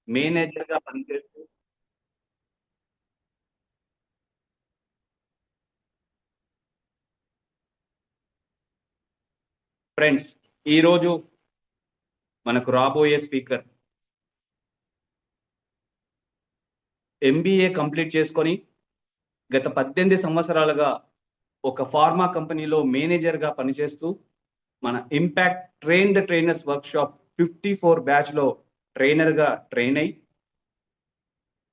Manager గా పనిచేస్తూ friends, ఈరోజు మనకు రాబోయే స్పీకర్ ఎంబీఏ కంప్లీట్ చేసుకొని గత 18 సంవత్సరాలుగా ఒక ఫార్మా కంపెనీలో మేనేజర్గా పనిచేస్తూ మన ఇంపాక్ట్ ట్రైనర్స్ వర్క్షాప్ 54 బ్యాచ్లో ట్రైనర్గా ట్రైన్ అయి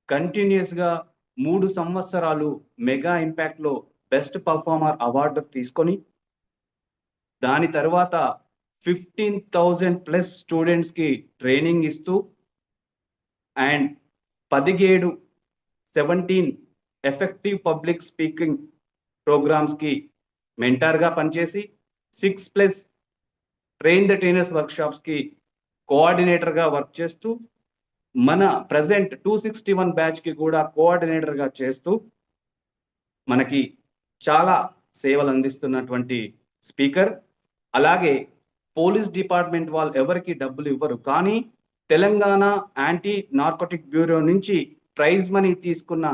కంటిన్యూస్గా 3 సంవత్సరాలు మెగా ఇంపాక్ట్లో బెస్ట్ పర్ఫార్మర్ అవార్డు తీసుకొని దాని తర్వాత 15,000+ స్టూడెంట్స్కి ట్రైనింగ్ ఇస్తూ అండ్ 17 ఎఫెక్టివ్ పబ్లిక్ స్పీకింగ్ ప్రోగ్రామ్స్కి మెంటార్గా పనిచేసి 6+ ట్రైనర్స్ వర్క్షాప్స్కి కోఆర్డినేటర్గా వర్క్ చేస్తూ మన ప్రజెంట్ 261 బ్యాచ్కి కూడా కోఆర్డినేటర్గా చేస్తూ మనకి చాలా సేవలు అందిస్తున్నటువంటి స్పీకర్. అలాగే పోలీస్ డిపార్ట్మెంట్ వాళ్ళు ఎవరికి డబ్బులు ఇవ్వరు, కానీ తెలంగాణ యాంటీ నార్కోటిక్ బ్యూరో నుంచి ప్రైజ్ మనీ తీసుకున్న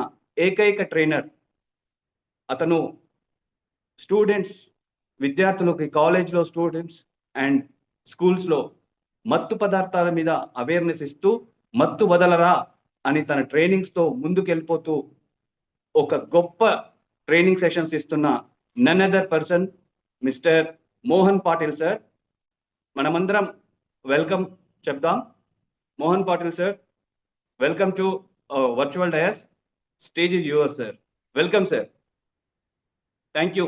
ఏకైక ట్రైనర్ అతను. స్టూడెంట్స్, విద్యార్థులకి కాలేజ్లో స్టూడెంట్స్ అండ్ స్కూల్స్లో మత్తు పదార్థాల మీద అవేర్నెస్ ఇస్తూ మత్తు వదలరా అని తన ట్రైనింగ్స్తో ముందుకెళ్ళిపోతూ ఒక గొప్ప ట్రైనింగ్ సెషన్స్ ఇస్తున్న none other person mister Mohan Patil sir. మనమందరం వెల్కమ్ చెప్దాం. Mohan Patil sir, welcome to virtual dais. Stage is yours sir. Welcome sir. Thank you.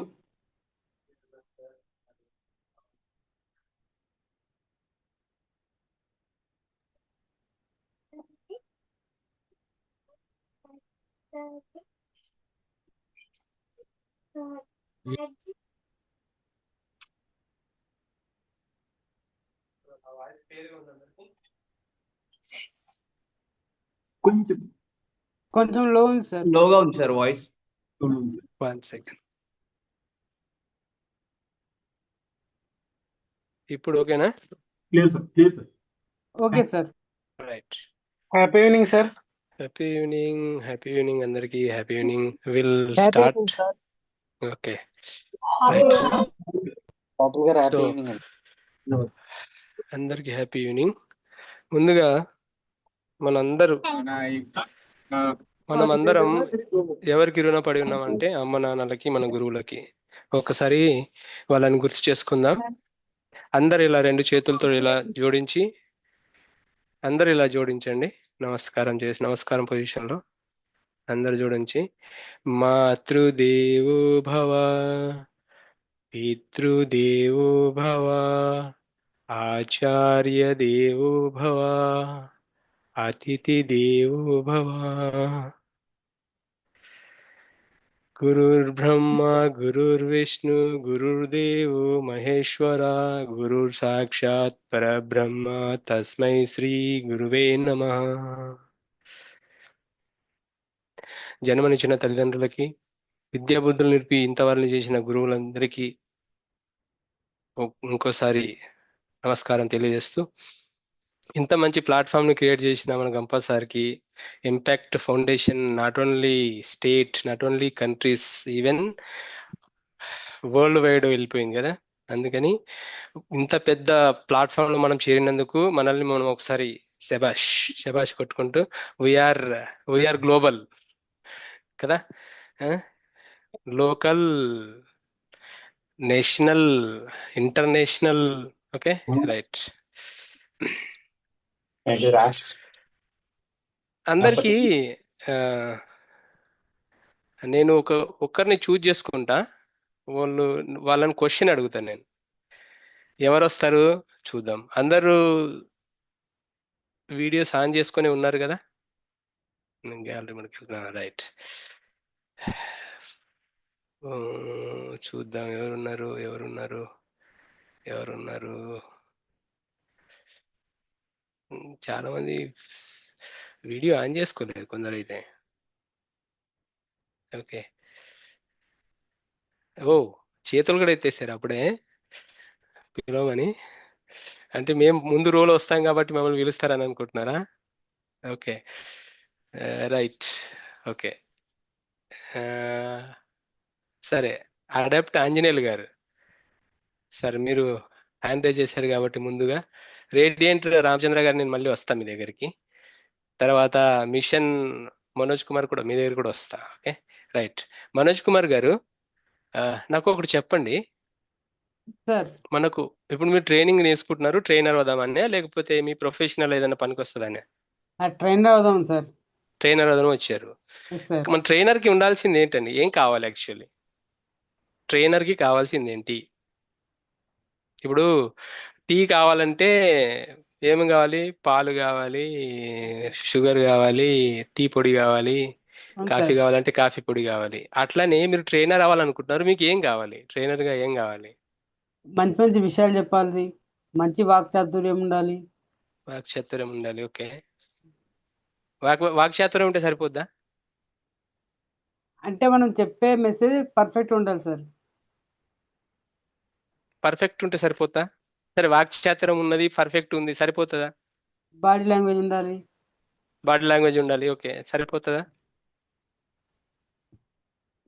కొంచెం లో ఉంది సార్. లోగా ఉంది సార్ వాయిస్. 1 సెకండ్. ఇప్పుడు ఓకేనా? Clear sir. Okay sir. Right. Happy evening sir. Happy evening అందరికి. Happy evening. Will start. Okay right. So అందరికి happy evening. ముందుగా మనమందరం ఎవరికి రుణపడి ఉన్నామంటే అమ్మ నాన్నలకి, మన గురువులకి. ఒకసారి వాళ్ళని గుర్తు చేసుకుందాం. అందరు ఇలా 2 చేతులతో ఇలా జోడించి, అందరు ఇలా జోడించండి. నమస్కారం పొజిషన్ లో అందరు జోడించి, మాతృదేవో భవ, పితృదేవో భవ, ఆచార్య దేవో భవ, అతిథి దేవో భవ. గురుర్బ్రహ్మ గురుర్విష్ణు గురుర్దేవో మహేశ్వర, గురుర్ సాక్షాత్ పరబ్రహ్మ తస్మై శ్రీ గురువే నమః. జన్మనిచ్చిన తల్లిదండ్రులకి, విద్యాబుద్ధులు నేర్పి ఇంతవరకు చేసిన గురువులందరికీ ఇంకోసారి నమస్కారం తెలియజేస్తూ, ఇంత మంచి ప్లాట్ఫామ్ని క్రియేట్ చేసిన మన గంపా సార్కి, impact foundation not only state, not only countries, even world wide వెళ్ళిపోయింది కదా. అందుకని ఇంత పెద్ద ప్లాట్ఫామ్లో మనం చేరినందుకు మనల్ని మనం ఒకసారి శబాష్ కొట్టుకుంటూ, వీఆర్ గ్లోబల్ కదా, local, national, international. Okay right. అందరికీ నేను ఒక్కరిని చూజ్ చేసుకుంటా. వాళ్ళని క్వశ్చన్ అడుగుతాను నేను. ఎవరు వస్తారు చూద్దాం. అందరూ వీడియోస్ ఆన్ చేసుకొని ఉన్నారు కదా. గ్యాలరీ మనకి రైట్. చూద్దాం ఎవరున్నారు. చాలా మంది వీడియో ఆన్ చేసుకోలేదు, కొందరైతే. ఓకే. చేతులు కూడా ఎత్తేసారు అప్పుడే పిలవమని. అంటే మేము ముందు రోల్ వస్తాం కాబట్టి మమ్మల్ని పిలుస్తారని అనుకుంటున్నారా? Okay, right. ఓకే, సరే. అడాప్ట్ ఆంజనేయులు గారు, సరే మీరు హ్యాండ్ రైజ్ చేశారు కాబట్టి ముందుగా రేడియంట్ రామచంద్ర గారు నేను మళ్ళీ వస్తాను మీ దగ్గరికి. తర్వాత మిషన్ మనోజ్ కుమార్ కూడా మీ దగ్గర కూడా వస్తా. Okay, right. మనోజ్ కుమార్ గారు, ఆ, నాకు ఒకటి చెప్పండి. సార్ మనకు ఇప్పుడు మీరు ట్రైనింగ్ నేర్చుకుంటున్నారు, ట్రైనర్ అవుదామనే లేకపోతే మీ ప్రొఫెషనల్ ఏదైనా పనికి వస్తుందనే ఆ ట్రైనర్ అవుదాం సార్. ట్రైనర్ అవుదామని వచ్చారు? Yes sir. మన ట్రైనర్ కి ఉండాల్సింది ఏంటండి? ఏం కావాలి యాక్చువల్లీ? ట్రైనర్ కి కావాల్సింది ఏంటి? ఇప్పుడు టీ కావాలంటే ఏమి కావాలి? పాలు కావాలి, షుగర్ కావాలి, టీ పొడి కావాలి, అవును కాఫీ సార్. కావాలంటే కాఫీ పొడి కావాలి. అట్లానే మీరు ట్రైనర్ అవ్వాలనుకుంటున్నారు, మీకు ఏం కావాలి? ట్రైనర్ గా ఏం కావాలి? మంచి మంచి విషయాలు చెప్పాలి, మంచి వాక్చాతుర్యం ఉండాలి. వాక్చాతుర్యం ఉండాలి. ఓకే, వాక్చాతుర్యం ఉంటే సరిపోద్దా? అంటే మనం చెప్పే మెసేజ్ పర్ఫెక్ట్ ఉండాలి సార్. పర్ఫెక్ట్ ఉంటే సరిపోతా? సరే, వాక్చాతుర్యం ఉన్నది, పర్ఫెక్ట్ ఉంది, సరిపోతుందా? బాడీ లాంగ్వేజ్ ఉండాలి. బాడీ లాంగ్వేజ్ ఉండాలి, ఓకే, సరిపోతుందా?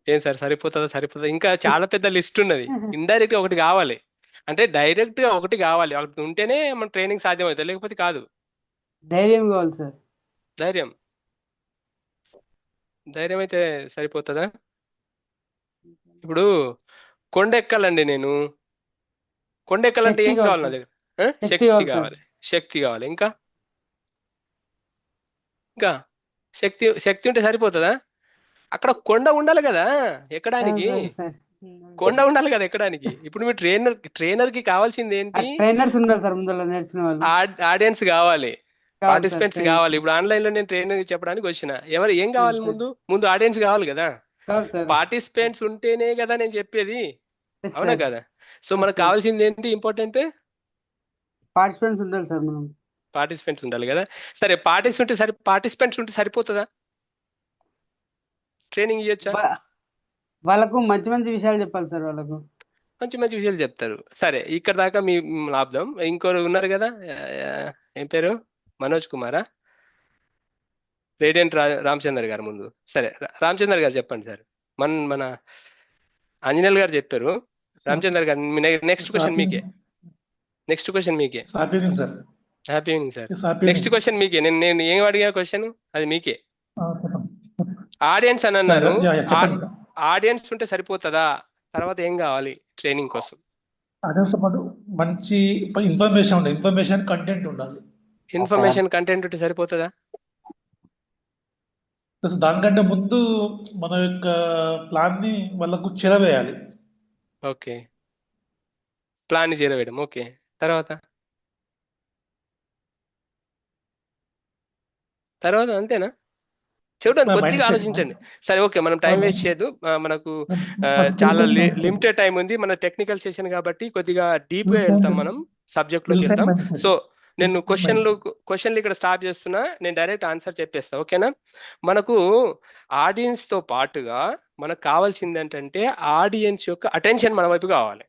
ఏం సార్, సరిపోతుందా? సరిపోతుందా? ఇంకా చాలా పెద్ద లిస్ట్ ఉన్నది. ఇండైరెక్ట్ గా ఒకటి కావాలి, అంటే డైరెక్ట్ గా ఒకటి కావాలి. ఒకటి ఉంటేనే మన ట్రైనింగ్ సాధ్యం అవుతుంది, లేకపోతే కాదు. ధైర్యం కావాలి సార్. ధైర్యం. ధైర్యం అయితే సరిపోతుందా? ఇప్పుడు కొండ ఎక్కాలండి నేను. కొండ ఎక్కాలంటే శక్తి ఏం కావాలి కావాలి నా సార్. దగ్గర? ఆ? శక్తి శక్తి కావాలి సార్. కావాలి. శక్తి కావాలి, ఇంకా ఇంకా శక్తి. శక్తి ఉంటే సరిపోతుందా? అక్కడ కొండ ఉండాలి కదా అవును ఎక్కడానికి. Sir sir. కొండ ఉండాలి కదా ఎక్కడానికి. ఇప్పుడు మీ ట్రైనర్ కి కావాల్సింది ఆ ఏంటి? ట్రైనర్స్ ఉన్నారు సార్ ముందర నేర్చుకునే వాళ్ళు. ఆడియన్స్ కావాలి, కావాలి సార్ పార్టిసిపెంట్స్ ట్రైనర్స్. కావాలి. ఇప్పుడు ఆన్లైన్ లో నేను ట్రైనింగ్ చెప్పడానికి వచ్చిన, ఎవరు ఏం అవును కావాలి? సార్. ముందు ముందు ఆడియన్స్ కావాలి కదా. కావాలి సార్. పార్టిసిపెంట్స్ ఉంటేనే కదా నేను చెప్పేది, ఎస్ అవునా సార్. కదా? సో ఎస్ మనకు సార్. కావాల్సింది ఏంటి? ఇంపార్టెంట్ పార్టిసిపెంట్స్ ఉండాలి సార్ మనం. పార్టిసిపెంట్స్ ఉండాలి కదా. సరే, పార్టిసిపెంట్స్ ఉంటే సరిపోతుందా? ట్రైనింగ్ ఇవ్వచ్చా? వా- వాళ్ళకు మంచి మంచి విషయాలు చెప్పాలి సార్ వాళ్ళకు. మంచి మంచి విషయాలు చెప్తారు. సరే, ఇక్కడ దాకా మీ లాభం. ఇంకోరు ఉన్నారు కదా, ఏం పేరు? మనోజ్ కుమారా? రేడియంట్ రామచందర్ గారు ముందు. సరే, రామచందర్ గారు చెప్పండి సార్. మన ఆంజనేయులు గారు చెప్పారు. సార్ రామచందర్ గారు, నెక్స్ట్ సార్ క్వశ్చన్ మీకే. నెక్స్ట్ క్వశ్చన్ మీకే. Happy evening sir. Happy evening sir. Happy next evening. Question మీకే. నేను ఏం అడిగా క్వశ్చన్ అది మీకే. చెప్పండి. ఆడియన్స్ అని యా, అన్నారు. యా, యా, చెప్పండి సార్. ఆడియన్స్ ఉంటే సరిపోతుందా? తర్వాత ఏం కావాలి ట్రైనింగ్ కోసం? అదేతో పాటు మంచి ఇన్ఫర్మేషన్ ఉండాలి, ఇన్ఫర్మేషన్ కంటెంట్ ఉండాలి. ఇన్ఫర్మేషన్ కంటెంట్ ఉంటే సరిపోతుందా? ప్లస్ దానికంటే ముందు మన యొక్క ప్లాన్ ని వాళ్ళకు చేరవేయాలి. ఓకే, ప్లాన్ చేరవేయడం. ఓకే, తర్వాత తర్వాత అంతేనా? చూడండి, కొద్దిగా మైండ్ సెట్ ఆలోచించండి. సరే, ఓకే, మనం టైం వేస్ట్ చేయదు. మనకు ఫస్ట్ చాలా లిమిటెడ్ టైం ఉంది. మన టెక్నికల్ సెషన్ కాబట్టి కొద్దిగా డీప్ గా వెళ్తాం, మనం సబ్జెక్ట్ లోకి వెళ్తాం. సో నేను క్వశ్చన్లు ఇక్కడ స్టార్ట్ చేస్తున్నా, నేను డైరెక్ట్ ఆన్సర్ చెప్పేస్తా, ఓకేనా? మనకు ఆడియన్స్ తో పాటుగా మనకు కావాల్సింది ఏంటంటే ఆడియన్స్ యొక్క అటెన్షన్ మన వైపు కావాలి.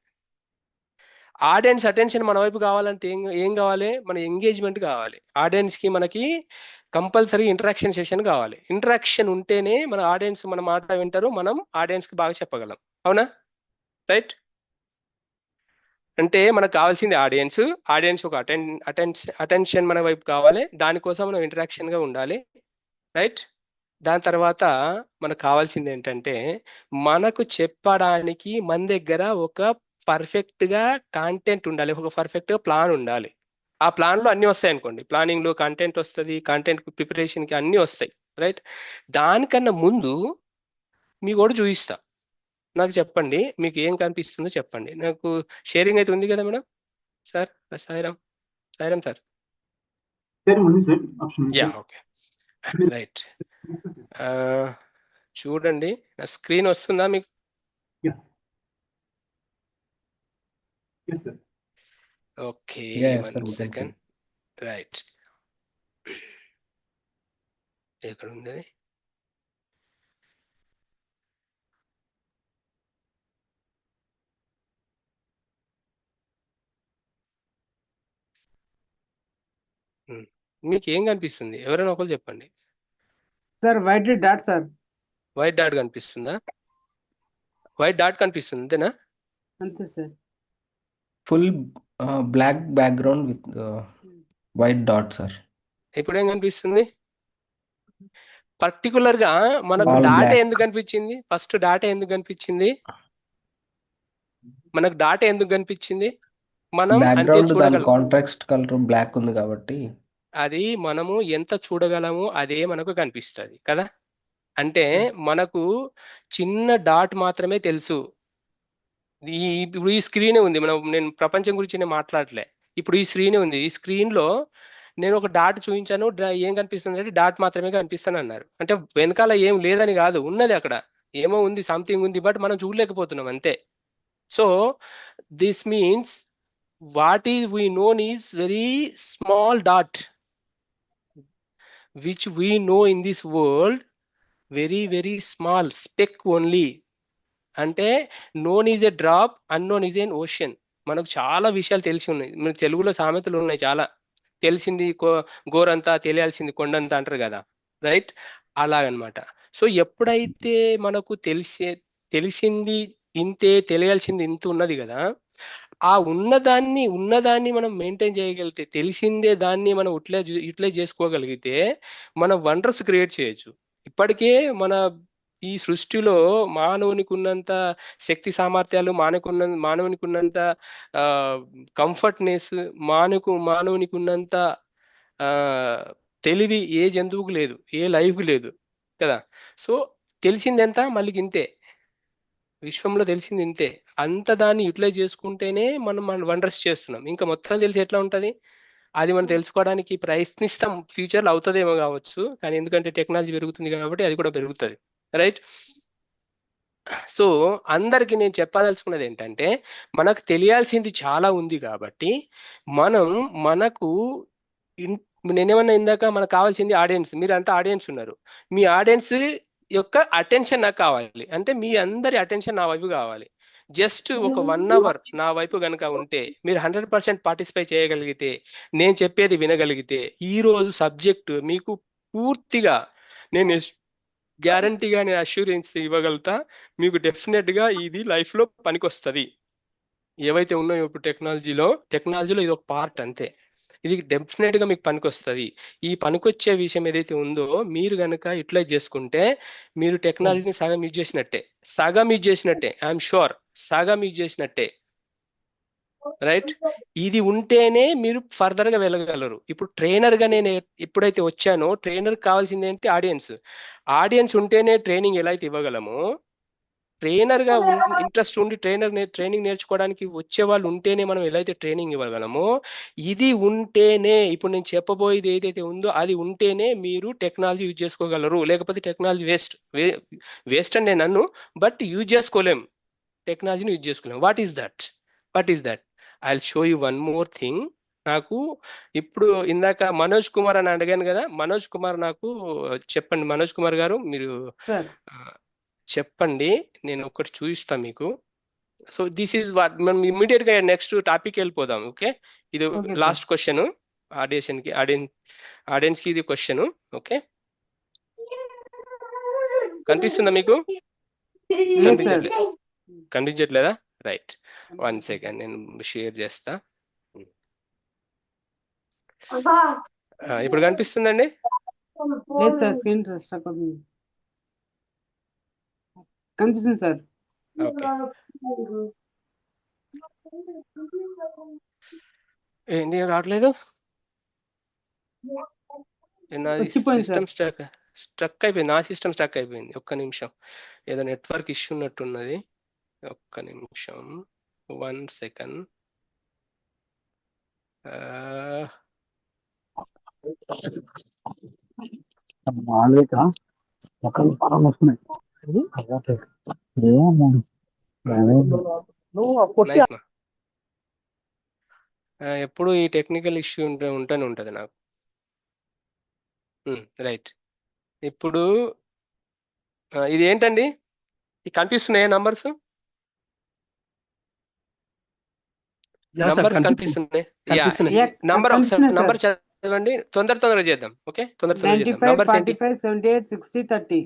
ఆడియన్స్ అటెన్షన్ మన వైపు కావాలంటే ఏం ఏం కావాలి? మన ఎంగేజ్మెంట్ కావాలి. ఆడియన్స్ కి మనకి కంపల్సరీ ఇంటరాక్షన్ సెషన్ కావాలి. ఇంటరాక్షన్ ఉంటేనే మన ఆడియన్స్ మన మాట వింటారు, మనం ఆడియన్స్ కి బాగా చెప్పగలం, అవునా? రైట్. అంటే మనకు కావాల్సింది ఆడియన్స్. ఆడియన్స్ ఒక అటెన్షన్ మన వైపు కావాలి. దానికోసం మనం ఇంటరాక్షన్ గా ఉండాలి, రైట్. దాని తర్వాత మనకు కావాల్సింది ఏంటంటే మనకు చెప్పడానికి మన దగ్గర ఒక పర్ఫెక్ట్ గా కాంటెంట్ ఉండాలి, ఒక పర్ఫెక్ట్ గా ప్లాన్ ఉండాలి. ఆ ప్లాన్ లో అన్ని వస్తాయి అనుకోండి. ప్లానింగ్ లో కంటెంట్ వస్తుంది, కంటెంట్ ప్రిపరేషన్ కి అన్ని వస్తాయి, రైట్. దానికన్నా ముందు మీ కూడా చూపిస్తా. నాకు చెప్పండి, మీకు ఏం కనిపిస్తుందో చెప్పండి నాకు. షేరింగ్ అయితే ఉంది కదా madam? Sir, Sairam, Sairam sir. ఉంది సార్, ఆప్షన్ ఉంది యా, సార్. Okay, right. చూడండి, నా స్క్రీన్ వస్తుందా మీకు? Yeah, yes sir. Okay, Yeah, one sir, we can see. Second. Right, ఎక్కడ ఉంది అది? మీకు ఏం కనిపిస్తుంది? ఎవరైనా ఒకరు చెప్పండి. Sir white dot sir. White dot కనిపిస్తుందా? వైట్ డాట్ కనిపిస్తుంది అంతేనా? అంతే sir. Full black background with white dot sir. ఇప్పుడు ఏం కనిపిస్తుంది? పర్టికులర్ గా మనకు All డాటా black. ఎందుకు కనిపించింది? ఫస్ట్ డాటా ఎందుకు కనిపించింది? మనకు డాటా ఎందుకు కనిపించింది? మనం అంతే బ్యాక్గ్రౌండ్ దాని చూడగలం. కాంట్రాస్ట్ కలర్ బ్లాక్ ఉంది కాబట్టి అది మనము ఎంత చూడగలమో అదే మనకు కనిపిస్తుంది కదా. అంటే మనకు చిన్న డాట్ మాత్రమే తెలుసు. ఇప్పుడు ఈ స్క్రీనే ఉంది, నేను ప్రపంచం గురించి నేను మాట్లాడలే. ఇప్పుడు ఈ స్క్రీనే ఉంది, ఈ స్క్రీన్ లో నేను ఒక డాట్ చూపించాను, ఏం కనిపిస్తుంది అంటే డాట్ మాత్రమే కనిపిస్తాను అన్నారు. అంటే వెనకాల ఏం లేదని కాదు, ఉన్నది అక్కడ ఏమో ఉంది, సంథింగ్ ఉంది, బట్ మనం చూడలేకపోతున్నాం అంతే. So this means what is we known is very small dot which we know in this world, very very small speck only. అంటే known is a drop, unknown is an ocean. మనకు చాలా విషయాలు తెలిసి ఉన్నాయి. మన తెలుగులో సామెతలు ఉన్నాయి చాలా. తెలిసింది గోరంతా, తెలియాల్సింది కొండంతా అంటారు కదా, రైట్? అలాగనమాట. సో ఎప్పుడైతే మనకు తెలిసింది ఇంతే, తెలియాల్సింది ఇంత ఉన్నది కదా, ఆ ఉన్నదాన్ని మనం మెయింటైన్ చేయగలిగితే, తెలిసిందే దాన్ని మనం యూటిలైజ్ చేసుకోగలిగితే మనం వండర్స్ క్రియేట్ చేయొచ్చు. ఇప్పటికే మన ఈ సృష్టిలో మానవునికి ఉన్నంత శక్తి సామర్థ్యాలు, మానవునికి ఉన్నంత కంఫర్ట్నెస్, మానవునికి ఉన్నంత తెలివి ఏ జంతువుకు లేదు, ఏ లైఫ్కి లేదు కదా. సో తెలిసింది ఎంత, మళ్ళీ ఇంతే, విశ్వంలో తెలిసింది ఇంతే. అంత దాన్ని యూటిలైజ్ చేసుకుంటేనే మనం వండర్స్ చేస్తున్నాం. ఇంకా మొత్తం తెలిసి ఎట్లా ఉంటుంది, అది మనం తెలుసుకోవడానికి ప్రయత్నిస్తాం. ఫ్యూచర్లో అవుతుందేమో కావచ్చు, కానీ ఎందుకంటే టెక్నాలజీ పెరుగుతుంది కాబట్టి అది కూడా పెరుగుతుంది, రైట్? సో అందరికీ నేను చెప్పదలుచుకున్నది ఏంటంటే, మనకు తెలియాల్సింది చాలా ఉంది కాబట్టి మనకు నేనేమన్నా ఇందాక మనకు కావాల్సింది ఆడియన్స్. మీరు అంతా ఆడియన్స్ ఉన్నారు, మీ ఆడియన్స్ యొక్క అటెన్షన్ నాకు కావాలి. అంటే మీ అందరి అటెన్షన్ నా వైపు కావాలి. జస్ట్ ఒక 1 hour నా వైపు కనుక ఉంటే, మీరు 100% పార్టిసిపేట్ చేయగలిగితే, నేను చెప్పేది వినగలిగితే, ఈ రోజు సబ్జెక్ట్ మీకు పూర్తిగా నేను గ్యారంటీగా నేను అష్యూరెన్స్ ఇవ్వగలుగుతా, మీకు డెఫినెట్గా ఇది లైఫ్లో పనికొస్తుంది. ఏవైతే ఉన్నాయో ఇప్పుడు టెక్నాలజీలో ఇది ఒక పార్ట్ అంతే. ఇది డెఫినెట్గా మీకు పనికొస్తుంది. ఈ పనికొచ్చే విషయం ఏదైతే ఉందో మీరు కనుక యూటిలైజ్ చేసుకుంటే, మీరు టెక్నాలజీని సగం యూజ్ చేసినట్టే. ఐఎమ్ షూర్, సగం యూజ్ చేసినట్టే, రైట్? ఇది ఉంటేనే మీరు ఫర్దర్ గా వెళ్ళగలరు. ఇప్పుడు ట్రైనర్ గా నేను ఎప్పుడైతే వచ్చానో, ట్రైనర్ కావాల్సింది ఏంటి? ఆడియన్స్ ఉంటేనే ట్రైనింగ్ ఎలా అయితే ఇవ్వగలమో, ట్రైనర్ గా ఇంట్రెస్ట్ ఉండి ట్రైనింగ్ నేర్చుకోవడానికి వచ్చే వాళ్ళు ఉంటేనే మనం ఎలా అయితే ట్రైనింగ్ ఇవ్వగలమో, ఇది ఉంటేనే, ఇప్పుడు నేను చెప్పబోయేది ఏదైతే ఉందో అది ఉంటేనే మీరు టెక్నాలజీ యూజ్ చేసుకోగలరు. లేకపోతే టెక్నాలజీ వేస్ట్ అని నేను అన్ను, బట్ యూజ్ చేసుకోలేం, టెక్నాలజీని యూజ్ చేసుకోలేం. What is that? I will show you one more thing. నాకు ఇప్పుడు ఇందాక మనోజ్ కుమార్ అని అడిగాను కదా, మనోజ్ కుమార్ నాకు చెప్పండి. మనోజ్ కుమార్ గారు మీరు చెప్పండి, నేను ఒకటి చూపిస్తా మీకు. సో దిస్ ఈజ్ వాట్, మనం ఇమీడియట్ గా నెక్స్ట్ టాపిక్ వెళ్ళిపోదాం. ఓకే, ఇది లాస్ట్ క్వశ్చన్ ఆడియన్స్ కి ఇది క్వశ్చన్. ఓకే, కనిపిస్తుందా మీకు? కనిపించట్లేదా? రైట్, 1 సెకండ్, నేను షేర్ చేస్తా. ఇప్పుడు కనిపిస్తుందండి? కనిపిస్తుంది సార్. ఓకే, ఏంటి రావట్లేదు? సిస్టమ్ స్ట్రక్ అయిపోయింది, నా సిస్టమ్ స్ట్రక్ అయిపోయింది. ఒక్క నిమిషం, ఏదో నెట్వర్క్ ఇష్యూ ఉన్నట్టున్నది. ఒక్క నిమిషం, 1 సెకండ్. ఎప్పుడు ఈ టెక్నికల్ ఇష్యూ ఉంటూనే ఉంటుంది నాకు. రైట్, ఇప్పుడు ఇది ఏంటండి? కనిపిస్తున్నాయా నంబర్స్? కనిపిస్తున్నాయి. నంబర్ చదవండి, తొందరగా చేద్దాం. ఓకే, తొందరగా చేద్దాం. 95, నంబర్స్ ఏంటి 45, 78, 60, 30.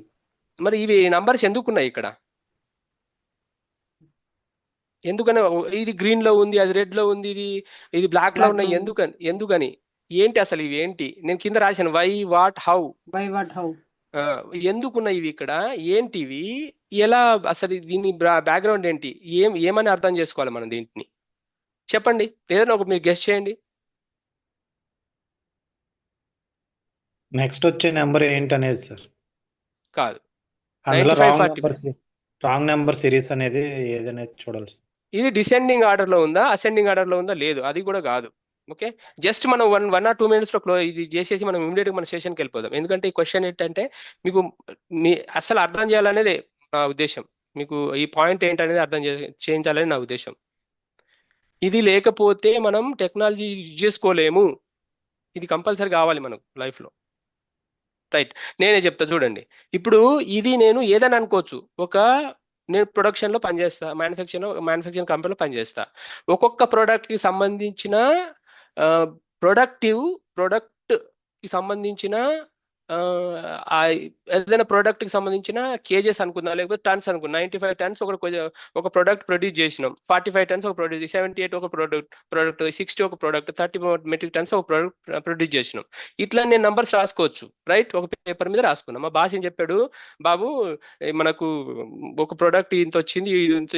మరి? ఇవి నంబర్స్ ఎందుకున్నాయి ఇక్కడ? ఎందుకని ఇది గ్రీన్ లో ఉంది, అది రెడ్ లో ఉంది, ఇది బ్లాక్ లో Black ఉన్నాయి? లో ఎందుకని ఏంటి అసలు ఇవి ఏంటి? నేను కింద రాశాను why, what, how. Why, what, how? ఎందుకున్నాయి ఇవి ఇక్కడ? ఏంటివి? ఎలా అసలు దీని బ్యాక్గ్రౌండ్ ఏంటి? ఏమని అర్థం చేసుకోవాలి మనం దీంట్ని? చెప్పండి, ఏదైనా ఒక మీరు గెస్ట్ చేయండి. నెక్స్ట్ వచ్చే నెంబర్ ఏంటనేది సార్. కాదు, అందులో 95, 45. రాంగ్ నెంబర్ సిరీస్ అనేది ఏదైనా చూడాలి సార్. ఇది డిసెండింగ్ ఆర్డర్ లో ఉందా, అసెండింగ్ ఆర్డర్ లో ఉందా? లేదు, అది కూడా కాదు. ఓకే, జస్ట్ మనం 1 or 2 minutes లో ఇది చేసేసి మనం ఇమీడియట్ గా మన సెషన్కి వెళ్ళిపోదాం. ఎందుకంటే ఈ క్వశ్చన్ ఏంటంటే మీకు అసలు అర్థం చేయాలనేది నా ఉద్దేశం. మీకు ఈ పాయింట్ ఏంటనేది అర్థం చేయించాలని నా ఉద్దేశం. ఇది లేకపోతే మనం టెక్నాలజీ యూజ్ చేసుకోలేము. ఇది కంపల్సరీ కావాలి మనకు లైఫ్లో. రైట్, నేనే చెప్తా చూడండి. ఇప్పుడు ఇది నేను ఏదని అనుకోవచ్చు. నేను ప్రొడక్షన్లో పనిచేస్తా, మ్యానుఫ్యాక్చరింగ్ కంపెనీలో పనిచేస్తా. ఒక్కొక్క ప్రోడక్ట్కి సంబంధించిన ప్రోడక్ట్కి సంబంధించిన ఏదైనా ప్రోడక్ట్కి సంబంధించిన కేజెస్ అనుకుందాం, లేకపోతే టన్స్ అనుకుందాం. 95 tons ఒక ప్రోడక్ట్ ప్రొడ్యూస్ చేసినాం, 45 tons ఒక ప్రొడ్యూస్, 78 ఒక ప్రోడక్ట్ 60 ఒక ప్రోడక్ట్, 30 metric tons ఒక ప్రోడక్ట్ ప్రొడ్యూస్ చేసినాం. ఇట్లా నేను నంబర్స్ రాసుకోవచ్చు. రైట్, ఒక పేపర్ మీద రాసుకున్నాం. మా బాస్ ఏం చెప్పాడు, బాబు మనకు ఒక ప్రోడక్ట్ ఇంత వచ్చింది,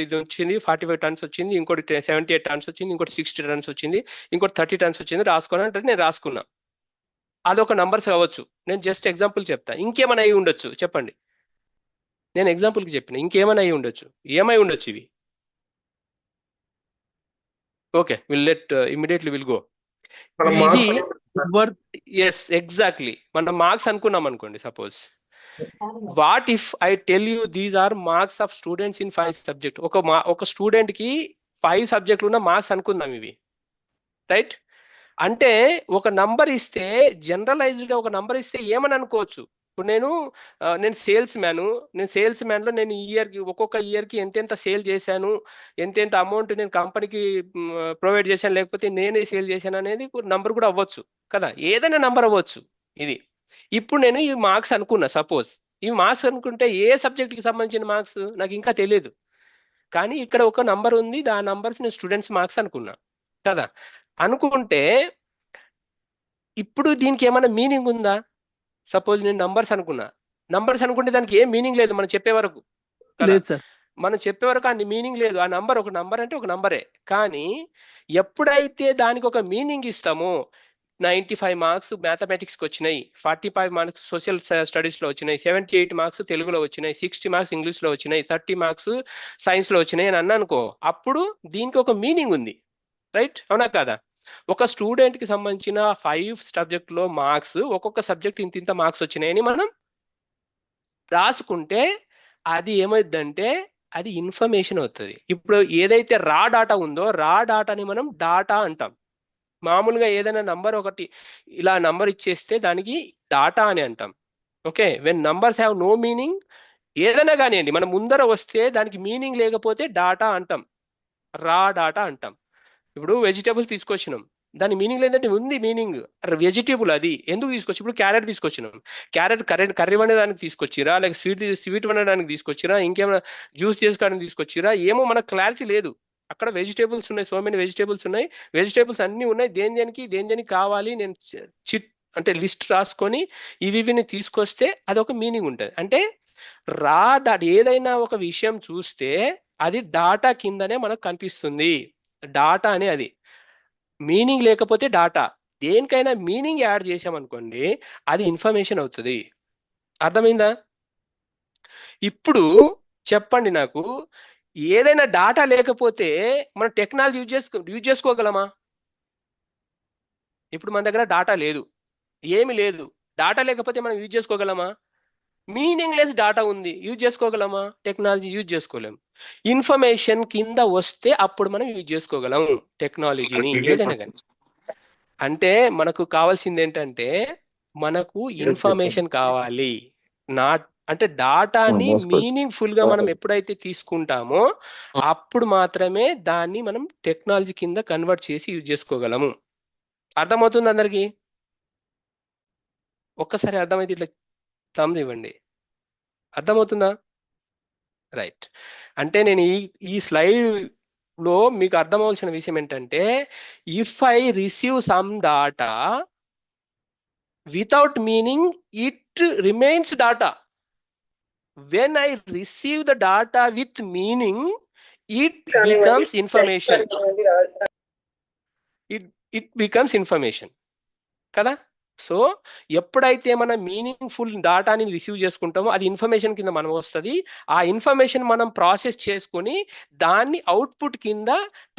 ఇది వచ్చింది, 45 tons వచ్చింది, ఇంకోటి 78 tons వచ్చింది, ఇంకోటి 60 tons వచ్చింది, ఇంకోటి 30 tons వచ్చింది, రాసుకోని అంటే నేను రాసుకున్నా. అదొక నంబర్స్ కావచ్చు. నేను జస్ట్ ఎగ్జాంపుల్ చెప్తా. ఇంకేమైనా అయి ఉండొచ్చు చెప్పండి. నేను ఎగ్జాంపుల్కి చెప్పిన, ఇంకేమైనా అయి ఉండొచ్చు. ఏమై ఉండొచ్చు ఇవి? Okay, immediately will go. ఇది ఎస్ ఎగ్జాక్ట్లీ మన మార్క్స్ అనుకున్నాం అనుకోండి. Suppose what if I tell you these are marks of students in 5 subjects. ఒక స్టూడెంట్ కి 5 subjects ఉన్న మార్క్స్ అనుకుందాం ఇవి. రైట్, అంటే ఒక నంబర్ ఇస్తే, జనరలైజ్డ్గా ఒక నంబర్ ఇస్తే ఏమని అనుకోవచ్చు. ఇప్పుడు నేను సేల్స్ మ్యాన్లో నేను ఒక్కొక్క ఇయర్కి ఎంతెంత సేల్ చేశాను, ఎంతెంత అమౌంట్ నేను కంపెనీకి ప్రొవైడ్ చేశాను, లేకపోతే నేనే సేల్ చేశాను అనేది నంబర్ కూడా అవ్వచ్చు కదా, ఏదైనా నంబర్ అవ్వచ్చు. ఇది ఇప్పుడు నేను ఈ మార్క్స్ అనుకున్నా. సపోజ్ ఈ మార్క్స్ అనుకుంటే ఏ సబ్జెక్ట్కి సంబంధించిన మార్క్స్ నాకు ఇంకా తెలియదు, కానీ ఇక్కడ ఒక నంబర్ ఉంది, ఆ నంబర్స్ నేను స్టూడెంట్స్ మార్క్స్ అనుకున్నా కదా. అనుకుంటే ఇప్పుడు దీనికి ఏమైనా మీనింగ్ ఉందా? సపోజ్ నేను నంబర్స్ అనుకుంటే దానికి ఏం మీనింగ్ లేదు మనం చెప్పే వరకు. మనం చెప్పే వరకు ఆ మీనింగ్ లేదు. ఆ నంబర్ ఒక నంబర్ అంటే ఒక నంబరే. కానీ ఎప్పుడైతే దానికి ఒక మీనింగ్ ఇస్తామో, 95 marks మ్యాథమెటిక్స్కి వచ్చినాయి, 45 marks సోషల్ స్టడీస్లో వచ్చినాయి, 78 marks తెలుగులో వచ్చినాయి, 60 marks ఇంగ్లీష్లో వచ్చినాయి, 30 marks సైన్స్లో వచ్చినాయి అని అన్నానుకో, అప్పుడు దీనికి ఒక మీనింగ్ ఉంది. రైట్, అవునా కాదా? ఒక స్టూడెంట్కి సంబంధించిన 5 subjects మార్క్స్, ఒక్కొక్క సబ్జెక్ట్ ఇంత మార్క్స్ వచ్చినాయని మనం రాసుకుంటే అది ఏమైందంటే అది ఇన్ఫర్మేషన్ అవుతుంది. ఇప్పుడు ఏదైతే రా డాటా ఉందో, రా డాటాని మనం డాటా అంటాం. మామూలుగా ఏదైనా నంబర్ ఒకటి ఇలా నంబర్ ఇచ్చేస్తే దానికి డాటా అని అంటాం. Okay, when numbers have no meaning, ఏదైనా కానివ్వండి మన ముందర వస్తే దానికి మీనింగ్ లేకపోతే డాటా అంటాం, రా డాటా అంటాం. ఇప్పుడు వెజిటేబుల్స్ తీసుకొచ్చినాం, దాని మీనింగ్ లేదంటే ఉంది మీనింగ్, వెజిటేబుల్ అది ఎందుకు తీసుకొచ్చి. ఇప్పుడు క్యారెట్ తీసుకొచ్చినాం, క్యారెట్ కర్రీ వండడానికి తీసుకొచ్చిరా, లేక స్వీట్ వండడానికి తీసుకొచ్చిరా, ఇంకేమైనా జ్యూస్ చేసుకోవడానికి తీసుకొచ్చిరా, ఏమో మనకు క్లారిటీ లేదు. అక్కడ వెజిటేబుల్స్ ఉన్నాయి, సో మెనీ వెజిటేబుల్స్ ఉన్నాయి, వెజిటేబుల్స్ అన్నీ ఉన్నాయి. దేనికి కావాలి నేను అంటే లిస్ట్ రాసుకొని ఇవిని తీసుకొస్తే అదొక మీనింగ్ ఉంటుంది. అంటే ఏదైనా ఒక విషయం చూస్తే అది డాటా కిందనే మనకు కనిపిస్తుంది. డాటా అనే అది మీనింగ్ లేకపోతే డాటా. దేనికైనా మీనింగ్ యాడ్ చేసామనుకోండి అది ఇన్ఫర్మేషన్ అవుతుంది. అర్థమైందా? ఇప్పుడు చెప్పండి నాకు, ఏదైనా డాటా లేకపోతే మనం టెక్నాలజీ యూజ్ చేసుకోగలమా? ఇప్పుడు మన దగ్గర డాటా లేదు, ఏమి లేదు. డాటా లేకపోతే మనం యూజ్ చేసుకోగలమా? మీనింగ్లెస్ డాటా ఉంది, యూజ్ చేసుకోగలమా? టెక్నాలజీ యూజ్ చేసుకోలేము. ఇన్ఫర్మేషన్ కింద వస్తే అప్పుడు మనం యూజ్ చేసుకోగలం టెక్నాలజీని, ఏదైనా కానీ. అంటే మనకు కావాల్సింది ఏంటంటే మనకు ఇన్ఫర్మేషన్ కావాలి, అంటే డాటాని మీనింగ్ఫుల్ గా మనం ఎప్పుడైతే తీసుకుంటామో అప్పుడు మాత్రమే దాన్ని మనం టెక్నాలజీ కింద కన్వర్ట్ చేసి యూజ్ చేసుకోగలము. అర్థమవుతుంది అందరికి? ఒక్కసారి అర్థమైతే ఇట్లా థంబ్ ఇవ్వండి. అర్థమవుతుందా? రైట్. అంటే నేను ఈ స్లైడ్ లో మీకు అర్థమవలసిన విషయం ఏంటంటే, if I receive some data without meaning it remains data. when I receive the data with meaning, it becomes information. It becomes information. కదా? సో ఎప్పుడైతే మనం మీనింగ్ఫుల్ డాటాని రిసీవ్ చేసుకుంటామో అది ఇన్ఫర్మేషన్ కింద మనం వస్తుంది. ఆ ఇన్ఫర్మేషన్ మనం ప్రాసెస్ చేసుకొని దాన్ని అవుట్పుట్ కింద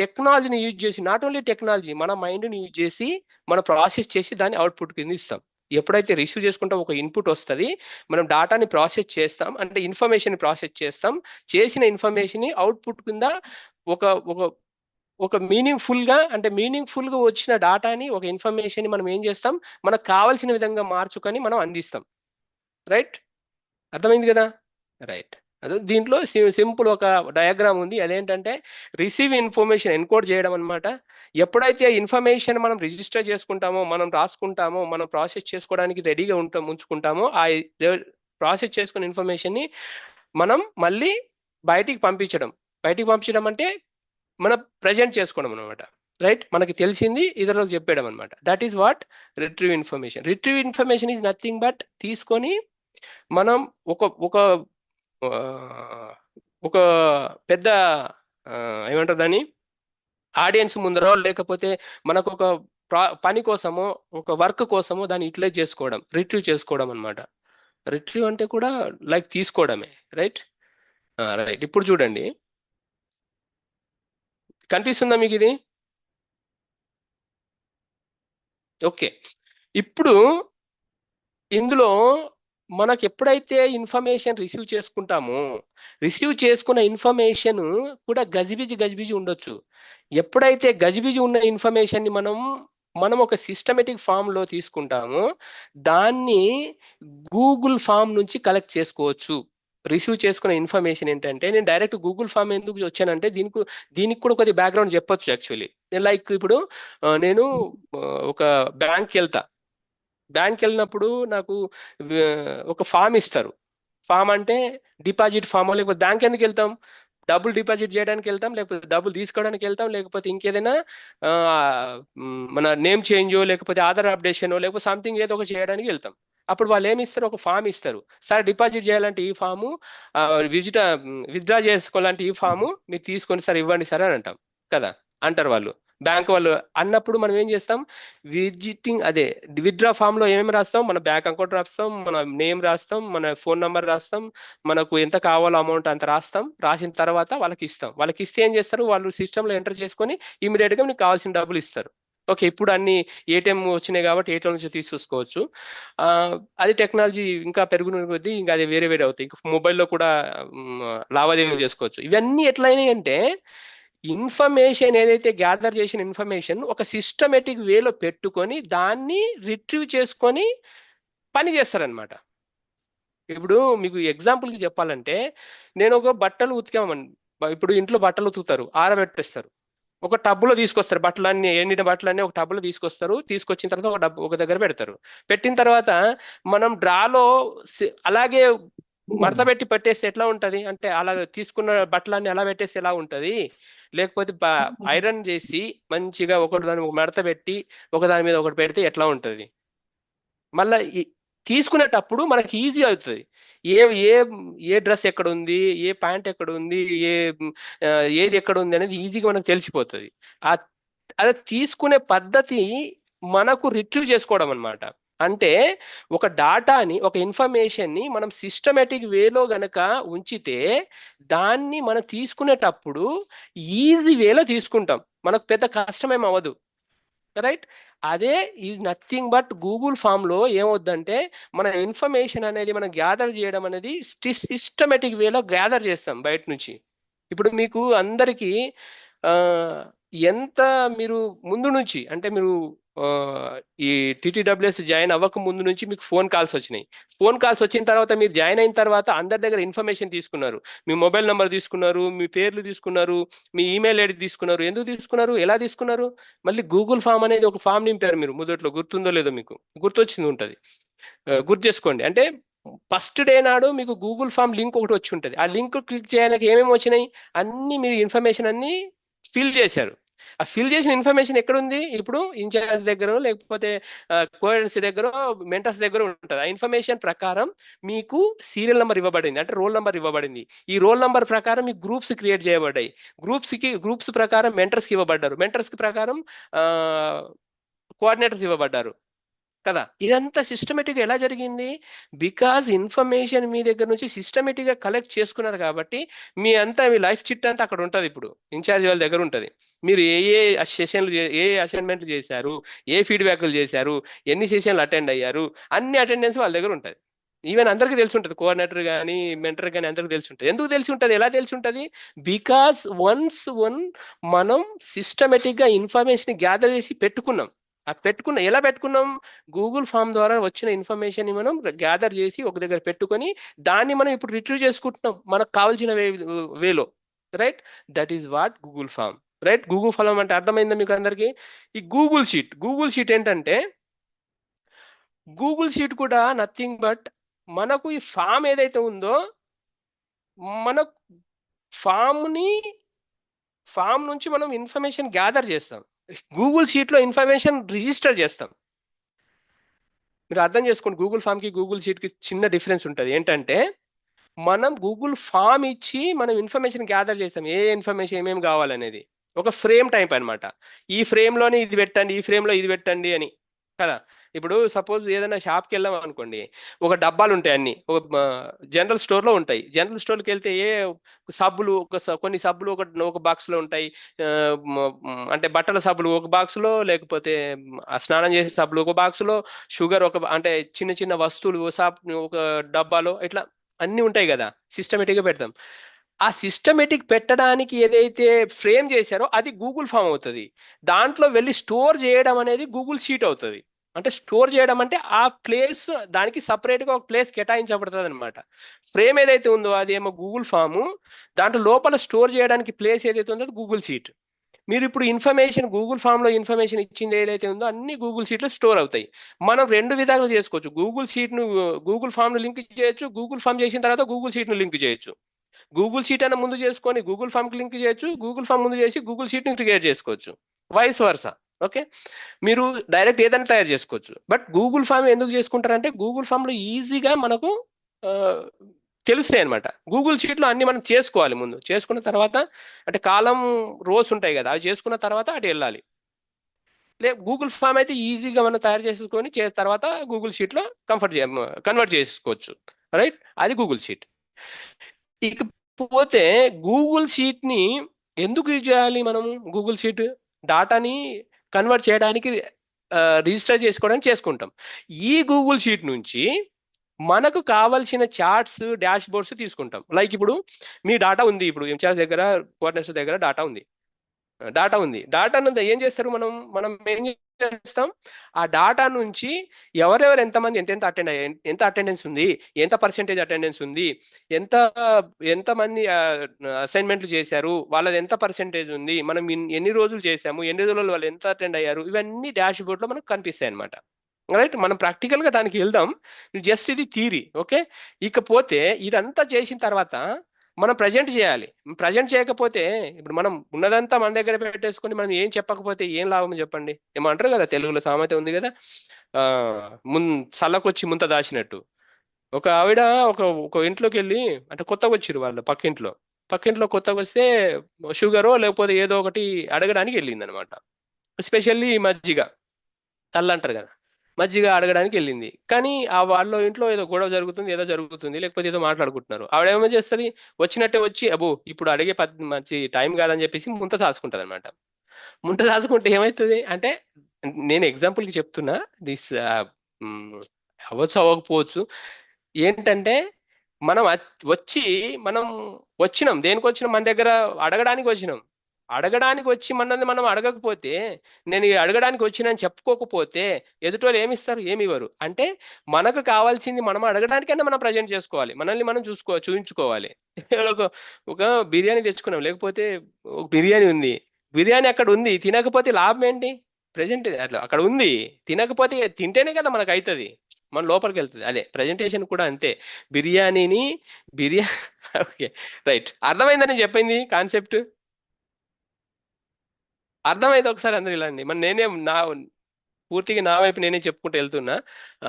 టెక్నాలజీని యూజ్ చేసి, నాట్ ఓన్లీ టెక్నాలజీ, మన మైండ్ని యూజ్ చేసి మనం ప్రాసెస్ చేసి దాన్ని అవుట్పుట్ కింద ఇస్తాం. ఎప్పుడైతే రిసీవ్ చేసుకుంటాం ఒక ఇన్పుట్ వస్తుంది, మనం డాటాని ప్రాసెస్ చేస్తాం, అంటే ఇన్ఫర్మేషన్ ప్రాసెస్ చేస్తాం, చేసిన ఇన్ఫర్మేషన్ అవుట్పుట్ కింద ఒక ఒక ఒక మీనింగ్ఫుల్ గా వచ్చిన డాటాని, ఒక ఇన్ఫర్మేషన్ మనం ఏం చేస్తాం, మనకు కావాల్సిన విధంగా మార్చుకొని మనం అందిస్తాం. రైట్? అర్థమైంది కదా? రైట్. అదే దీంట్లో సింపుల్ ఒక డయాగ్రామ్ ఉంది. అదేంటంటే రిసీవ్ ఇన్ఫర్మేషన్ ఎన్కోడ్ చేయడం అనమాట. ఎప్పుడైతే ఇన్ఫర్మేషన్ మనం రిజిస్టర్ చేసుకుంటామో, మనం రాసుకుంటామో, మనం ప్రాసెస్ చేసుకోవడానికి రెడీగా ఉంచుకుంటామో, ఆ ప్రాసెస్ చేసుకున్న ఇన్ఫర్మేషన్ని మనం మళ్ళీ బయటికి పంపించడం అంటే మన ప్రజెంట్ చేసుకోవడం అనమాట. రైట్? మనకి తెలిసింది ఇతరులకు చెప్పేయడం అనమాట. That is what retrieve information. Retrieve information is nothing but తీసుకొని మనం ఒక పెద్ద ఏమంటారు దాన్ని, ఆడియన్స్ ముందరో లేకపోతే మనకు ఒక పని కోసమో, ఒక వర్క్ కోసమో దాన్ని యూటిలైజ్ చేసుకోవడం, రిట్రీవ్ చేసుకోవడం అనమాట. రిట్రీవ్ అంటే కూడా లైక్ తీసుకోవడమే. రైట్? రైట్. ఇప్పుడు చూడండి, కనిపిస్తుందా మీకు ఇది? ఓకే. ఇప్పుడు ఇందులో మనకు ఎప్పుడైతే ఇన్ఫర్మేషన్ రిసీవ్ చేసుకుంటామో, రిసీవ్ చేసుకున్న ఇన్ఫర్మేషన్ కూడా గజిబిజి ఉండొచ్చు. ఎప్పుడైతే గజిబిజి ఉన్న ఇన్ఫర్మేషన్ని మనం ఒక సిస్టమేటిక్ ఫామ్లో తీసుకుంటామో, దాన్ని గూగుల్ ఫామ్ నుంచి కలెక్ట్ చేసుకోవచ్చు. రిసీవ్ చేసుకున్న ఇన్ఫర్మేషన్ ఏంటంటే, నేను డైరెక్ట్ గూగుల్ ఫామ్ ఎందుకు వచ్చానంటే దీనికి కూడా కొద్ది బ్యాక్గ్రౌండ్ చెప్పొచ్చు యాక్చువల్లీ. లైక్ ఇప్పుడు నేను ఒక బ్యాంక్కి వెళ్ళినప్పుడు నాకు ఒక ఫామ్ ఇస్తారు. ఫామ్ అంటే డిపాజిట్ ఫామ్, లేకపోతే బ్యాంక్ ఎందుకు వెళ్తాం? డబ్బులు డిపాజిట్ చేయడానికి వెళ్తాం, లేకపోతే డబ్బులు తీసుకోవడానికి వెళ్తాం, లేకపోతే ఇంకేదైనా మన నేమ్ చేంజో, లేకపోతే ఆధార్ అప్డేషనో, లేకపోతే సంథింగ్ ఏదో ఒక చేయడానికి వెళ్తాం. అప్పుడు వాళ్ళు ఏమి ఇస్తారు? ఒక ఫామ్ ఇస్తారు. సార్ డిపాజిట్ చేయాలంటే ఈ ఫాము, విత్డ్రా చేసుకోవాలంటే ఈ ఫాము మీరు తీసుకొని సార్ ఇవ్వండి సార్ అని అంటాం కదా, అంటారు వాళ్ళు, బ్యాంక్ వాళ్ళు. అన్నప్పుడు మనం ఏం చేస్తాం? విత్డ్రా ఫామ్ లో ఏమేమి రాస్తాం? మన బ్యాంక్ అకౌంట్ రాస్తాం, మన నేమ్ రాస్తాం, మన ఫోన్ నంబర్ రాస్తాం, మనకు ఎంత కావాలో అమౌంట్ అంత రాస్తాం. రాసిన తర్వాత వాళ్ళకి ఇస్తాం. వాళ్ళకి ఇస్తే ఏం చేస్తారు? వాళ్ళు సిస్టంలో ఎంటర్ చేసుకొని ఇమీడియట్ గా మీకు కావాల్సిన డబ్బులు ఇస్తారు. ఓకే, ఇప్పుడు అన్ని ఏటీఎం వచ్చినాయి కాబట్టి ఏటీఎం నుంచి తీసుకోవచ్చు. అది టెక్నాలజీ ఇంకా పెరుగున కొద్దీ ఇంకా అది వేరే అవుతాయి. ఇంకా మొబైల్లో కూడా లావాదేవీలు చేసుకోవచ్చు. ఇవన్నీ ఎట్లయినాయి అంటే, ఇన్ఫర్మేషన్ ఏదైతే గ్యాదర్ చేసిన ఇన్ఫర్మేషన్ ఒక సిస్టమేటిక్ వేలో పెట్టుకొని దాన్ని రిట్రీవ్ చేసుకొని పని చేస్తారనమాట. ఇప్పుడు మీకు ఎగ్జాంపుల్కి చెప్పాలంటే, నేను ఒక బట్టలు ఉతికామని, ఇప్పుడు ఇంట్లో బట్టలు ఉతుకుతారు, ఆరబెట్టేస్తారు, ఒక టబ్బులో తీసుకొస్తారు బట్టలన్నీ, ఎండిన బట్టలన్నీ ఒక టబ్బులో తీసుకొస్తారు. తీసుకొచ్చిన తర్వాత ఒక దగ్గర పెడతారు. పెట్టిన తర్వాత మనం డ్రాలో అలాగే మడత పెట్టి పెట్టేస్తే ఎట్లా ఉంటది? అంటే అలా తీసుకున్న బట్టలన్నీ అలా పెట్టేస్తే ఎలా ఉంటది? లేకపోతే ఐరన్ చేసి మంచిగా ఒకటి మడత పెట్టి ఒకదాని మీద ఒకటి పెడితే ఎట్లా ఉంటది? మళ్ళీ తీసుకునేటప్పుడు మనకి ఈజీ అవుతుంది. ఏ డ్రెస్ ఎక్కడ ఉంది, ఏ ప్యాంట్ ఎక్కడ ఉంది, ఏది ఎక్కడ ఉంది అనేది ఈజీగా మనకు తెలిసిపోతుంది. అదే తీసుకునే పద్ధతి మనకు రిట్రీవ్ చేసుకోవడం అనమాట. అంటే ఒక డాటాని, ఒక ఇన్ఫర్మేషన్ని మనం సిస్టమేటిక్ వేలో గనక ఉంచితే దాన్ని మనం తీసుకునేటప్పుడు ఈజీ వేలో తీసుకుంటాం, మనకు పెద్ద కష్టమేం అవ్వదు. రైట్? అదే is nothing but Google form లో ఏమవుద్దంటే, మన ఇన్ఫర్మేషన్ అనేది మనం గ్యాదర్ చేయడం అనేది సిస్టమేటిక్ వేలో గ్యాదర్ చేస్తాం బయట నుంచి. ఇప్పుడు మీకు అందరికీ ఎంత మీరు ముందు నుంచి, అంటే మీరు ఈ టీటీడబ్ల్యూఎస్ జాయిన్ అవ్వక ముందు నుంచి మీకు ఫోన్ కాల్స్ వచ్చినాయి. ఫోన్ కాల్స్ వచ్చిన తర్వాత మీరు జాయిన్ అయిన తర్వాత అందరి దగ్గర ఇన్ఫర్మేషన్ తీసుకున్నారు, మీ మొబైల్ నెంబర్ తీసుకున్నారు, మీ పేర్లు తీసుకున్నారు, మీ ఈమెయిల్ ఐడి తీసుకున్నారు. ఎందుకు తీసుకున్నారు? ఎలా తీసుకున్నారు? మళ్ళీ గూగుల్ ఫామ్ అనేది ఒక ఫామ్ నింపారు మీరు మొదట్లో, గుర్తుందో లేదో మీకు, గుర్తొచ్చింది ఉంటుంది. గుర్తు చేసుకోండి. అంటే ఫస్ట్ డే నాడు మీకు గూగుల్ ఫామ్ లింక్ ఒకటి వచ్చి ఉంటుంది. ఆ లింక్ క్లిక్ చేయడానికి ఏమేమి వచ్చినాయి, అన్ని మీరు ఇన్ఫర్మేషన్ అన్ని ఫిల్ చేశారు. ఆ ఫిల్ చేసిన ఇన్ఫర్మేషన్ ఎక్కడుంది? ఇప్పుడు ఇన్ఛార్జ్ దగ్గర లేకపోతే కోఎడ్స్ దగ్గర, మెంటర్స్ దగ్గర ఉంటుంది. ఆ ఇన్ఫర్మేషన్ ప్రకారం మీకు సీరియల్ నెంబర్ ఇవ్వబడింది, అంటే రోల్ నెంబర్ ఇవ్వబడింది. ఈ రోల్ నెంబర్ ప్రకారం మీకు గ్రూప్స్ క్రియేట్ చేయబడ్డాయి. గ్రూప్స్ ప్రకారం మెంటర్స్కి ఇవ్వబడ్డారు. మెంటర్స్ ప్రకారం కోఆర్డినేటర్స్ ఇవ్వబడ్డారు కదా. ఇదంతా సిస్టమేటిక్గా ఎలా జరిగింది? బికాజ్ ఇన్ఫర్మేషన్ మీ దగ్గర నుంచి సిస్టమేటిక్గా కలెక్ట్ చేసుకున్నారు కాబట్టి మీ లైఫ్ చిట్ అంతా అక్కడ ఉంటుంది. ఇప్పుడు ఇన్ఛార్జ్ వాళ్ళ దగ్గర ఉంటుంది. మీరు ఏ సెషన్లు, ఏ అసైన్మెంట్లు చేశారు, ఏ ఫీడ్బ్యాక్లు చేశారు, ఎన్ని సెషన్లు అటెండ్ అయ్యారు, అన్ని అటెండెన్స్ వాళ్ళ దగ్గర ఉంటుంది. ఈవెన్ అందరికీ తెలిసి ఉంటుంది, కోఆర్డినేటర్ కానీ మెంటర్ కానీ అందరికీ తెలిసి ఉంటుంది. ఎందుకు తెలిసి ఉంటుంది? ఎలా తెలిసి ఉంటుంది? బికాస్ వన్స్ మనం సిస్టమేటిక్గా ఇన్ఫర్మేషన్ గ్యాదర్ చేసి పెట్టుకున్నాం. ఎలా పెట్టుకున్నాం? గూగుల్ ఫామ్ ద్వారా వచ్చిన ఇన్ఫర్మేషన్ మనం గ్యాదర్ చేసి ఒక దగ్గర పెట్టుకొని దాన్ని మనం ఇప్పుడు రిట్రీవ్ చేసుకుంటున్నాం మనకు కావాల్సిన వేలో. Right? That is what Google form. Right? Google form అంటే అర్థమైందా మీకు అందరికీ? ఈ గూగుల్ షీట్ ఏంటంటే, గూగుల్ షీట్ కూడా నథింగ్ బట్ మనకు ఈ ఫామ్ ఏదైతే ఉందో, మన ఫామ్ నుంచి మనం ఇన్ఫర్మేషన్ గ్యాదర్ చేస్తాం. గూగుల్ షీట్లో ఇన్ఫర్మేషన్ రిజిస్టర్ చేస్తాం. మీరు అర్థం చేసుకోండి, గూగుల్ ఫామ్కి గూగుల్ షీట్కి చిన్న డిఫరెన్స్ ఉంటుంది. ఏంటంటే, మనం గూగుల్ ఫామ్ ఇచ్చి మనం ఇన్ఫర్మేషన్ గ్యాదర్ చేస్తాం. ఏ ఇన్ఫర్మేషన్ ఏమేమి కావాలనేది ఒక ఫ్రేమ్ టైప్ అనమాట. ఈ ఫ్రేమ్లోనే ఇది పెట్టండి, ఈ ఫ్రేమ్లో ఇది పెట్టండి అని కదా. ఇప్పుడు సపోజ్ ఏదైనా షాప్కి వెళ్ళాం అనుకోండి, ఒక డబ్బాలు ఉంటాయి, అన్ని ఒక జనరల్ స్టోర్లో ఉంటాయి. జనరల్ స్టోర్కి వెళ్తే సబ్బులు కొన్ని సబ్బులు ఒక బాక్స్లో ఉంటాయి. అంటే బట్టల సబ్బులు ఒక బాక్స్లో, లేకపోతే స్నానం చేసే సబ్బులు ఒక బాక్స్లో, షుగర్ అంటే చిన్న చిన్న వస్తువులు ఒక డబ్బాలో, ఇట్లా అన్నీ ఉంటాయి కదా. సిస్టమేటిక్గా పెడతాం. ఆ సిస్టమేటిక్ పెట్టడానికి ఏదైతే ఫ్రేమ్ చేశారో అది గూగుల్ ఫామ్ అవుతుంది. దాంట్లో వెళ్ళి స్టోర్ చేయడం అనేది గూగుల్ షీట్ అవుతుంది. అంటే స్టోర్ చేయడం అంటే ఆ ప్లేస్, దానికి సపరేట్గా ఒక ప్లేస్ కేటాయించబడుతుంది అనమాట. ఫ్రేమ్ ఏదైతే ఉందో అది ఏమో గూగుల్ ఫాము, దాంట్లో లోపల స్టోర్ చేయడానికి ప్లేస్ ఏదైతే ఉందో అది గూగుల్ షీట్. మీరు ఇప్పుడు గూగుల్ ఫామ్లో ఇన్ఫర్మేషన్ ఇచ్చింది ఏదైతే ఉందో అన్ని గూగుల్ షీట్లో స్టోర్ అవుతాయి. మనం రెండు విధాలుగా చేసుకోవచ్చు. గూగుల్ ఫామ్ను లింక్ చేయొచ్చు, గూగుల్ ఫామ్ చేసిన తర్వాత గూగుల్ షీట్ను లింక్ చేయొచ్చు. గూగుల్ షీట్ అన్న ముందు చేసుకొని గూగుల్ ఫామ్కి లింక్ చేయొచ్చు, గూగుల్ ఫామ్ ముందు చేసి గూగుల్ షీట్ని క్రియేట్ చేసుకోవచ్చు, వైస్ వర్సా. ఓకే, మీరు డైరెక్ట్ ఏదైనా తయారు చేసుకోవచ్చు. బట్ గూగుల్ ఫామ్ ఎందుకు చేసుకుంటారంటే, గూగుల్ ఫామ్లో ఈజీగా మనకు తెలుస్తాయి అనమాట. గూగుల్ షీట్లో అన్ని మనం చేసుకోవాలి. ముందు చేసుకున్న తర్వాత, అంటే కాలం రోస్ ఉంటాయి కదా, అవి చేసుకున్న తర్వాత అటు వెళ్ళాలి. గూగుల్ ఫామ్ అయితే ఈజీగా మనం తయారు చేసుకొని తర్వాత గూగుల్ షీట్లో కన్వర్ట్ చేసుకోవచ్చు. రైట్? అది గూగుల్ షీట్. ఇకపోతే గూగుల్ షీట్ని ఎందుకు యూజ్ చేయాలి? మనం గూగుల్ షీట్ డాటాని కన్వర్ట్ చేయడానికి, రిజిస్టర్ చేసుకోవడానికి చేసుకుంటాం. ఈ గూగుల్ షీట్ నుంచి మనకు కావాల్సిన చార్ట్స్, డాష్ బోర్డ్స్ తీసుకుంటాం. లైక్ ఇప్పుడు మీ డాటా ఉంది, ఇప్పుడు ఇన్ఛార్జ్ దగ్గర, కోఆర్డినేటర్ దగ్గర డాటా ఉంది. డాటాను ఏం చేస్తారు? మనం ఏం చేస్తాం? ఆ డాటా నుంచి ఎవరెవరు ఎంతమంది ఎంత అటెండెన్స్ ఉంది, ఎంత పర్సెంటేజ్ అటెండెన్స్ ఉంది, ఎంతమంది అసైన్మెంట్లు చేశారు, వాళ్ళది ఎంత పర్సెంటేజ్ ఉంది, మనం ఎన్ని రోజులు చేశాము, ఎన్ని రోజులు వాళ్ళు ఎంత అటెండ్ అయ్యారు, ఇవన్నీ డాష్ బోర్డ్లో మనకు కనిపిస్తాయి అనమాట. రైట్? మనం ప్రాక్టికల్గా దానికి వెళ్దాం. జస్ట్ ఇది థియరీ. ఓకే, ఇకపోతే ఇదంతా చేసిన తర్వాత మనం ప్రజెంట్ చేయాలి. ప్రజెంట్ చేయకపోతే, ఇప్పుడు మనం ఉన్నదంతా మన దగ్గర పెట్టేసుకొని మనం ఏం చెప్పకపోతే ఏం లాభం చెప్పండి? ఏమంటారు కదా, తెలుగులో సామెత ఉంది కదా, సల్లకొచ్చి ముంత దాచినట్టు. ఒక ఆవిడ ఒక ఇంట్లోకి వెళ్ళి, అంటే కొత్తగా వచ్చిరు వాళ్ళు, పక్కింట్లో కొత్తగా వస్తే షుగరో లేకపోతే ఏదో ఒకటి అడగడానికి వెళ్ళింది అనమాట. ఎస్పెషల్లీ మజ్జిగ, తల్లు అంటారు కదా, మజ్జిగ అడగడానికి వెళ్ళింది. కానీ ఆ వాళ్ళ ఇంట్లో ఏదో గొడవ జరుగుతుంది, ఏదో జరుగుతుంది, లేకపోతే ఏదో మాట్లాడుకుంటున్నారు. ఆవిడ ఏమో చేస్తుంది, వచ్చినట్టే వచ్చి, అబ్బో ఇప్పుడు అడిగే మంచి టైం కాదని చెప్పేసి ముంత సాసుకుంటుంది అనమాట. ముంత సాసుకుంటే ఏమవుతుంది అంటే, నేను ఎగ్జాంపుల్కి చెప్తున్నా, దిస్ అవ్వకపోవచ్చు. ఏంటంటే, మనం వచ్చినాం దేనికి వచ్చినాం? మన దగ్గర అడగడానికి వచ్చినాం. మనల్ని మనం అడగకపోతే, నేను అడగడానికి వచ్చినని చెప్పుకోకపోతే ఎదుటోళ్ళు ఏమిస్తారు? ఏమి ఇవ్వరు. అంటే మనకు కావాల్సింది మనం అడగడానికైనా మనం ప్రజెంట్ చేసుకోవాలి, మనల్ని మనం చూపించుకోవాలి. ఒక బిర్యానీ తెచ్చుకున్నాం, లేకపోతే ఒక బిర్యానీ ఉంది, బిర్యానీ అక్కడ ఉంది, తినకపోతే లాభం ఏంటి? ప్రజెంట్ అట్లా అక్కడ ఉంది, తినకపోతే, తింటేనే కదా మనకు అవుతుంది. మన లోపలికి వెళ్తుంది. అదే ప్రజెంటేషన్ కూడా అంతే. బిర్యానీని ఓకే రైట్, అర్థమైందని చెప్పింది కాన్సెప్ట్. అర్థమైతే ఒకసారి అందరు ఇలా అండి. మరి నేనే పూర్తిగా నా వైపు నేనే చెప్పుకుంటూ వెళ్తున్నా.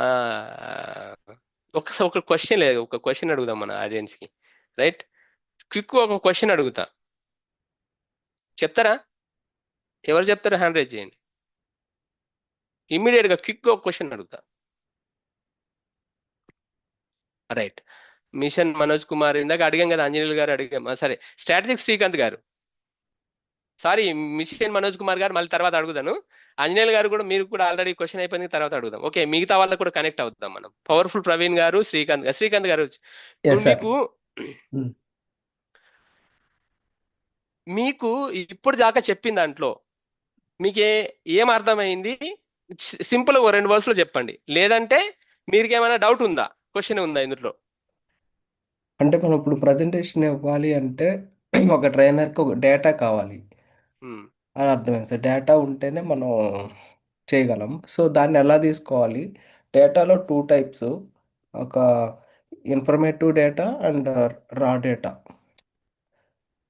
ఆ, ఒకసారి ఒక క్వశ్చన్ లేదు, ఒక క్వశ్చన్ అడుగుదాం మన ఆడియన్స్ కి. రైట్, క్విక్ ఒక క్వశ్చన్ అడుగుతా, చెప్తారా? ఎవరు చెప్తారా? హ్యాండ్ రైజ్ చేయండి. ఇమ్మీడియట్ గా క్విక్ ఒక క్వశ్చన్ అడుగుతా. రైట్, మిషన్ మనోజ్ కుమార్ ఇందాక అడిగాం కదా, ఆంజనేయులు గారు అడిగాం. సరే, స్ట్రాటజిక్ శ్రీకాంత్ గారు, సారీ మిషన్ మనోజ్ కుమార్ గారు మళ్ళీ తర్వాత అడుగుతాను. ఆంజనేయులు గారు కూడా, మీరు కూడా ఆల్రెడీ క్వశ్చన్ అయిపోయింది, తర్వాత అడుగుదాం. ఓకే, మిగతా వాళ్ళకు కూడా కనెక్ట్ అవుతాం మనం. పవర్ఫుల్ ప్రవీణ్ గారు, శ్రీకాంత్ గారు ఇప్పుడు ఎస్ సార్. మీకు మీకు ఇప్పుడు దాకా చెప్పిన దాంట్లో మీకు ఏం అర్థమైంది? సింపుల్ గా 2 వర్డ్స్ లో చెప్పండి. లేదంటే మీకు ఏమైనా డౌట్ ఉందా, క్వశ్చన్ ఉందా ఇందులో? అంటే మనం ఇప్పుడు ప్రజెంటేషన్ ఇవ్వాలి అంటే ఒక ట్రైనర్కి ఒక డేటా కావాలి అని అర్థమైంది సార్. డేటా ఉంటేనే మనం చేయగలం. సో దాన్ని ఎలా తీసుకోవాలి? డేటాలో 2 టైప్స్, ఒక informative data and raw data.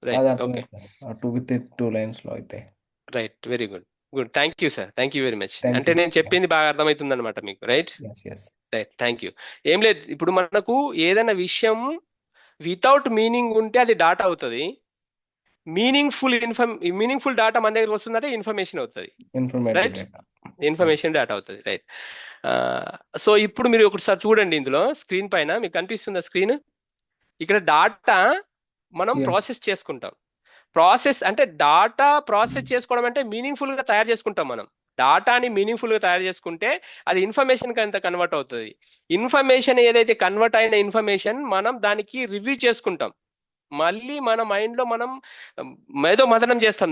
అది రైట్, ఓకే, అర్థమైంది సార్. ఆ 2 విత్ 2 లైన్స్లో అయితే. Right, very good, good, thank you sir, thank you very much. Thank అంటే యూ. నేను చెప్పింది బాగా అర్థమవుతుంది అనమాట మీకు. Right, yes yes. Right, thank you. ఏం లేదు, ఇప్పుడు మనకు ఏదైనా విషయం వితౌట్ మీనింగ్ ఉంటే అది డాటా అవుతుంది. మీనింగ్ఫుల్ డాటా మన దగ్గర వస్తుందంటే ఇన్ఫర్మేషన్ అవుతుంది. Informative right, data. Information data అవుతుంది. రైట్. సో ఇప్పుడు మీరు ఒకసారి చూడండి, ఇందులో స్క్రీన్ పైన మీకు కనిపిస్తుందా స్క్రీన్? ఇక్కడ డాటా మనం Yeah. ప్రాసెస్ చేసుకుంటాం. ప్రాసెస్ అంటే డాటా ప్రాసెస్ చేసుకోవడం అంటే మీనింగ్ఫుల్ గా తయారు చేసుకుంటాం మనం. డాటాని మీనింగ్ఫుల్ గా తయారు చేసుకుంటే అది ఇన్ఫర్మేషన్ కి అంత కన్వర్ట్ అవుతుంది. ఇన్ఫర్మేషన్ ఏదైతే కన్వర్ట్ అయిన ఇన్ఫర్మేషన్ మనం దానికి రివ్యూ చేసుకుంటాం. మళ్ళీ మన మైండ్ లో మనం ఏదో మదనం చేస్తాం,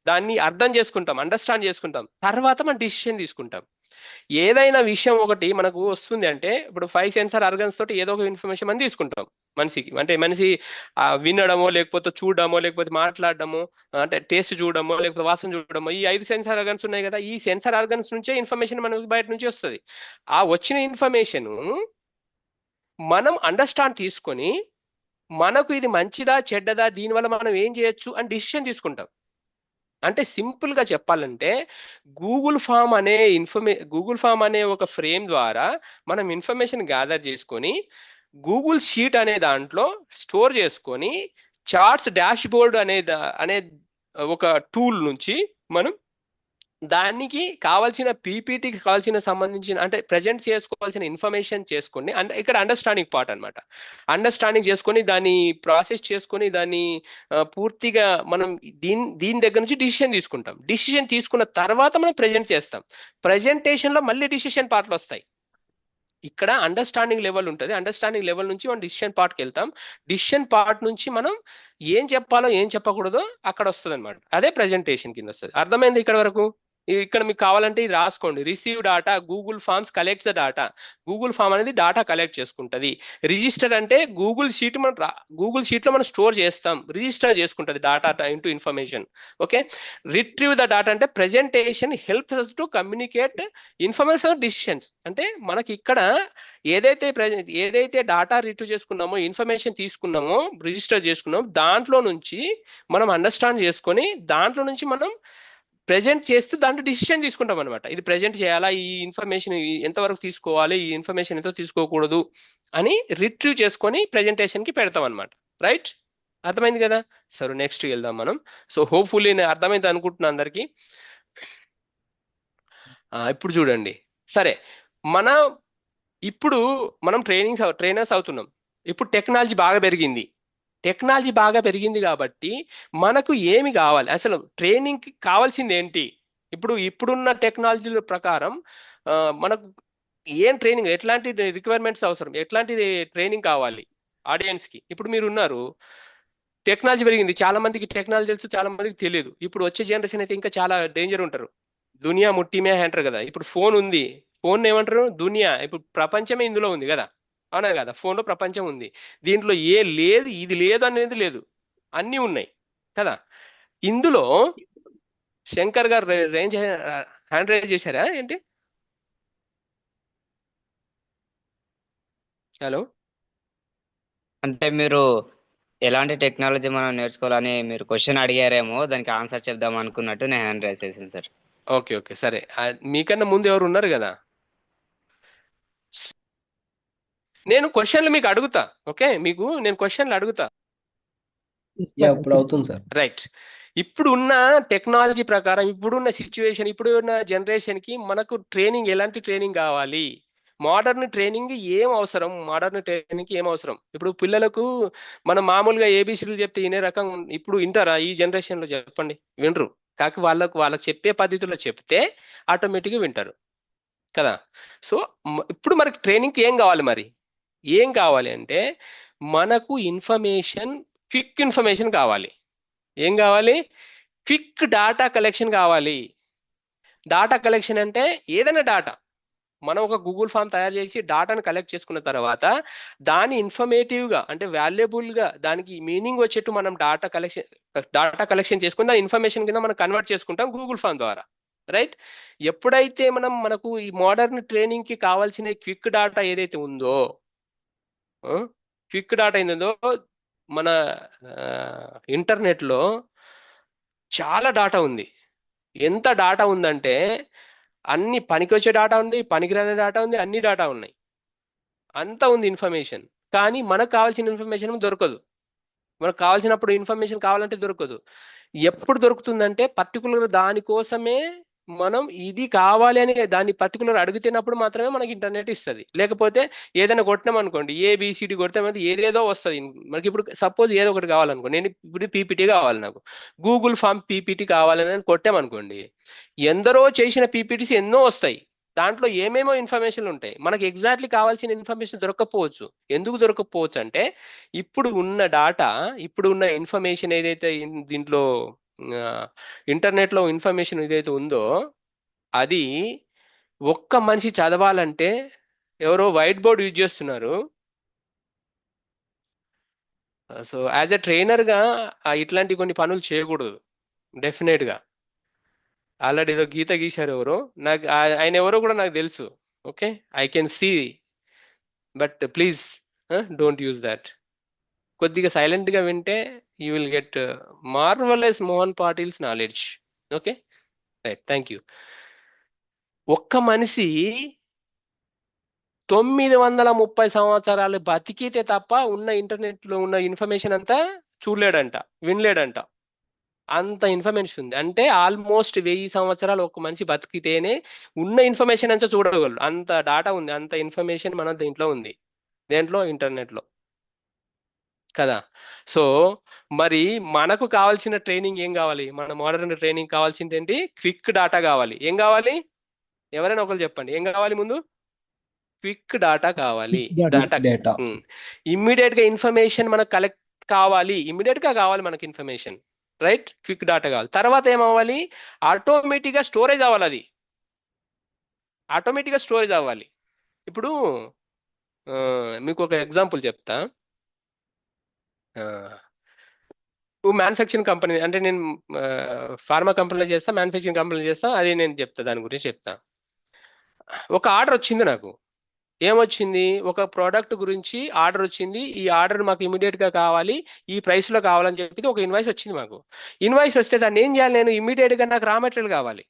దాన్ని అర్థం చేసుకుంటాం, అండర్స్టాండ్ చేసుకుంటాం, తర్వాత మనం డిసిషన్ తీసుకుంటాం. ఏదైనా విషయం ఒకటి మనకు వస్తుంది అంటే, ఇప్పుడు 5 సెన్సార్ ఆర్గన్స్ తోటి ఏదో ఒక ఇన్ఫర్మేషన్ మనం తీసుకుంటాం మనిషికి. అంటే మనిషి వినడమో, లేకపోతే చూడడమో, లేకపోతే మాట్లాడడమో, అంటే టేస్ట్ చూడడమో, లేకపోతే వాసన చూడడమో, ఈ 5 సెన్సార్ ఆర్గన్స్ ఉన్నాయి కదా. ఈ సెన్సార్ ఆర్గన్స్ నుంచే ఇన్ఫర్మేషన్ మనకి బయట నుంచి వస్తుంది. ఆ వచ్చిన ఇన్ఫర్మేషన్ మనం అండర్స్టాండ్ తీసుకొని మనకు ఇది మంచిదా చెడ్డదా, దీనివల్ల మనం ఏం చేయొచ్చు అని డిసిషన్ తీసుకుంటాం. అంటే సింపుల్ గా చెప్పాలంటే గూగుల్ ఫామ్ అనే ఒక ఫ్రేమ్ ద్వారా మనం ఇన్ఫర్మేషన్ గ్యాదర్ చేసుకొని గూగుల్ షీట్ అనే దాంట్లో స్టోర్ చేసుకొని చార్ట్స్ డాష్ బోర్డ్ అనే ఒక టూల్ నుంచి మనం దానికి కావాల్సిన పీపీటీకి కావాల్సిన సంబంధించిన అంటే ప్రజెంట్ చేసుకోవాల్సిన ఇన్ఫర్మేషన్ చేసుకొని, అంటే ఇక్కడ అండర్స్టాండింగ్ పార్ట్ అనమాట. అండర్స్టాండింగ్ చేసుకొని దాన్ని ప్రాసెస్ చేసుకొని దాన్ని పూర్తిగా మనం దీని దగ్గర నుంచి డిసిషన్ తీసుకుంటాం. డిసిషన్ తీసుకున్న తర్వాత మనం ప్రజెంట్ చేస్తాం. ప్రజెంటేషన్ లో మళ్ళీ డిసిషన్ పార్ట్లు వస్తాయి. ఇక్కడ అండర్స్టాండింగ్ లెవెల్ ఉంటుంది. అండర్స్టాండింగ్ లెవెల్ నుంచి మనం డిసిషన్ పార్ట్కి వెళ్తాం. డిసిషన్ పార్ట్ నుంచి మనం ఏం చెప్పాలో ఏం చెప్పకూడదో అక్కడ వస్తుంది అనమాట. అదే ప్రజెంటేషన్ కింద వస్తుంది. అర్థమైంది ఇక్కడ వరకు? ఇక్కడ మీకు కావాలంటే ఇది రాసుకోండి. Receive data Google forms collects the data. Google form అనేది డాటా కలెక్ట్ చేసుకుంటుంది. రిజిస్టర్ అంటే గూగుల్ షీట్ లో మనం స్టోర్ చేస్తాం, రిజిస్టర్ చేసుకుంటుంది data into information. Okay, retrieve the data అంటే presentation helps us to communicate information decisions. అంటే మనకి ఇక్కడ ఏదైతే డాటా రిట్రీవ్ చేసుకున్నామో, ఇన్ఫర్మేషన్ తీసుకున్నామో, రిజిస్టర్ చేసుకున్నామో, దాంట్లో నుంచి మనం అండర్స్టాండ్ చేసుకొని దాంట్లో నుంచి మనం ప్రెజెంట్ చేస్తూ దాంట్లో డిసిషన్ తీసుకుంటాం అనమాట. ఇది ప్రెజెంట్ చేయాలా, ఈ ఇన్ఫర్మేషన్ ఎంతవరకు తీసుకోవాలి, ఈ ఇన్ఫర్మేషన్ ఎంత తీసుకోకూడదు అని రిట్రీవ్ చేసుకొని ప్రెజెంటేషన్ కి పెడతాం అనమాట. రైట్, అర్థమైంది కదా? సరే, నెక్స్ట్ వెళ్దాం మనం. సో హోప్ఫుల్లీ అర్థమైంది అనుకుంటున్నా అందరికి. ఇప్పుడు చూడండి, సరే ఇప్పుడు మనం ట్రైనర్స్ అవుతున్నాం. ఇప్పుడు టెక్నాలజీ బాగా పెరిగింది కాబట్టి మనకు ఏమి కావాలి, అసలు ట్రైనింగ్కి కావాల్సింది ఏంటి? ఇప్పుడున్న టెక్నాలజీల ప్రకారం మనకు ఏం ట్రైనింగ్, ఎట్లాంటి రిక్వైర్మెంట్స్ అవసరం, ఎట్లాంటి ట్రైనింగ్ కావాలి ఆడియన్స్కి? ఇప్పుడు మీరు ఉన్నారు, టెక్నాలజీ పెరిగింది, చాలా మందికి టెక్నాలజీ తెలుసు, చాలా మందికి తెలియదు. ఇప్పుడు వచ్చే జనరేషన్ అయితే ఇంకా చాలా డేంజర్ ఉంటారు. దునియా ముట్టిమే అంటారు కదా. ఇప్పుడు ఫోన్ ఉంది, ఫోన్ ఏమంటారు? దునియా, ఇప్పుడు ప్రపంచమే ఇందులో ఉంది కదా, అవునా కదా? ఫోన్లో ప్రపంచం ఉంది, దీంట్లో ఇది లేదు అనేది లేదు, అన్నీ ఉన్నాయి కదా. ఇందులో శంకర్ గారు హ్యాండ్ రైజ్ చేశారా ఏంటి? హలో. అంటే మీరు ఎలాంటి టెక్నాలజీ మనం నేర్చుకోవాలని మీరు క్వశ్చన్ అడిగారేమో, దానికి ఆన్సర్ చెప్దాం అనుకున్నట్టు నేను హ్యాండ్ రైజ్ చేశాను సార్. ఓకే ఓకే సరే. మీకన్నా ముందు ఎవరు ఉన్నారు కదా, నేను క్వశ్చన్లు మీకు అడుగుతా. ఓకే, మీకు నేను క్వశ్చన్లు అడుగుతా. ఇప్పుడు అవుతుంది సార్. రైట్. ఇప్పుడు ఉన్న టెక్నాలజీ ప్రకారం, ఇప్పుడున్న సిచ్యువేషన్, ఇప్పుడున్న జనరేషన్కి మనకు ట్రైనింగ్, ఎలాంటి ట్రైనింగ్ కావాలి, మోడర్న్ ట్రైనింగ్ ఏం అవసరం, మోడర్న్ ట్రైనింగ్ ఏం అవసరం. ఇప్పుడు పిల్లలకు మనం మామూలుగా ఏబిసిడీలు చెప్తే వినే రకం ఇప్పుడు వింటారా? ఈ జనరేషన్లో చెప్పండి, వినరు. కాక వాళ్ళకు చెప్పే పద్ధతిలో చెప్తే ఆటోమేటిక్గా వింటారు కదా. సో ఇప్పుడు మనకి ట్రైనింగ్కి ఏం కావాలి, మరి ఏం కావాలి అంటే మనకు ఇన్ఫర్మేషన్, క్విక్ ఇన్ఫర్మేషన్ కావాలి. ఏం కావాలి? క్విక్ డాటా కలెక్షన్ కావాలి. డాటా కలెక్షన్ అంటే ఏదైనా డాటా, మనం ఒక గూగుల్ ఫామ్ తయారు చేసి డాటాను కలెక్ట్ చేసుకున్న తర్వాత దాన్ని ఇన్ఫర్మేటివ్గా, అంటే వాల్యుబుల్గా, దానికి మీనింగ్ వచ్చేట్టు మనం డాటా కలెక్షన్ చేసుకుని దాని ఇన్ఫర్మేషన్ కింద మనం కన్వర్ట్ చేసుకుంటాం గూగుల్ ఫామ్ ద్వారా. రైట్. ఎప్పుడైతే మనకు ఈ మోడర్న్ ట్రైనింగ్కి కావాల్సిన క్విక్ డాటా ఏదైతే ఉందో, క్విక్ డాటా ఏందో, మన ఇంటర్నెట్లో చాలా డాటా ఉంది. ఎంత డాటా ఉందంటే అన్ని పనికొచ్చే డాటా ఉంది, పనికిరాని డాటా ఉంది, అన్ని డాటా ఉన్నాయి, అంతా ఉంది ఇన్ఫర్మేషన్. కానీ మనకు కావాల్సిన ఇన్ఫర్మేషన్ దొరకదు. మనకు కావాల్సినప్పుడు ఇన్ఫర్మేషన్ కావాలంటే దొరకదు. ఎప్పుడు దొరుకుతుందంటే పర్టికులర్ దానికోసమే మనం ఇది కావాలి అని దాన్ని పర్టికులర్ అడిగితేనప్పుడు మాత్రమే మనకి ఇంటర్నెట్ ఇస్తుంది. లేకపోతే ఏదైనా కొట్టినాం అనుకోండి, ఏబిసిడి కొడితే ఏదేదో వస్తుంది మనకి. ఇప్పుడు సపోజ్ ఏదో ఒకటి కావాలనుకోండి, నేను ఇప్పుడు పీపీటీ కావాలి, నాకు గూగుల్ ఫామ్ పీపీటీ కావాలని కొట్టామనుకోండి, ఎందరో చేసిన పీపీటీస్ ఎన్నో వస్తాయి. దాంట్లో ఏమేమో ఇన్ఫర్మేషన్లు ఉంటాయి. మనకి ఎగ్జాక్ట్లీ కావాల్సిన ఇన్ఫర్మేషన్ దొరకకపోవచ్చు. ఎందుకు దొరకకపోవచ్చు అంటే ఇప్పుడు ఉన్న డాటా, ఇప్పుడు ఉన్న ఇన్ఫర్మేషన్ ఏదైతే దీంట్లో ఇంటర్నెట్లో ఇన్ఫర్మేషన్ ఏదైతే ఉందో అది ఒక్క మనిషి చదవాలంటే ఎవరో వైట్ బోర్డ్ యూజ్ చేస్తున్నారు. సో యాజ్ ఎ ట్రైనర్గా ఇట్లాంటి కొన్ని పనులు చేయకూడదు డెఫినెట్గా. ఆల్రెడీ ఏదో గీత గీశారు ఎవరో, నాకు ఆయన ఎవరో కూడా నాకు తెలుసు. Okay, I can see, but please don't use that. కొద్దిగా సైలెంట్గా వింటే you will get marvellous Mohan Patil's knowledge. Okay right, thank you. ఒక్క మనిషి 930 సంవత్సరాలు బతికితే తప్ప ఉన్న ఇంటర్నెట్లో ఉన్న ఇన్ఫర్మేషన్ అంతా చూడలేడంట, వినలేడంట. అంత ఇన్ఫర్మేషన్ ఉంది. అంటే ఆల్మోస్ట్ 1000 సంవత్సరాలు ఒక మనిషి బతికితేనే ఉన్న ఇన్ఫర్మేషన్ అంతా చూడగలరు. అంత డాటా ఉంది, అంత ఇన్ఫర్మేషన్ మన దీంట్లో ఉంది, దేంట్లో, ఇంటర్నెట్లో కదా. సో మరి మనకు కావాల్సిన ట్రైనింగ్ ఏం కావాలి? మన మోడర్న్ ట్రైనింగ్ కావాల్సింది ఏంటి? క్విక్ డాటా కావాలి. ఏం కావాలి? ఎవరైనా ఒకరు చెప్పండి, ఏం కావాలి? ముందు క్విక్ డాటా కావాలి. డేటా ఇమ్మీడియట్ గా ఇన్ఫర్మేషన్ మనకు కలెక్ట్ కావాలి, ఇమ్మీడియట్ గా కావాలి మనకి ఇన్ఫర్మేషన్. రైట్, క్విక్ డాటా కావాలి. తర్వాత ఏమవ్వాలి? ఆటోమేటిక్ గా స్టోరేజ్ అవ్వాలి. అది ఆటోమేటిక్ గా స్టోరేజ్ అవ్వాలి. ఇప్పుడు మీకు ఒక ఎగ్జాంపుల్ చెప్తా. మ్యానుఫ్యాక్చరింగ్ కంపెనీ, అంటే నేను ఫార్మా కంపెనీలో చేస్తా, మ్యానుఫ్యాక్చరింగ్ కంపెనీలో చేస్తా, అది నేను చెప్తా, దాని గురించి చెప్తా. ఒక ఆర్డర్ వచ్చింది నాకు. ఏమొచ్చింది? ఒక ప్రోడక్ట్ గురించి ఆర్డర్ వచ్చింది. ఈ ఆర్డర్ మాకు ఇమీడియట్ గా కావాలి, ఈ ప్రైస్ లో కావాలని చెప్పి ఒక ఇన్వాయిస్ వచ్చింది మాకు. ఇన్వాయిస్ వస్తే దాన్ని ఏం చేయాలి? నేను ఇమీడియట్ గా నాకు రా మెటీరియల్ కావాలి.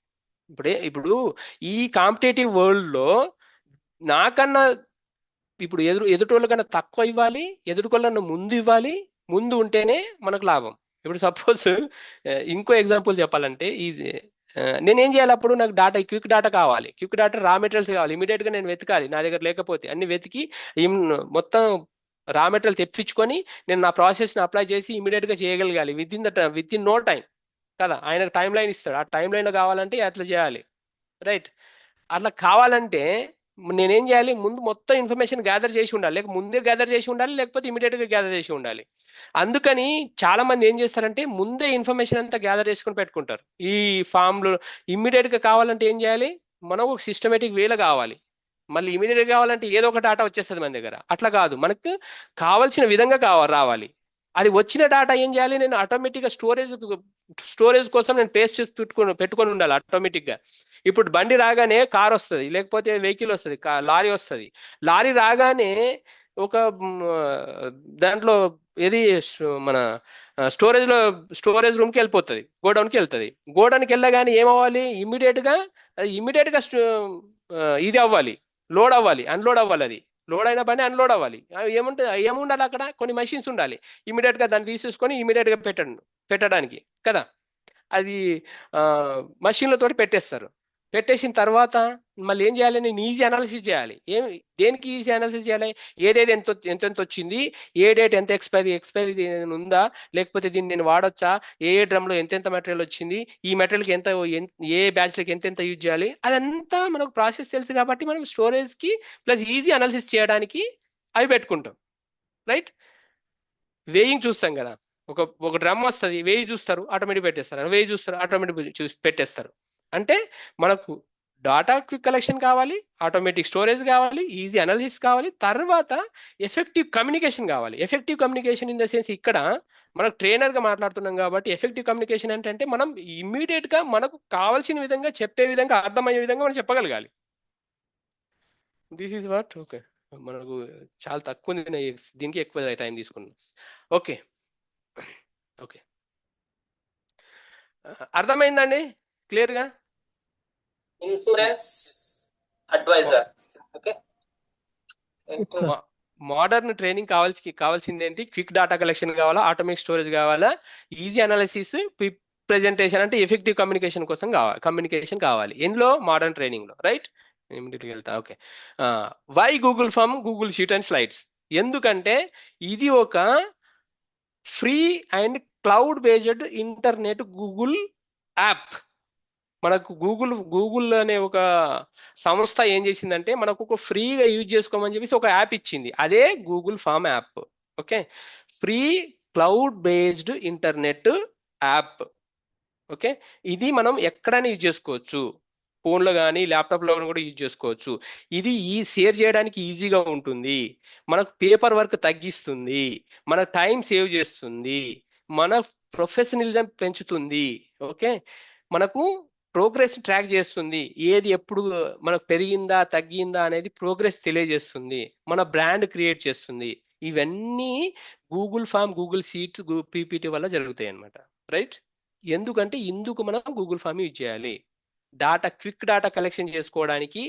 ఇప్పుడు ఈ కాంపిటేటివ్ వరల్డ్ లో నాకన్నా ఇప్పుడు ఎదుటోళ్ళ కన్నా తక్కువ ఇవ్వాలి, ఎదుటికోళ్ళ ముందు ఇవ్వాలి. ముందు ఉంటేనే మనకు లాభం. ఇప్పుడు సపోజ్ ఇంకో ఎగ్జాంపుల్ చెప్పాలంటే, ఇది నేనేం చేయాలి? అప్పుడు నాకు డాటా, క్విక్ డాటా కావాలి. క్విక్ డాటా రా మెటీరియల్స్ కావాలి. ఇమీడియట్ గా నేను వెతకాలి, నా దగ్గర లేకపోతే అన్ని వెతికి మొత్తం రా మెటీరియల్ తెప్పించుకొని నేను నా ప్రాసెస్ని అప్లై చేసి ఇమీడియట్ గా చేయగలగాలి విత్ ఇన్ నో టైం కదా. ఆయనకు టైం లైన్ ఇస్తాడు, ఆ టైం లైన్ కావాలంటే అట్లా చేయాలి. రైట్. అట్లా కావాలంటే నేనేం చేయాలి? ముందు మొత్తం ఇన్ఫర్మేషన్ గ్యాదర్ చేసి ఉండాలి, లేక ముందే గ్యాదర్ చేసి ఉండాలి, లేకపోతే ఇమీడియట్ గా గ్యాదర్ చేసి ఉండాలి. అందుకని చాలా మంది ఏం చేస్తారంటే ముందే ఇన్ఫర్మేషన్ అంతా గ్యాదర్ చేసుకుని పెట్టుకుంటారు. ఈ ఫామ్లో ఇమ్మీడియట్ గా కావాలంటే ఏం చేయాలి? మనం ఒక సిస్టమేటిక్ వేలో కావాలి. మళ్ళీ ఇమీడియట్ గా కావాలంటే ఏదో ఒక డాటా వచ్చేస్తుంది మన దగ్గర. అట్లా కాదు, మనకు కావాల్సిన విధంగా రావాలి. అది వచ్చిన డాటా ఏం చేయాలి? నేను ఆటోమేటిక్గా స్టోరేజ్ కోసం నేను పేస్ట్ చేసి పెట్టుకొని ఉండాలి ఆటోమేటిక్గా. ఇప్పుడు బండి రాగానే కార్ వస్తుంది, లేకపోతే వెహికల్ వస్తుంది, లారీ వస్తుంది. లారీ రాగానే ఒక దాంట్లో ఏది మన స్టోరేజ్ రూమ్కి వెళ్ళిపోతుంది, గోడౌన్కి వెళ్తుంది. గోడౌన్కి వెళ్ళగానే ఏమవ్వాలి, ఇమ్మీడియట్గా ఇది అవ్వాలి, లోడ్ అవ్వాలి, అన్లోడ్ అవ్వాలి. అది లోడ్ అయిన పని అన్లోడ్ అవ్వాలి. ఏముండాలి అక్కడ, కొన్ని మెషిన్స్ ఉండాలి ఇమ్మీడియట్గా దాన్ని తీసేసుకొని ఇమ్మీడియట్గా పెట్టడానికి కదా. అది మషిన్లతోటి పెట్టేస్తారు. పెట్టేసిన తర్వాత మళ్ళీ ఏం చేయాలి, నేను ఈజీ అనాలిసిస్ చేయాలి. దేనికి ఈజీ అనాలిసిస్ చేయాలి, ఏదేది ఎంత వచ్చింది, ఏ డేట్ ఎంత ఎక్స్పైరీ ఉందా, లేకపోతే దీన్ని నేను వాడొచ్చా, ఏ డ్రమ్లో ఎంతెంత మెటీరియల్ వచ్చింది, ఈ మెటీరియల్కి ఏ బ్యాచ్లకి ఎంతెంత యూజ్ చేయాలి, అదంతా మనకు ప్రాసెస్ తెలుసు కాబట్టి మనం స్టోరేజ్కి ప్లస్ ఈజీ అనాలిసిస్ చేయడానికి అవి పెట్టుకుంటాం. రైట్, వేయింగ్ చూస్తాం కదా, ఒక డ్రమ్ వస్తుంది, వేయి చూస్తారు ఆటోమేటిక్ పెట్టేస్తారు, వేయి చూస్తారు ఆటోమేటిక్ పెట్టేస్తారు. అంటే మనకు డాటా క్విక్ కలెక్షన్ కావాలి, ఆటోమేటిక్ స్టోరేజ్ కావాలి, ఈజీ అనాలిసిస్ కావాలి, తర్వాత ఎఫెక్టివ్ కమ్యూనికేషన్ కావాలి. Effective communication in the sense ఇక్కడ మనకు ట్రైనర్గా మాట్లాడుతున్నాం కాబట్టి ఎఫెక్టివ్ కమ్యూనికేషన్ అంటే మనం ఇమ్మీడియట్గా మనకు కావాల్సిన విధంగా చెప్పే విధంగా అర్థమయ్యే విధంగా మనం చెప్పగలగాలి. This is what. ఓకే, మనకు చాలా తక్కువ ఉంది, దీనికి ఎక్కువ టైం తీసుకున్నాం. ఓకే ఓకే, అర్థమైందండి క్లియర్గా? Insurance adviser. Okay, modern training కావాల్సింది ఏంటి, క్విక్ డాటా కలెక్షన్ కావాలా, ఆటోమేటిక్ స్టోరేజ్ కావాలా, ఈజీ అనాలిసిస్, ప్రెజెంటేషన్ అంటే ఎఫెక్టివ్ కమ్యూనికేషన్ కోసం కమ్యూనికేషన్ కావాలి ఎందులో, మోడర్న్ ట్రైనింగ్ లో. రైట్, ఇమీడియట్గా వెళ్తా. Okay, why Google form, Google sheet and slides? ఎందుకంటే ఇది ఒక free and cloud based internet Google app. మనకు గూగుల్ అనే ఒక సంస్థ ఏం చేసిందంటే మనకు ఒక ఫ్రీగా యూజ్ చేసుకోమని చెప్పేసి ఒక యాప్ ఇచ్చింది, అదే Google form app. Okay, free cloud based internet app. Okay, ఇది మనం ఎక్కడైనా యూజ్ చేసుకోవచ్చు, ఫోన్లో కానీ ల్యాప్టాప్లో కూడా యూజ్ చేసుకోవచ్చు. ఇది షేర్ చేయడానికి ఈజీగా ఉంటుంది, మనకు పేపర్ వర్క్ తగ్గిస్తుంది, మన టైం సేవ్ చేస్తుంది, మన ప్రొఫెషనలిజం పెంచుతుంది. ఓకే, మనకు ప్రోగ్రెస్ ట్రాక్ చేస్తుంది, ఏది ఎప్పుడు మనకు పెరిగిందా తగ్గిందా అనేది ప్రోగ్రెస్ తెలియజేస్తుంది, మన బ్రాండ్ క్రియేట్ చేస్తుంది. ఇవన్నీ Google form, Google sheets, PPT వల్ల జరుగుతాయి అన్నమాట. రైట్, ఎందుకంటే ఇందుకు మనం గూగుల్ ఫామ్ యూజ్ చేయాలి, క్విక్ డాటా కలెక్షన్ చేసుకోవడానికి,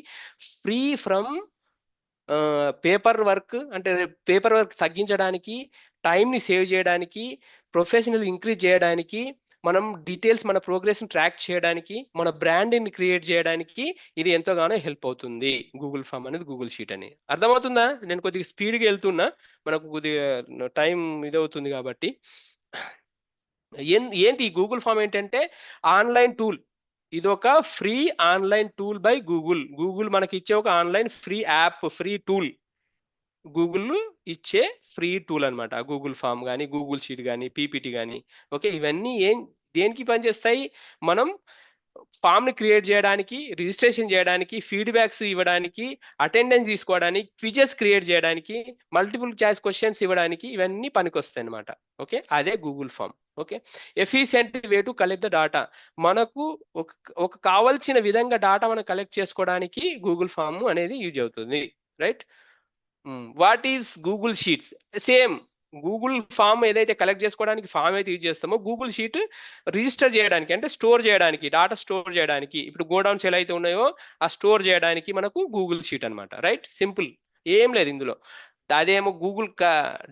ఫ్రీ ఫ్రమ్ పేపర్ వర్క్, అంటే పేపర్ వర్క్ తగ్గించడానికి, టైంని సేవ్ చేయడానికి, ప్రొఫెషనల్ ఇంక్రీజ్ చేయడానికి, మనం డీటెయిల్స్ మన ప్రోగ్రెస్ని ట్రాక్ చేయడానికి, మన బ్రాండ్ని క్రియేట్ చేయడానికి ఇది ఎంతోగానో హెల్ప్ అవుతుంది గూగుల్ ఫామ్ అనేది, గూగుల్ షీట్ అని. అర్థమవుతుందా? నేను కొద్దిగా స్పీడ్గా వెళ్తున్నా, మనకు కొద్దిగా టైం ఇదవుతుంది కాబట్టి. ఏంటి గూగుల్ ఫామ్ ఏంటంటే ఆన్లైన్ టూల్, ఇది ఒక free online tool by Google మనకి ఇచ్చే ఒక online free app, free tool, Google ఇచ్చే ఫ్రీ టూల్ అనమాట. గూగుల్ ఫామ్ కానీ, గూగుల్ షీట్ కానీ, పీపీటీ కానీ. ఓకే, ఇవన్నీ దేనికి పనిచేస్తాయి, మనం ఫామ్ని క్రియేట్ చేయడానికి, రిజిస్ట్రేషన్ చేయడానికి, ఫీడ్బ్యాక్స్ ఇవ్వడానికి, అటెండెన్స్ తీసుకోవడానికి, క్విజెస్ క్రియేట్ చేయడానికి, మల్టిపుల్ చాయిస్ క్వశ్చన్స్ ఇవ్వడానికి, ఇవన్నీ పనికొస్తాయి అనమాట. ఓకే, అదే Google form. Okay, efficient way to collect the data, మనకు ఒక కావాల్సిన విధంగా డాటా మనం కలెక్ట్ చేసుకోవడానికి గూగుల్ ఫామ్ అనేది యూజ్ అవుతుంది. Right, what is Google sheets? Same Google form ఏదైతే కలెక్ట్ చేసుకోవడానికి ఫామ్ అయితే యూజ్ చేస్తామో, గూగుల్ షీట్ రిజిస్టర్ చేయడానికి, అంటే స్టోర్ చేయడానికి, డాటా స్టోర్ చేయడానికి, ఇప్పుడు గోడౌన్స్ ఎలా అయితే ఉన్నాయో ఆ స్టోర్ చేయడానికి మనకు గూగుల్ షీట్ అనమాట. రైట్, సింపుల్, ఏం లేదు ఇందులో. అదేమో గూగుల్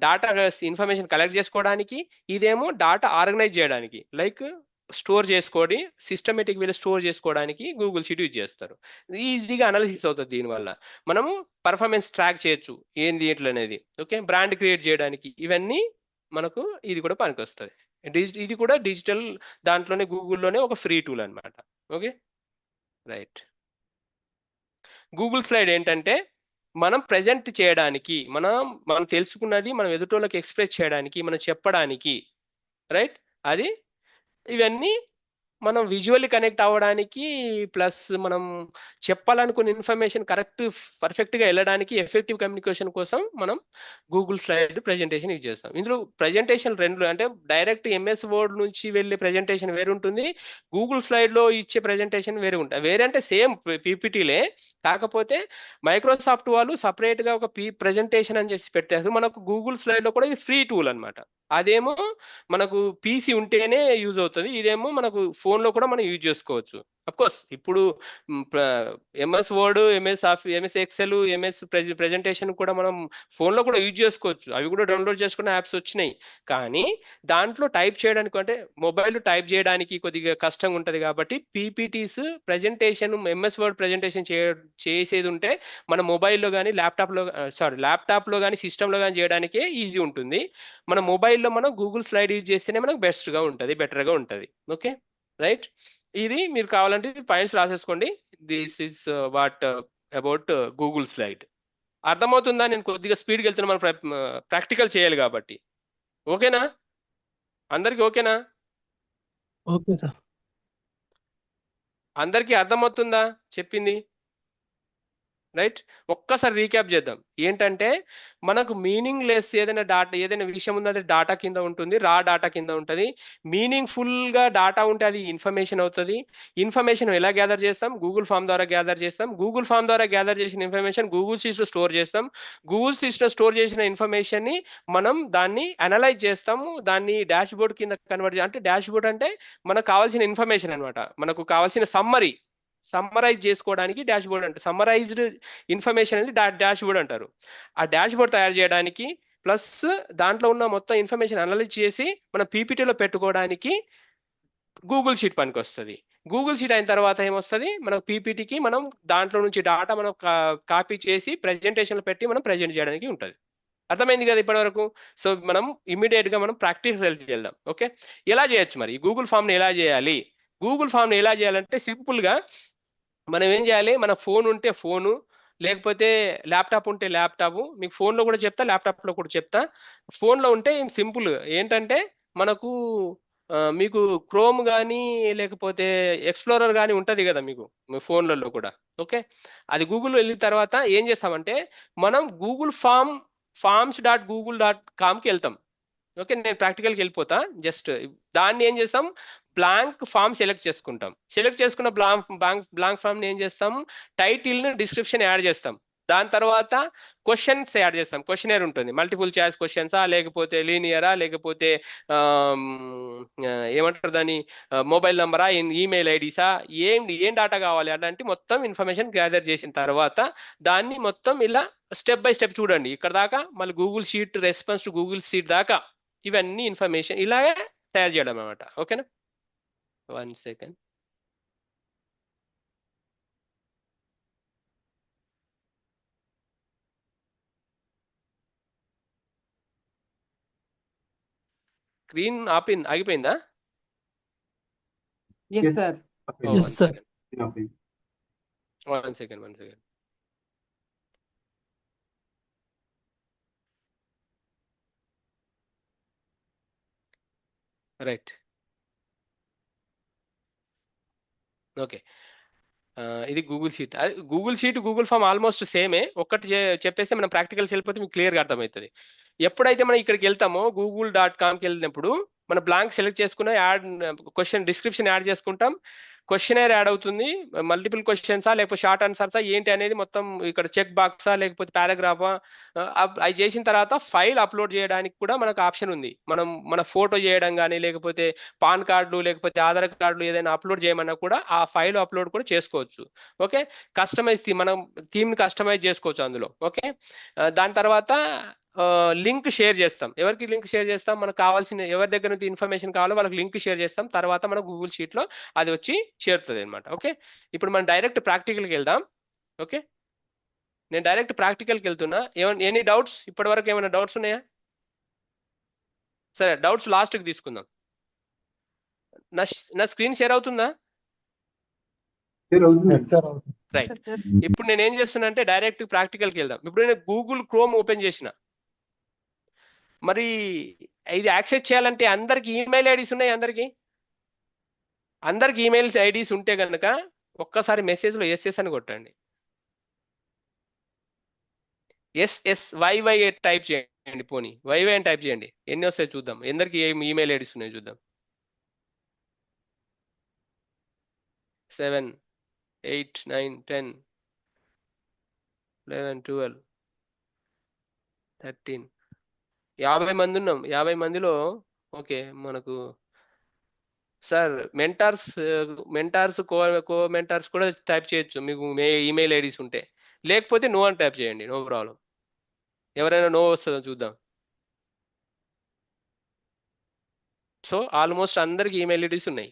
డాటా ఇన్ఫర్మేషన్ కలెక్ట్ చేసుకోవడానికి, ఇదేమో డాటా ఆర్గనైజ్ చేయడానికి, లైక్ స్టోర్ చేసుకోవడం, సిస్టమేటిక్ వేలో స్టోర్ చేసుకోవడానికి గూగుల్ షీట్ యూజ్ చేస్తారు. ఈజీగా అనాలిసిస్ అవుతుంది, దీనివల్ల మనము పర్ఫార్మెన్స్ ట్రాక్ చేయొచ్చు ఏంది ఎట్లా అనేది. ఓకే, బ్రాండ్ క్రియేట్ చేయడానికి, ఇవన్నీ మనకు ఇది కూడా పనికి వస్తుంది. ఇది కూడా డిజిటల్ దాంట్లోనే, గూగుల్లోనే ఒక ఫ్రీ టూల్ అనమాట. Okay, right. గూగుల్ స్లైడ్ ఏంటంటే మనం ప్రెజెంట్ చేయడానికి, మనం తెలుసుకున్నది మనం ఎదుటోళ్ళకి ఎక్స్ప్రెస్ చేయడానికి, మనం చెప్పడానికి. రైట్, అది ఇవన్నీ మనం విజువల్లీ కనెక్ట్ అవ్వడానికి ప్లస్ మనం చెప్పాలనుకున్న ఇన్ఫర్మేషన్ పర్ఫెక్ట్గా వెళ్ళడానికి ఎఫెక్టివ్ కమ్యూనికేషన్ కోసం మనం గూగుల్ స్లైడ్ ప్రెజెంటేషన్ యూజ్ చేస్తాం. ఇందులో ప్రెజెంటేషన్ రెండు, అంటే డైరెక్ట్ ఎంఎస్ వర్డ్ నుంచి వెళ్ళే ప్రెజెంటేషన్ వేరు ఉంటుంది, గూగుల్ స్లైడ్లో ఇచ్చే ప్రెజెంటేషన్ వేరే ఉంటుంది. వేరే అంటే సేమ్ పీపీటీలే, కాకపోతే మైక్రోసాఫ్ట్ వాళ్ళు సపరేట్గా ఒక ప్రెజెంటేషన్ అని చెప్పి పెట్టారు. మనకు గూగుల్ స్లైడ్లో కూడా ఇది ఫ్రీ టూల్ అనమాట. అదేమో మనకు పీసీ ఉంటేనే యూజ్ అవుతుంది, ఇదేమో మనకు ఫోన్లో కూడా మనం యూజ్ చేసుకోవచ్చు. కోర్స్ ఇప్పుడు MS word, MS Excel, MS presentation కూడా మనం ఫోన్లో కూడా యూజ్ చేసుకోవచ్చు. అవి కూడా డౌన్లోడ్ చేసుకున్న యాప్స్ వచ్చినాయి. కానీ దాంట్లో టైప్ చేయడానికి, అంటే మొబైల్ టైప్ చేయడానికి కొద్దిగా కష్టంగా ఉంటుంది. కాబట్టి PPTs presentation, MS word presentation చేసేది ఉంటే మన మొబైల్లో కానీ ల్యాప్టాప్లో కానీ సిస్టంలో కానీ చేయడానికే ఈజీ ఉంటుంది. మన మొబైల్లో మనం గూగుల్ స్లైడ్ యూజ్ చేస్తేనే మనకు బెస్ట్గా ఉంటుంది, బెటర్గా ఉంటుంది. ఓకే రైట్, ఇది మీరు కావాలంటే పాయింట్స్ రాసేసుకోండి. This is what about Google slide. అర్థమవుతుందా? నేను కొద్దిగా స్పీడ్కి వెళ్తున్నా, మనం ప్రాక్టికల్ చేయాలి కాబట్టి. ఓకేనా అందరికి? ఓకేనా? Okay sir. అందరికీ అర్థమవుతుందా చెప్పింది? రైట్, ఒక్కసారి రీక్యాప్ చేద్దాం. ఏంటంటే మనకు మీనింగ్ లెస్ ఏదైనా విషయం ఉందంటే డాటా కింద ఉంటుంది, రా డాటా కింద ఉంటుంది. మీనింగ్ఫుల్గా డాటా ఉంటే అది ఇన్ఫర్మేషన్ అవుతుంది. ఇన్ఫర్మేషన్ ఎలా గ్యాదర్ చేస్తాం? గూగుల్ ఫామ్ ద్వారా గ్యాదర్ చేస్తాం. గూగుల్ ఫామ్ ద్వారా గ్యాదర్ చేసిన ఇన్ఫర్మేషన్ గూగుల్ షీట్స్లో స్టోర్ చేస్తాం. గూగుల్ షీట్స్లో స్టోర్ చేసిన ఇన్ఫర్మేషన్ని మనం దాన్ని అనలైజ్ చేస్తాము, దాన్ని డాష్ బోర్డ్ కింద కన్వర్ట్ అంటే డాష్ బోర్డ్ అంటే మనకు కావాల్సిన ఇన్ఫర్మేషన్ అనమాట, మనకు కావాల్సిన సమ్మరైజ్ చేసుకోవడానికి డాష్ బోర్డ్ అంటే సమ్మరైజ్డ్ ఇన్ఫర్మేషన్ అనేది డాష్ బోర్డ్ అంటారు. ఆ డాష్ బోర్డ్ తయారు చేయడానికి ప్లస్ దాంట్లో ఉన్న మొత్తం ఇన్ఫర్మేషన్ అనలైజ్ చేసి మనం పీపీటీలో పెట్టుకోవడానికి గూగుల్ షీట్ పనికి వస్తుంది. గూగుల్ షీట్ అయిన తర్వాత ఏమొస్తుంది? మనకు పీపీటీకి మనం దాంట్లో నుంచి డాటా మనం కాపీ చేసి ప్రెజెంటేషన్లో పెట్టి మనం ప్రెజెంట్ చేయడానికి ఉంటుంది. అర్థమైంది కదా ఇప్పటి వరకు? సో మనం ఇమీడియట్గా మనం ప్రాక్టీస్ వెళ్దాం. ఓకే, ఎలా చేయొచ్చు మరి గూగుల్ ఫామ్ని ఎలా చేయాలి? గూగుల్ ఫామ్ని ఎలా చేయాలంటే సింపుల్గా మనం ఏం చేయాలి, మన ఫోన్ ఉంటే ఫోను, లేకపోతే ల్యాప్టాప్ ఉంటే ల్యాప్టాప్. మీకు ఫోన్లో కూడా చెప్తా, ల్యాప్టాప్లో కూడా చెప్తా. ఫోన్లో ఉంటే సింపుల్ ఏంటంటే మనకు మీకు క్రోమ్ కానీ లేకపోతే ఎక్స్ప్లోరర్ కానీ ఉంటుంది కదా మీకు మీ ఫోన్లలో కూడా. ఓకే, అది గూగుల్ వెళ్ళిన తర్వాత ఏం చేస్తామంటే మనం google.com/google.comకి వెళ్తాం. ఓకే, నేను ప్రాక్టికల్కి వెళ్ళిపోతా. జస్ట్ దాన్ని ఏం చేస్తాం, బ్లాంక్ ఫామ్ సెలెక్ట్ చేసుకుంటాం. సెలెక్ట్ చేసుకున్న బ్లాంక్ ఫామ్ని ఏం చేస్తాం, టైటిల్ని డిస్క్రిప్షన్ యాడ్ చేస్తాం. దాని తర్వాత క్వశ్చన్స్ యాడ్ చేస్తాం. క్వశ్చనర్ ఉంటుంది, మల్టిపుల్ చాయిస్ క్వశ్చన్సా, లేకపోతే లీనియరా, లేకపోతే ఏమంటారు దాన్ని, మొబైల్ నెంబరా, ఈమెయిల్ ఐడీసా, ఏం డాటా కావాలి అలాంటి మొత్తం ఇన్ఫర్మేషన్ గ్యాదర్ చేసిన తర్వాత దాన్ని మొత్తం ఇలా స్టెప్ బై స్టెప్ చూడండి ఇక్కడ దాకా, మళ్ళీ Google sheet response to Google sheet దాకా ఇవన్నీ ఇన్ఫర్మేషన్ ఇలాగే తయారు చేయడం అనమాట. ఓకేనా? 1 సెకండ్. స్క్రీన్ ఆగిపోయిందా? Yes sir. Yes, sir. 1 second. Right, okay. ఇది Google sheet. Google sheet, Google form almost సేమే. ఒక్కటి చెప్పేస్తే మనం ప్రాక్టికల్స్ వెళ్ళిపోతే మీకు క్లియర్గా అర్థమవుతుంది. ఎప్పుడైతే మనం ఇక్కడికి వెళ్తామో google.comకి వెళ్ళినప్పుడు మన బ్లాంక్ సెలెక్ట్ చేసుకున్న క్వశ్చన్ డిస్క్రిప్షన్ యాడ్ చేసుకుంటాం. క్వశ్చనర్ యాడ్ అవుతుంది, మల్టిపుల్ క్వశ్చన్సా లేకపోతే షార్ట్ ఆన్సర్సా ఏంటి అనేది మొత్తం ఇక్కడ చెక్ బాక్సా లేకపోతే పారాగ్రాఫా, అవి చేసిన తర్వాత ఫైల్ అప్లోడ్ చేయడానికి కూడా మనకు ఆప్షన్ ఉంది. మన ఫోటో చేయడం కానీ లేకపోతే పాన్ కార్డులు లేకపోతే ఆధార్ కార్డులు ఏదైనా అప్లోడ్ చేయమన్నా కూడా ఆ ఫైల్ అప్లోడ్ కూడా చేసుకోవచ్చు. ఓకే, మనం థీమ్ని కస్టమైజ్ చేసుకోవచ్చు అందులో. ఓకే, దాని తర్వాత లింక్ షేర్ చేస్తాం. ఎవరికి లింక్ షేర్ చేస్తాం? మనకు కావాల్సిన ఎవరి దగ్గర నుంచి ఇన్ఫర్మేషన్ కావాలో వాళ్ళకి లింక్ షేర్ చేస్తాం. తర్వాత మన గూగుల్ షీట్లో అది వచ్చి చేరుతుంది అనమాట. ఓకే, ఇప్పుడు మనం డైరెక్ట్ ప్రాక్టికల్కి వెళ్దాం. ఓకే, నేను డైరెక్ట్ ప్రాక్టికల్కి వెళ్తున్నా. Any doubts? ఇప్పటి వరకు ఏమైనా డౌట్స్ ఉన్నాయా? సరే, డౌట్స్ లాస్ట్కి తీసుకుందాం. నా స్క్రీన్ షేర్ అవుతుందా? రైట్, ఇప్పుడు నేను ఏం చేస్తున్నా అంటే డైరెక్ట్ ప్రాక్టికల్కి వెళ్దాం. ఇప్పుడు నేను గూగుల్ క్రోమ్ ఓపెన్ చేసిన, మరి ఇది యాక్సెస్ చేయాలంటే అందరికి ఈమెయిల్ ఐడీస్ ఉన్నాయి. అందరికి అందరికి ఈమెయిల్స్ ఐడీస్ ఉంటే కనుక ఒక్కసారి మెసేజ్లో ఎస్ఎస్ అని కొట్టండి. SSYY టైప్ చేయండి. పోనీ YY అని టైప్ చేయండి. ఎన్ని వస్తాయి చూద్దాం. ఎందరికి ఏ ఈమెయిల్ ఐడీస్ ఉన్నాయి చూద్దాం. 7, 8, 9, 10, 11, 12, 13, 50 మంది ఉన్నాం. 50 మందిలో ఓకే మనకు సార్ మెంటార్స్ కో మెంటార్స్ కూడా టైప్ చేయొచ్చు మీకు ఈమెయిల్ ఐడీస్ ఉంటే. లేకపోతే నో అని టైప్ చేయండి. No problem. ఎవరైనా నో వస్తుందో చూద్దాం. సో ఆల్మోస్ట్ అందరికి ఈమెయిల్ ఐడీస్ ఉన్నాయి,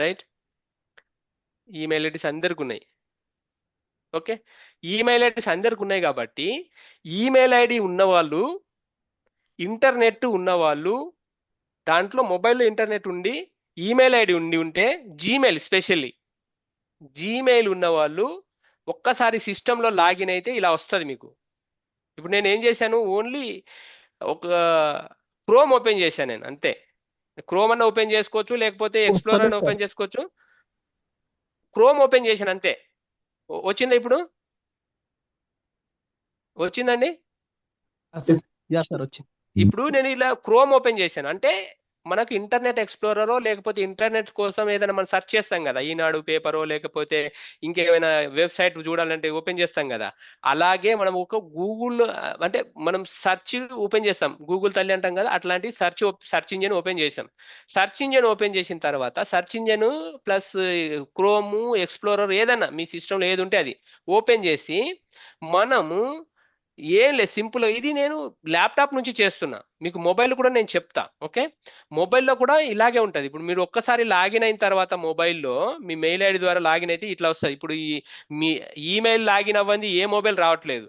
రైట్? ఈమెయిల్ ఐడీస్ అందరికి ఉన్నాయి. ఓకే, ఈమెయిల్ ఐడీస్ అందరికి ఉన్నాయి కాబట్టి ఈమెయిల్ ఐడి ఉన్నవాళ్ళు, ఇంటర్నెట్ ఉన్నవాళ్ళు, దాంట్లో మొబైల్లో ఇంటర్నెట్ ఉండి ఈమెయిల్ ఐడి ఉంటే జీమెయిల్, స్పెషల్లీ జీమెయిల్ ఉన్నవాళ్ళు ఒక్కసారి సిస్టంలో లాగిన్ అయితే ఇలా వస్తుంది మీకు. ఇప్పుడు నేను ఏం చేశాను, ఓన్లీ ఒక క్రోమ్ ఓపెన్ చేశాను నేను, అంతే. క్రోమ్ అన్న ఓపెన్ చేసుకోవచ్చు, లేకపోతే ఎక్స్ప్లోరర్ అన్న ఓపెన్ చేసుకోవచ్చు. క్రోమ్ ఓపెన్ చేశాను అంతే. వచ్చిందా ఇప్పుడు? వచ్చిందండి? ఇప్పుడు నేను ఇలా క్రోమ్ ఓపెన్ చేశాను అంటే మనకు ఇంటర్నెట్ ఎక్స్ప్లోరరో లేకపోతే ఇంటర్నెట్ కోసం ఏదైనా మనం సెర్చ్ చేస్తాం కదా, ఈనాడు పేపరో లేకపోతే ఇంకేమైనా వెబ్సైట్ చూడాలంటే ఓపెన్ చేస్తాం కదా, అలాగే మనం ఒక గూగుల్ అంటే మనం సెర్చ్ ఓపెన్ చేస్తాం, గూగుల్ తల్లి అంటాం కదా, అట్లాంటి సెర్చ్ ఇంజిన్ ఓపెన్ చేసాం. సెర్చ్ ఇంజిన్ ఓపెన్ చేసిన తర్వాత search engine plus chrome, explorer ఏదన్నా మీ సిస్టంలో ఏది ఉంటే అది ఓపెన్ చేసి మనము ఏం లేదు, సింపుల్. ఇది నేను ల్యాప్టాప్ నుంచి చేస్తున్నా, మీకు మొబైల్ కూడా నేను చెప్తా. ఓకే, మొబైల్లో కూడా ఇలాగే ఉంటుంది. ఇప్పుడు మీరు ఒక్కసారి లాగిన్ అయిన తర్వాత మొబైల్లో మీ మెయిల్ ఐడి ద్వారా లాగిన్ అయితే ఇట్లా వస్తుంది. ఇప్పుడు మీ ఈమెయిల్ లాగిన్ అవ్వంది ఏ మొబైల్ రావట్లేదు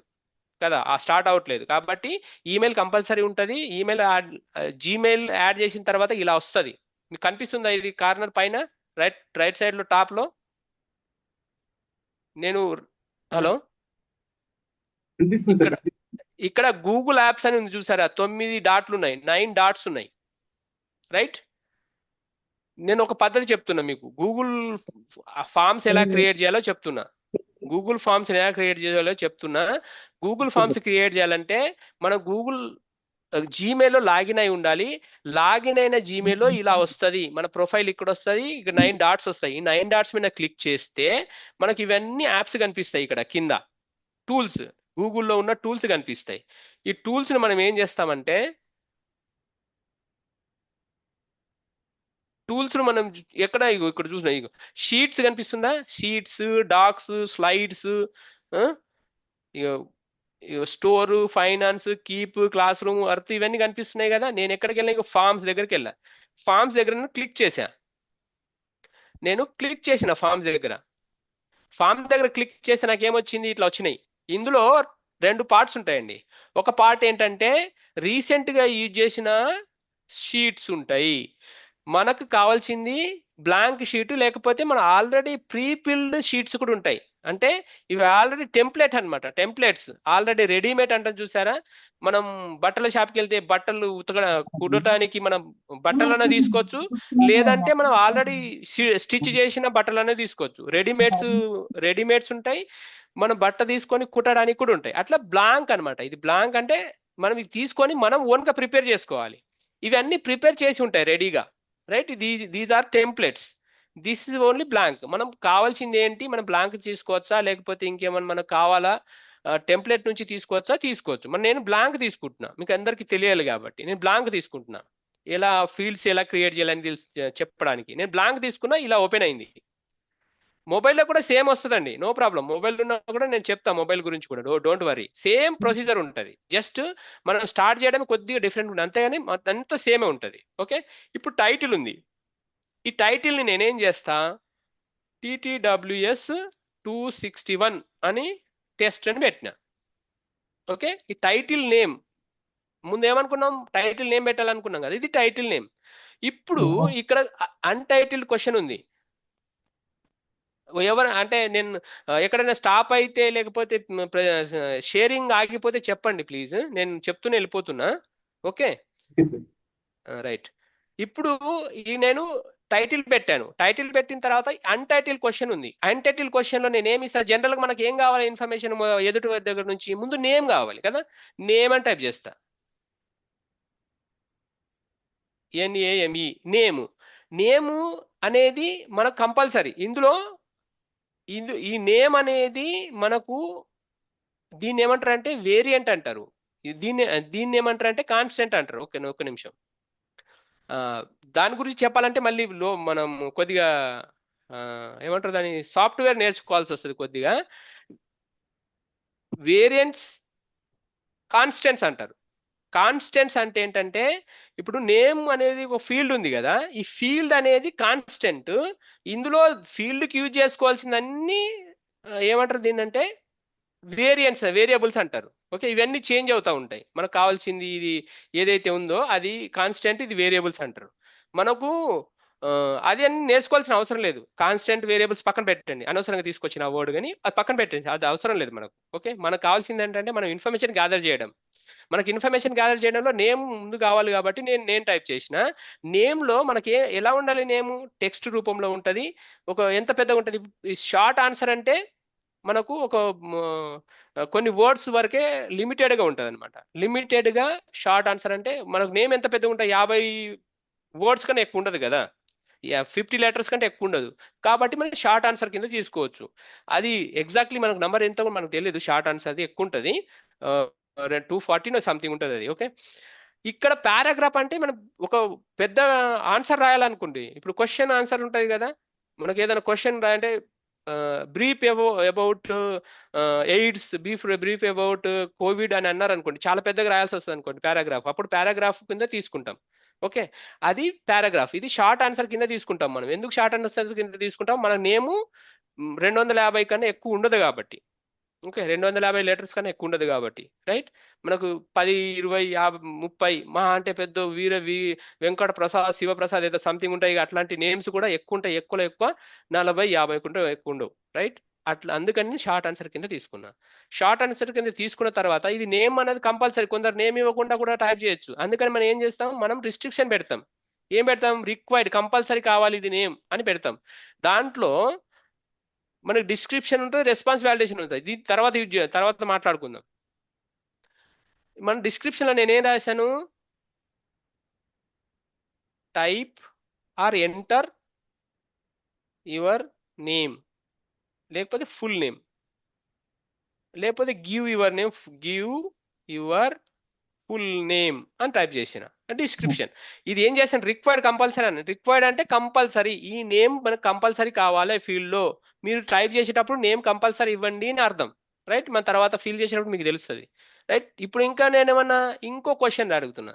కదా, స్టార్ట్ అవ్వట్లేదు. కాబట్టి ఈమెయిల్ కంపల్సరీ ఉంటుంది. ఈమెయిల్ జీమెయిల్ యాడ్ చేసిన తర్వాత ఇలా వస్తుంది. మీకు కనిపిస్తుందా ఇది కార్నర్ పైన రైట్ సైడ్లో టాప్లో? నేను హలో, ఇక్కడ గూగుల్ యాప్స్ అని ఉంది చూసారా, 9 డాట్లు ఉన్నాయి, 9 డాట్స్ ఉన్నాయి, రైట్? నేను ఒక పద్ధతి చెప్తున్నా మీకు, గూగుల్ ఫామ్స్ ఎలా క్రియేట్ చేయాలో చెప్తున్నా. గూగుల్ ఫామ్స్ ఎలా క్రియేట్ చేయాలో చెప్తున్నా. గూగుల్ ఫామ్స్ క్రియేట్ చేయాలంటే మనం గూగుల్ జీమెయిల్లో లాగిన్ అయి ఉండాలి. లాగిన్ అయిన జీమెయిల్లో ఇలా వస్తుంది, మన ప్రొఫైల్ ఇక్కడ వస్తుంది, ఇక్కడ 9 డాట్స్ వస్తాయి. ఈ 9 డాట్స్ మీద క్లిక్ చేస్తే మనకి ఇవన్నీ యాప్స్ కనిపిస్తాయి. ఇక్కడ కింద టూల్స్, గూగుల్లో ఉన్న టూల్స్ కనిపిస్తాయి. ఈ టూల్స్ని మనం ఏం చేస్తామంటే, టూల్స్ను మనం ఎక్కడ ఇక్కడ చూసినా షీట్స్ కనిపిస్తుందా, sheets, docs, slides, store, finance, keep, classroom, earth, ఇవన్నీ కనిపిస్తున్నాయి కదా. నేను ఎక్కడికి వెళ్ళినా ఫార్మ్స్ దగ్గరికి వెళ్ళా. ఫార్మ్స్ దగ్గర క్లిక్ చేశా. నేను క్లిక్ చేసిన ఫార్మ్స్ దగ్గర క్లిక్ చేసి నాకేమొచ్చింది, ఇట్లా వచ్చినాయి. ఇందులో 2 పార్ట్స్ ఉంటాయండి. ఒక పార్ట్ ఏంటంటే రీసెంట్గా యూజ్ చేసిన షీట్స్ ఉంటాయి. మనకు కావాల్సింది బ్లాంక్ షీట్, లేకపోతే మన ఆల్రెడీ ప్రీ ఫిల్డ్ షీట్స్ కూడా ఉంటాయి. అంటే ఇవి ఆల్రెడీ టెంప్లెట్ అనమాట, టెంప్లెట్స్ ఆల్రెడీ రెడీమేడ్ అంటాం చూసారా. మనం బట్టల షాప్కి వెళ్తే బట్టలు కుట్టడానికి మనం బట్టలనే తీసుకోవచ్చు, లేదంటే మనం ఆల్రెడీ స్టిచ్ చేసిన బట్టలనే తీసుకోవచ్చు. రెడీమేడ్స్ ఉంటాయి, మనం బట్ట తీసుకొని కుట్టడానికి కూడా ఉంటాయి. అట్లా బ్లాంక్ అనమాట. ఇది బ్లాంక్ అంటే మనం ఇది తీసుకొని మనం ఓన్గా ప్రిపేర్ చేసుకోవాలి. ఇవన్నీ ప్రిపేర్ చేసి ఉంటాయి రెడీగా, right? These are templates. This is only blank. మనం కావాల్సింది ఏంటి, మనం బ్లాంక్ తీసుకోవచ్చా లేకపోతే ఇంకేమన్నా మనకు కావాలా, టెంప్లెట్ నుంచి తీసుకోవచ్చు. నేను బ్లాంక్ తీసుకుంటున్నా, మీకు అందరికీ తెలియాలి కాబట్టి నేను బ్లాంక్ తీసుకుంటున్నా. ఎలా ఫీల్డ్స్ ఎలా క్రియేట్ చేయాలని చెప్పడానికి నేను బ్లాంక్ తీసుకున్నా. ఇలా ఓపెన్ అయింది. మొబైల్లో కూడా సేమ్ వస్తుందండి, నో ప్రాబ్లం. మొబైల్ ఉన్నా కూడా నేను చెప్తా మొబైల్ గురించి కూడా, డోంట్ వరీ. సేమ్ ప్రొసీజర్ ఉంటుంది, జస్ట్ మనం స్టార్ట్ చేయడానికి కొద్దిగా డిఫరెంట్ ఉంటుంది, అంతేగాని అంతా సేమే ఉంటుంది. ఓకే, ఇప్పుడు టైటిల్ ఉంది. ఈ టైటిల్ని నేనేం చేస్తా, TTWS 261 అని టెస్ట్ అని పెట్టిన. ఓకే, ఈ టైటిల్ నేమ్ ముందు ఏమనుకున్నాం, టైటిల్ నేమ్ పెట్టాలనుకున్నాం కదా, ఇది టైటిల్ నేమ్. ఇప్పుడు ఇక్కడ అన్టైటిల్డ్ క్వశ్చన్ ఉంది. ఎవరు అంటే నేను ఎక్కడైనా స్టాప్ అయితే లేకపోతే షేరింగ్ ఆగిపోతే చెప్పండి ప్లీజ్, నేను చెప్తూనే వెళ్ళిపోతున్నా. Okay right. ఇప్పుడు నేను టైటిల్ పెట్టాను. టైటిల్ పెట్టిన తర్వాత అన్టైటిల్ క్వశ్చన్ ఉంది. అన్టైటిల్ క్వశ్చన్లో నేను ఏమి ఇస్తాను? జనరల్గా మనకి ఏం కావాలి ఇన్ఫర్మేషన్ ఎదుటి వారి దగ్గర నుంచి? ముందు నేమ్ కావాలి కదా, నేమ్ అని టైప్ చేస్తా. NAME నేము. నేము అనేది మనకు కంపల్సరీ. ఇందులో ఈ నేమ్ అనేది మనకు దీన్ని ఏమంటారు అంటే వేరియంట్ అంటారు. దీన్ని ఏమంటారు అంటే కాన్స్టెంట్ అంటారు. ఒక్క నిమిషం. దాని గురించి చెప్పాలంటే మళ్ళీ మనం కొద్దిగా ఏమంటారు దాని సాఫ్ట్వేర్ నేర్చుకోవాల్సి వస్తుంది కొద్దిగా. వేరియంట్స్ కాన్స్టెంట్స్ అంటారు. కాన్స్టెంట్స్ అంటే ఏంటంటే ఇప్పుడు నేమ్ అనేది ఒక ఫీల్డ్ ఉంది కదా, ఈ ఫీల్డ్ అనేది కాన్స్టెంట్. ఇందులో ఫీల్డ్కి యూజ్ చేసుకోవాల్సిందన్నీ ఏమంటారు దీన్ని అంటే వేరియబుల్స్ అంటారు. ఓకే, ఇవన్నీ చేంజ్ అవుతూ ఉంటాయి. మనకు కావాల్సింది ఇది ఏదైతే ఉందో అది కాన్స్టెంట్, ఇది వేరియబుల్స్ అంటారు. మనకు అది అన్ని నేర్చుకోవాల్సిన అవసరం లేదు. కాన్స్టెంట్ వేరియబుల్స్ పక్కన పెట్టండి, అనవసరంగా తీసుకొచ్చిన వర్డ్, కానీ అది పక్కన పెట్టండి, అది అవసరం లేదు మనకు. ఓకే, మనకు కావాల్సింది ఏంటంటే మనం ఇన్ఫర్మేషన్ గ్యాదర్ చేయడం. మనకి ఇన్ఫర్మేషన్ గ్యాదర్ చేయడంలో నేమ్ ముందు కావాలి కాబట్టి నేను టైప్ చేసిన. నేమ్లో మనకి ఎలా ఉండాలి? నేమ్ టెక్స్ట్ రూపంలో ఉంటుంది. ఎంత పెద్దగా ఉంటుంది? షార్ట్ ఆన్సర్ అంటే మనకు కొన్ని వర్డ్స్ వరకే లిమిటెడ్గా ఉంటుంది అనమాట. లిమిటెడ్గా షార్ట్ ఆన్సర్ అంటే మనకు నేమ్ ఎంత పెద్దగా ఉంటుంది? 50 వర్డ్స్ కన్నా ఎక్కువ ఉండదు కదా, 50 లెటర్స్ కంటే ఎక్కువ ఉండదు. కాబట్టి మనం షార్ట్ ఆన్సర్ కింద తీసుకోవచ్చు. అది ఎగ్జాక్ట్లీ మనకు నెంబర్ ఎంత మనకు తెలియదు. షార్ట్ ఆన్సర్ అది ఎక్కువ ఉంటుంది, 240 సంథింగ్ ఉంటుంది అది. ఓకే, ఇక్కడ పారాగ్రాఫ్ అంటే మనం ఒక పెద్ద ఆన్సర్ రాయాలనుకోండి. ఇప్పుడు క్వశ్చన్ ఆన్సర్ ఉంటుంది కదా, మనకి ఏదైనా క్వశ్చన్ రాయంటే brief about AIDS, brief about Covid అని అన్నారు అనుకోండి, చాలా పెద్దగా రాయాల్సి వస్తుంది అనుకోండి పారాగ్రాఫ్. అప్పుడు పారాగ్రాఫ్ కింద తీసుకుంటాం. ఓకే, అది పారాగ్రాఫ్. ఇది షార్ట్ ఆన్సర్ కింద తీసుకుంటాం మనం. ఎందుకు షార్ట్ ఆన్సర్ కింద తీసుకుంటాం? మన నేము 250 కన్నా ఎక్కువ ఉండదు కాబట్టి. ఓకే, 250 లెటర్స్ కన్నా ఎక్కువ ఉండదు కాబట్టి, రైట్. మనకు 10, 20, 50, 30 మహా అంటే పెద్ద వెంకట ప్రసాద్, శివప్రసాద్ ఏదో సంథింగ్ ఉంటాయి. అట్లాంటి నేమ్స్ కూడా ఎక్కువ ఉంటాయి. ఎక్కువ 40, 50 కుంటే ఎక్కువ ఉండవు, రైట్. అట్లా అందుకని షార్ట్ ఆన్సర్ కింద తీసుకున్నా. షార్ట్ ఆన్సర్ కింద తీసుకున్న తర్వాత ఇది నేమ్ అనేది కంపల్సరీ. కొందరు నేమ్ ఇవ్వకుండా కూడా టైప్ చేయొచ్చు. అందుకని మనం ఏం చేస్తాం? మనం రిస్ట్రిక్షన్ పెడతాం. ఏం పెడతాం? రిక్వైర్డ్, కంపల్సరీ కావాలి ఇది నేమ్ అని పెడతాం. దాంట్లో మనకి డిస్క్రిప్షన్ ఉంటుంది, రెస్పాన్స్ వాలిడేషన్ ఉంటుంది. దీని తర్వాత మాట్లాడుకుందాం. మన డిస్క్రిప్షన్లో నేనేం రాశాను? Type or enter your name, లేకపోతే ఫుల్ నేమ్, లేకపోతే గివ్ యువర్ ఫుల్ నేమ్ అని టైప్ చేసిన డిస్క్రిప్షన్. ఇది ఏం చేశాను? రిక్వైర్డ్ కంపల్సరీ అని. రిక్వైర్డ్ అంటే కంపల్సరీ, ఈ నేమ్ మనకు కంపల్సరీ కావాలి ఫీల్డ్లో. మీరు టైప్ చేసేటప్పుడు నేమ్ కంపల్సరీ ఇవ్వండి అని అర్థం, రైట్. మన తర్వాత ఫిల్ చేసేటప్పుడు మీకు తెలుస్తుంది, రైట్. ఇప్పుడు ఇంకా నేను ఏమన్నా ఇంకో క్వశ్చన్ అడుగుతున్నా,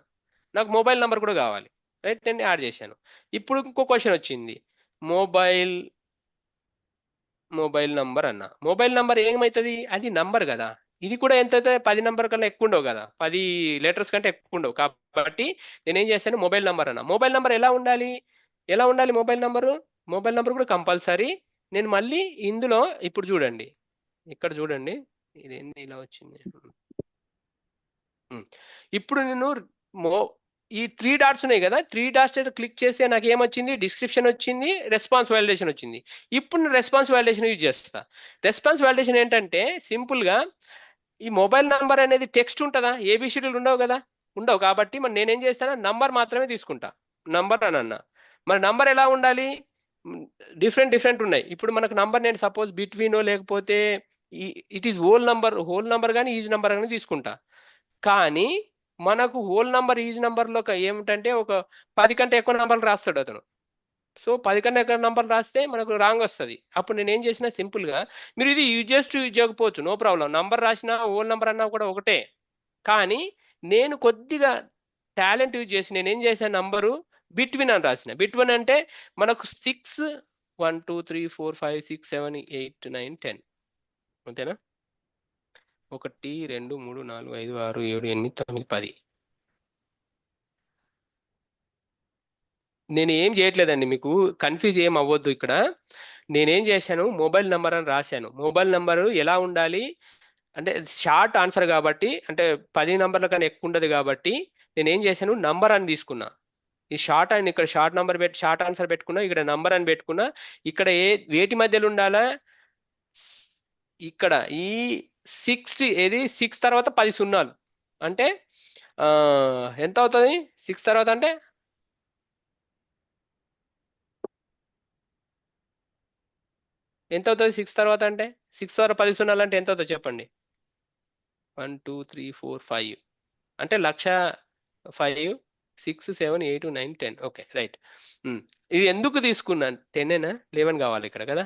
నాకు మొబైల్ నెంబర్ కూడా కావాలి, రైట్. నేను యాడ్ చేశాను. ఇప్పుడు ఇంకో క్వశ్చన్ వచ్చింది, మొబైల్ నంబర్ అన్న. మొబైల్ నంబర్ ఏమవుతుంది? అది నంబర్ కదా. ఇది కూడా ఎంత అయితే 10 నెంబర్ కన్నా ఎక్కువ ఉండవు కదా, 10 లెటర్స్ కంటే ఎక్కువ ఉండవు. కాబట్టి నేనేం చేశాను? మొబైల్ నెంబర్ అన్న. మొబైల్ నెంబర్ ఎలా ఉండాలి? మొబైల్ నెంబర్ కూడా కంపల్సరీ. నేను మళ్ళీ ఇందులో ఇప్పుడు చూడండి, ఇక్కడ చూడండి, ఇది ఇలా వచ్చింది. ఇప్పుడు నేను ఈ 3 డాట్స్ ఉన్నాయి కదా, 3 డాట్స్ క్లిక్ చేస్తే నాకు ఏమొచ్చింది? డిస్క్రిప్షన్ వచ్చింది, రెస్పాన్స్ వాలిడేషన్ వచ్చింది. ఇప్పుడు నేను రెస్పాన్స్ వాలిడేషన్ యూజ్ చేస్తా. రెస్పాన్స్ వాలిడేషన్ ఏంటంటే సింపుల్గా ఈ మొబైల్ నంబర్ అనేది టెక్స్ట్ ఉంటుందా? ఏబిసిడీలు ఉండవు కదా, ఉండవు. కాబట్టి మరి నేనేం చేస్తాను? నంబర్ మాత్రమే తీసుకుంటా, నంబర్ అని అన్నా. మరి నంబర్ ఎలా ఉండాలి? డిఫరెంట్ ఉన్నాయి. ఇప్పుడు మనకు నంబర్ నేను సపోజ్ బిట్వీనో లేకపోతే ఇట్ ఈస్ హోల్ నంబర్ కానీ ఈజ్ నంబర్ అని తీసుకుంటా. కానీ మనకు హోల్ నంబర్ ఈజ్ నంబర్లో ఏమిటంటే ఒక 10 కంటే ఎక్కువ నంబర్లు రాస్తాడు అతను. సో 10 కన్నా ఎక్కువ నంబర్లు రాస్తే మనకు రాంగ్ వస్తుంది. అప్పుడు నేను ఏం చేసిన సింపుల్గా, మీరు ఇది యూజ్ చేయకపోవచ్చు, నో ప్రాబ్లం. నంబర్ రాసినా హోల్ నంబర్ అన్నా కూడా ఒకటే. కానీ నేను కొద్దిగా టాలెంట్ యూజ్ చేసి నేనేం చేశాను? నంబరు బిట్వీన్ అని రాసిన. బిట్వీన్ అంటే మనకు 6, 1, 2, 3, 4, 5, 6, 7, 8, 9, 10 అంతేనా? 1, 2, 3, 4, 5, 6, 7, 8, 9, 10. నేను ఏం చేయట్లేదండి, మీకు కన్ఫ్యూజ్ ఏం అవ్వద్దు. ఇక్కడ నేనేం చేశాను? మొబైల్ నెంబర్ అని రాశాను. మొబైల్ నెంబరు ఎలా ఉండాలి అంటే షార్ట్ ఆన్సర్ కాబట్టి, అంటే 10 నెంబర్ల కన్నా ఎక్కువ ఉండదు కాబట్టి నేనేం చేశాను? నంబర్ అని తీసుకున్నా. ఈ షార్ట్ అని ఇక్కడ షార్ట్ నంబర్ పెట్టి షార్ట్ ఆన్సర్ పెట్టుకున్నా, ఇక్కడ నంబర్ అని పెట్టుకున్నా. ఇక్కడ వేటి మధ్యలో ఉండాలా? ఇక్కడ ఈ 6 తర్వాత 10 సున్నాలు అంటే ఎంత అవుతుంది? 6 తర్వాత అంటే ఎంత అవుతుంది? 6 తర్వాత అంటే 6 తర్వాత 10 సున్నాలు అంటే ఎంత అవుతుంది చెప్పండి? 1 2 3 4 5 అంటే 1,05,000 6 7 8 9 10. Okay right. ఇది ఎందుకు తీసుకున్నాను? 10 11 కావాలి ఇక్కడ కదా.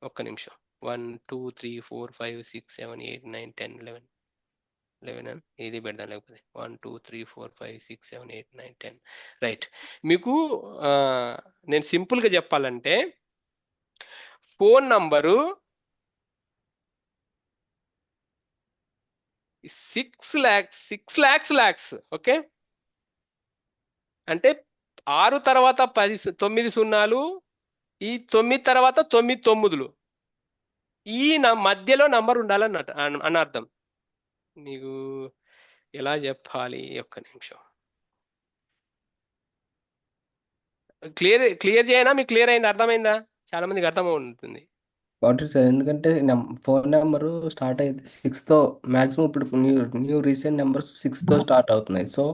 ఒక్క నిమిషం. 1 2 3 4 5 6 7 8 9 10 11 11 ఇది పెడదాం, లేకపోతే 1 2 3 4 5 6 7 8 9 10. రైట్. మీకు నేను సింపుల్గా చెప్పాలంటే ఫోన్ నంబరు 6 lakhs. ఓకే, అంటే 6 తర్వాత 9 సున్నాలు, ఈ 9 తర్వాత 9 తొమ్మిదిలు, ఈ మధ్యలో నంబర్ ఉండాలన్నట్టు అని అర్థం. మీకు ఎలా చెప్పాలి? ఒక్క నిమిషం. క్లియర్ చేయనా? మీకు క్లియర్ అయింది? అర్థమైందా? చాలా మందికి అర్థం ఉంటుంది. బాగుంటుంది సార్, ఎందుకంటే ఫోన్ నెంబరు స్టార్ట్ అయితే 6తో మ్యాక్సిమం. ఇప్పుడు న్యూ రీసెంట్ నెంబర్స్ 6తో స్టార్ట్ అవుతున్నాయి. సో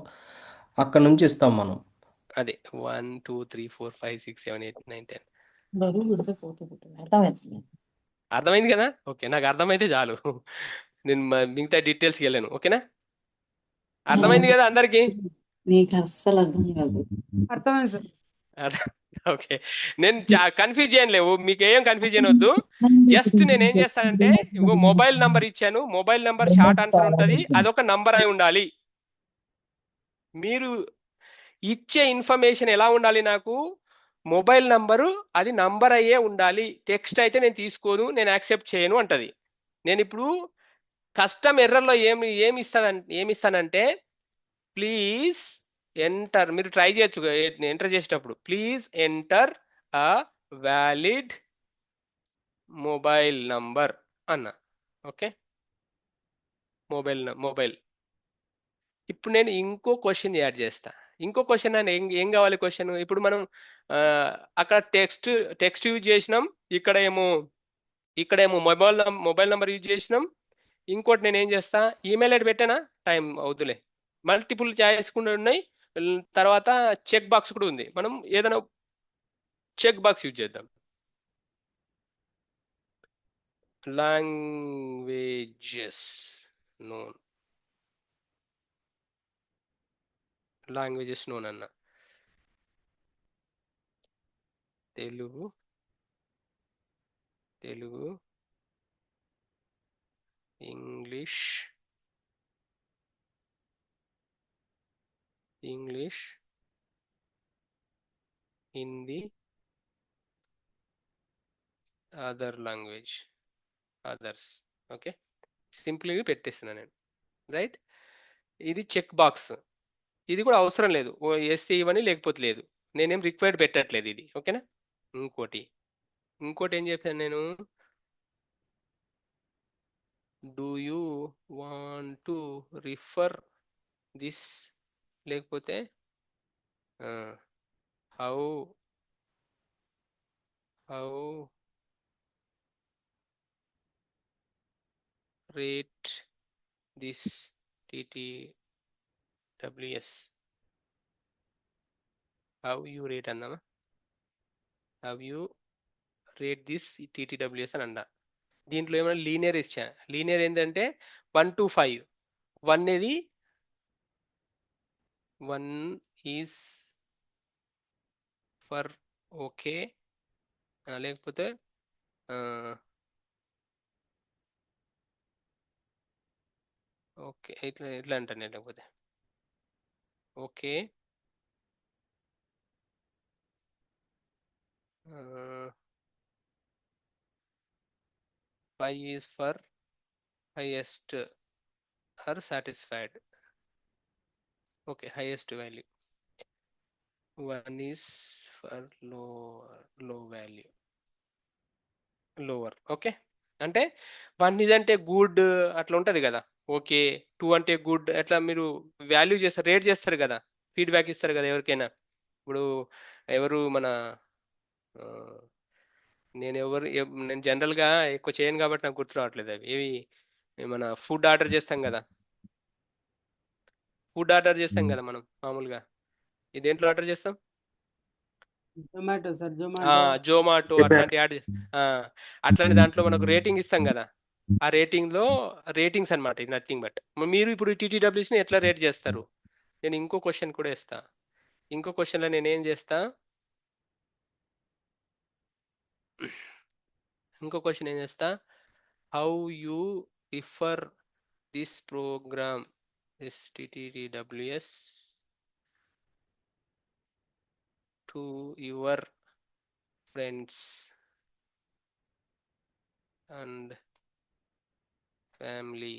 అక్కడ నుంచి ఇస్తాం మనం. అదే 1 2 3 4 5 6 7 8 9 10. అర్థమైంది కదా? ఓకే, నాకు అర్థమైతే చాలు, నేను మిగతా డీటెయిల్స్కి వెళ్ళాను. ఓకేనా? అర్థమైంది కదా అందరికి? అస్సలు అర్థమైంది సార్. ఓకే, నేను కన్ఫ్యూజ్ చేయలేవు, మీకు ఏం కన్ఫ్యూజ్ చేయవద్దు. జస్ట్ నేను ఏం చేస్తానంటే, ఇంకో మొబైల్ నంబర్ ఇచ్చాను, మొబైల్ నంబర్ షార్ట్ ఆన్సర్ ఉంటుంది, అదొక నంబర్ అయి ఉండాలి. మీరు ఇచ్చే ఇన్ఫర్మేషన్ ఎలా ఉండాలి? నాకు మొబైల్ నంబరు అది నంబర్ అయ్యే ఉండాలి. టెక్స్ట్ అయితే నేను తీసుకోను, నేను యాక్సెప్ట్ చేయను అంటది. నేను ఇప్పుడు కస్టమ్ ఎర్రర్లో ఏమి ఇస్తానంటే, ప్లీజ్ ఎంటర్, మీరు ట్రై చేయొచ్చు ఎంటర్ చేసేటప్పుడు, please enter a valid mobile number అన్న. Okay, mobile. ఇప్పుడు నేను ఇంకో క్వశ్చన్ యాడ్ చేస్తా. ఇంకో క్వశ్చన్ అని ఏం కావాలి క్వశ్చన్? ఇప్పుడు మనం అక్కడ టెక్స్ట్ యూజ్ చేసినాం, ఇక్కడేమో మొబైల్ నంబర్ యూజ్ చేసినాం. ఇంకోటి నేను ఏం చేస్తా, ఈమెయిల్ ఐడి పెట్టానా? టైం అవుతులే, మల్టిపుల్ చాయిస్ కూడా ఉన్నాయి. తర్వాత చెక్ బాక్స్ కూడా ఉంది. మనం ఏదైనా చెక్ బాక్స్ యూజ్ చేద్దాం. లాంగ్వేజెస్ నోన్ అన్న. Telugu, English, Hindi, others. Okay, సింపుల్గా పెట్టేస్తున్నా నేను. రైట్, ఇది చెక్ బాక్స్. ఇది కూడా అవసరం లేదు, వేస్తే ఇవని, లేకపోతే లేదు. నేనేం రిక్వైర్డ్ పెట్టట్లేదు ఇది. ఓకేనా? ఇంకోటి ఏం చెప్పాను నేను, do you want to refer this, లేకపోతే how rate this TTWS. How you rate అన్నామా? How you rate this TTWS అని అన్నా. దీంట్లో ఏమైనా లీనియర్ ఇచ్చా. లీనియర్ ఏంటంటే 1 to 5. 1 ఈజ్ ఫర్ ఓకే, లేకపోతే ఓకే ఇట్లా అంటాను నేను, లేకపోతే okay, 5 is for highest are satisfied. Okay, highest value. 1 is for lower. Okay, అంటే 1 ఈజ్ అంటే గుడ్ అట్లా ఉంటుంది కదా. ఓకే, 2 అంటే గుడ్, అట్లా మీరు వాల్యూ చేస్తారు, రేట్ చేస్తారు కదా, ఫీడ్బ్యాక్ ఇస్తారు కదా ఎవరికైనా. ఇప్పుడు ఎవరు మన నేను జనరల్గా ఎక్కువ చేయను కాబట్టి నాకు గుర్తు రావట్లేదు అవి ఏవి మన ఫుడ్ ఆర్డర్ చేస్తాం కదా మనం మామూలుగా దేంట్లో ఆర్డర్ చేస్తాం జొమాటో సార్, జొమాటో. జొమాటో అట్లాంటి అట్లాంటి దాంట్లో మనకు రేటింగ్ ఇస్తాం కదా, ఆ రేటింగ్లో రేటింగ్స్ అనమాట, ఇది నథింగ్ బట్. మీరు ఇప్పుడు టీటీడబ్ల్యూస్ని ఎట్లా రేట్ చేస్తారు? నేను ఇంకో క్వశ్చన్ కూడా ఇస్తా. ఇంకో క్వశ్చన్లో నేను ఏం చేస్తా, how you refer this program this TTWS to your friends and family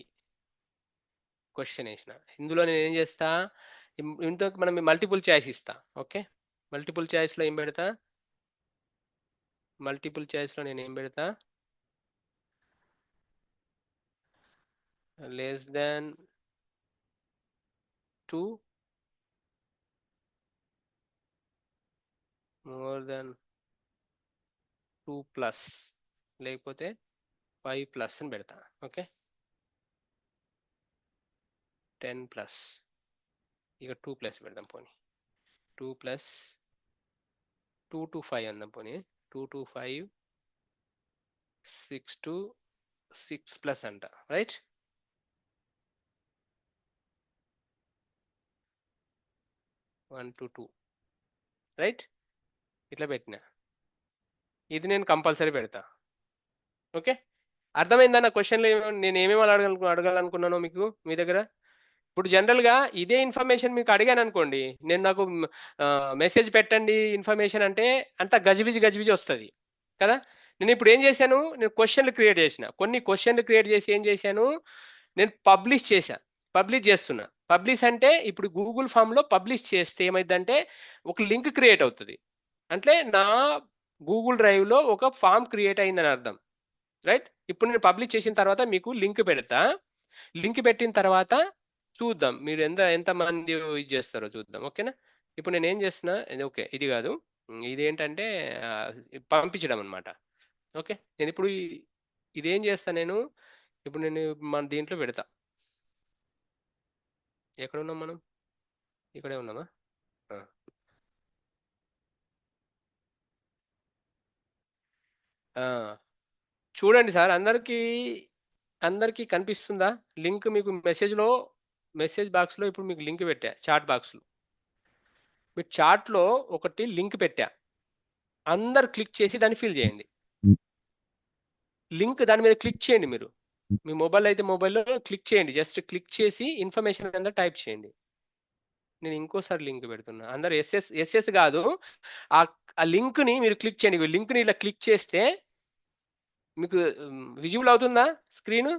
question వేసిన. ఇందులో నేను ఏం చేస్తా, ఇంత మనం మల్టిపుల్ చాయిస్ ఇస్తా. ఓకే, మల్టిపుల్ చాయిస్లో ఏం పెడతా, నేను ఏం పెడతా, less than 2, more than 2+, లేకపోతే 5+ అని పెడతా. ఓకే, 10+, ఇక 2+ పెడదాం పోనీ, 2+, 2 to 5 అందాం పోనీ, 2 to 5, 6 to 6+ అంట, రైట్? One to 2, right? ఇట్లా పెట్టినా, ఇది నేను కంపల్సరీ పెడతా. ఓకే, అర్థమైందా నా క్వశ్చన్లో నేను ఏమేమి అడగాలనుకున్నానో మీకు మీ దగ్గర? ఇప్పుడు జనరల్గా ఇదే ఇన్ఫర్మేషన్ మీకు అడిగాను అనుకోండి, నేను నాకు మెసేజ్ పెట్టండి ఇన్ఫర్మేషన్ అంటే అంత గజిబిజి వస్తుంది కదా. నేను ఇప్పుడు ఏం చేశాను, నేను క్వశ్చన్లు క్రియేట్ చేసిన, కొన్ని క్వశ్చన్లు క్రియేట్ చేసి ఏం చేశాను, నేను పబ్లిష్ చేస్తున్నా. పబ్లిష్ అంటే ఇప్పుడు గూగుల్ ఫామ్లో పబ్లిష్ చేస్తే ఏమైందంటే ఒక లింక్ క్రియేట్ అవుతుంది, అంటే నా గూగుల్ డ్రైవ్లో ఒక ఫామ్ క్రియేట్ అయిందని అర్థం, రైట్? ఇప్పుడు నేను పబ్లిష్ చేసిన తర్వాత మీకు లింక్ పెడతా. లింక్ పెట్టిన తర్వాత చూద్దాం మీరు ఎంతమంది ఇది చేస్తారో చూద్దాం. ఓకేనా? ఇప్పుడు నేను ఏం చేస్తున్నా, ఓకే ఇది కాదు, ఇదేంటంటే పంపించడం అనమాట. ఓకే, నేను ఇప్పుడు ఇదేం చేస్తా, నేను ఇప్పుడు మన దీంట్లో పెడతా. ఎక్కడ ఉన్నాం మనం? ఇక్కడే ఉన్నామా? చూడండి సార్, అందరికీ కనిపిస్తుందా లింక్? మీకు మెసేజ్ బాక్స్లో ఇప్పుడు మీకు లింక్ పెట్టా, చాట్ బాక్స్లో మీరు చాట్లో ఒకటి లింక్ పెట్టా, అందరు క్లిక్ చేసి దాన్ని ఫిల్ చేయండి. లింక్ దాని మీద క్లిక్ చేయండి, మీరు మీ మొబైల్ అయితే మొబైల్లో క్లిక్ చేయండి, జస్ట్ క్లిక్ చేసి ఇన్ఫర్మేషన్ అంతా టైప్ చేయండి. నేను ఇంకోసారి లింక్ పెడుతున్నా, అందరు ఎస్ఎస్ కాదు, ఆ లింక్ని మీరు క్లిక్ చేయండి. లింక్ని ఇలా క్లిక్ చేస్తే మీకు విజిబుల్ అవుతుందా? స్క్రీన్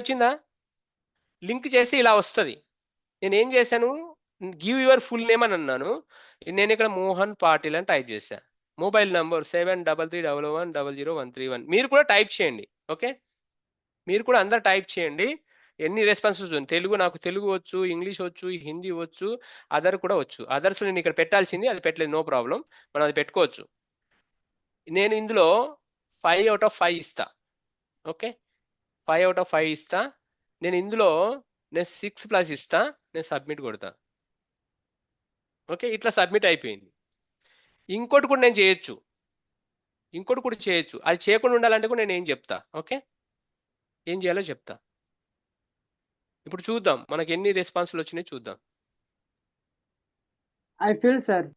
వచ్చిందా? లింక్ చేస్తే ఇలా వస్తుంది. నేను ఏం చేశాను, గివ్ యువర్ ఫుల్ నేమ్ అని అన్నాను, నేను ఇక్కడ మోహన్ పాటిల్ అని టైప్ చేశాను. Mobile number 7331100131. మీరు కూడా టైప్ చేయండి. ఓకే, మీరు కూడా అందరు టైప్ చేయండి. ఎన్ని రెస్పాన్సెస్ ఉంది, నాకు తెలుగు వచ్చు, ఇంగ్లీష్ వచ్చు, హిందీ వచ్చు, అదర్ కూడా వచ్చు. అదర్స్ నేను ఇక్కడ పెట్టాల్సింది, అది పెట్టలేదు, నో ప్రాబ్లం, మనం అది పెట్టుకోవచ్చు. నేను ఇందులో 5 out of 5 ఇస్తా. ఓకే, 5 out of 5 ఇస్తా. నేను ఇందులో 6+ ఇస్తా, నేను సబ్మిట్ కొడతా. ఓకే, ఇట్లా సబ్మిట్ అయిపోయింది. ఇంకోటి కూడా నేను చేయొచ్చు, అది చేయకుండా ఉండాలంటే కూడా నేను ఏం చెప్తా. ఓకే, ఏం చేయాలో చెప్తా. ఇప్పుడు చూద్దాం మనకి ఎన్ని రెస్పాన్స్లు వచ్చినాయి చూద్దాం. I fill sir.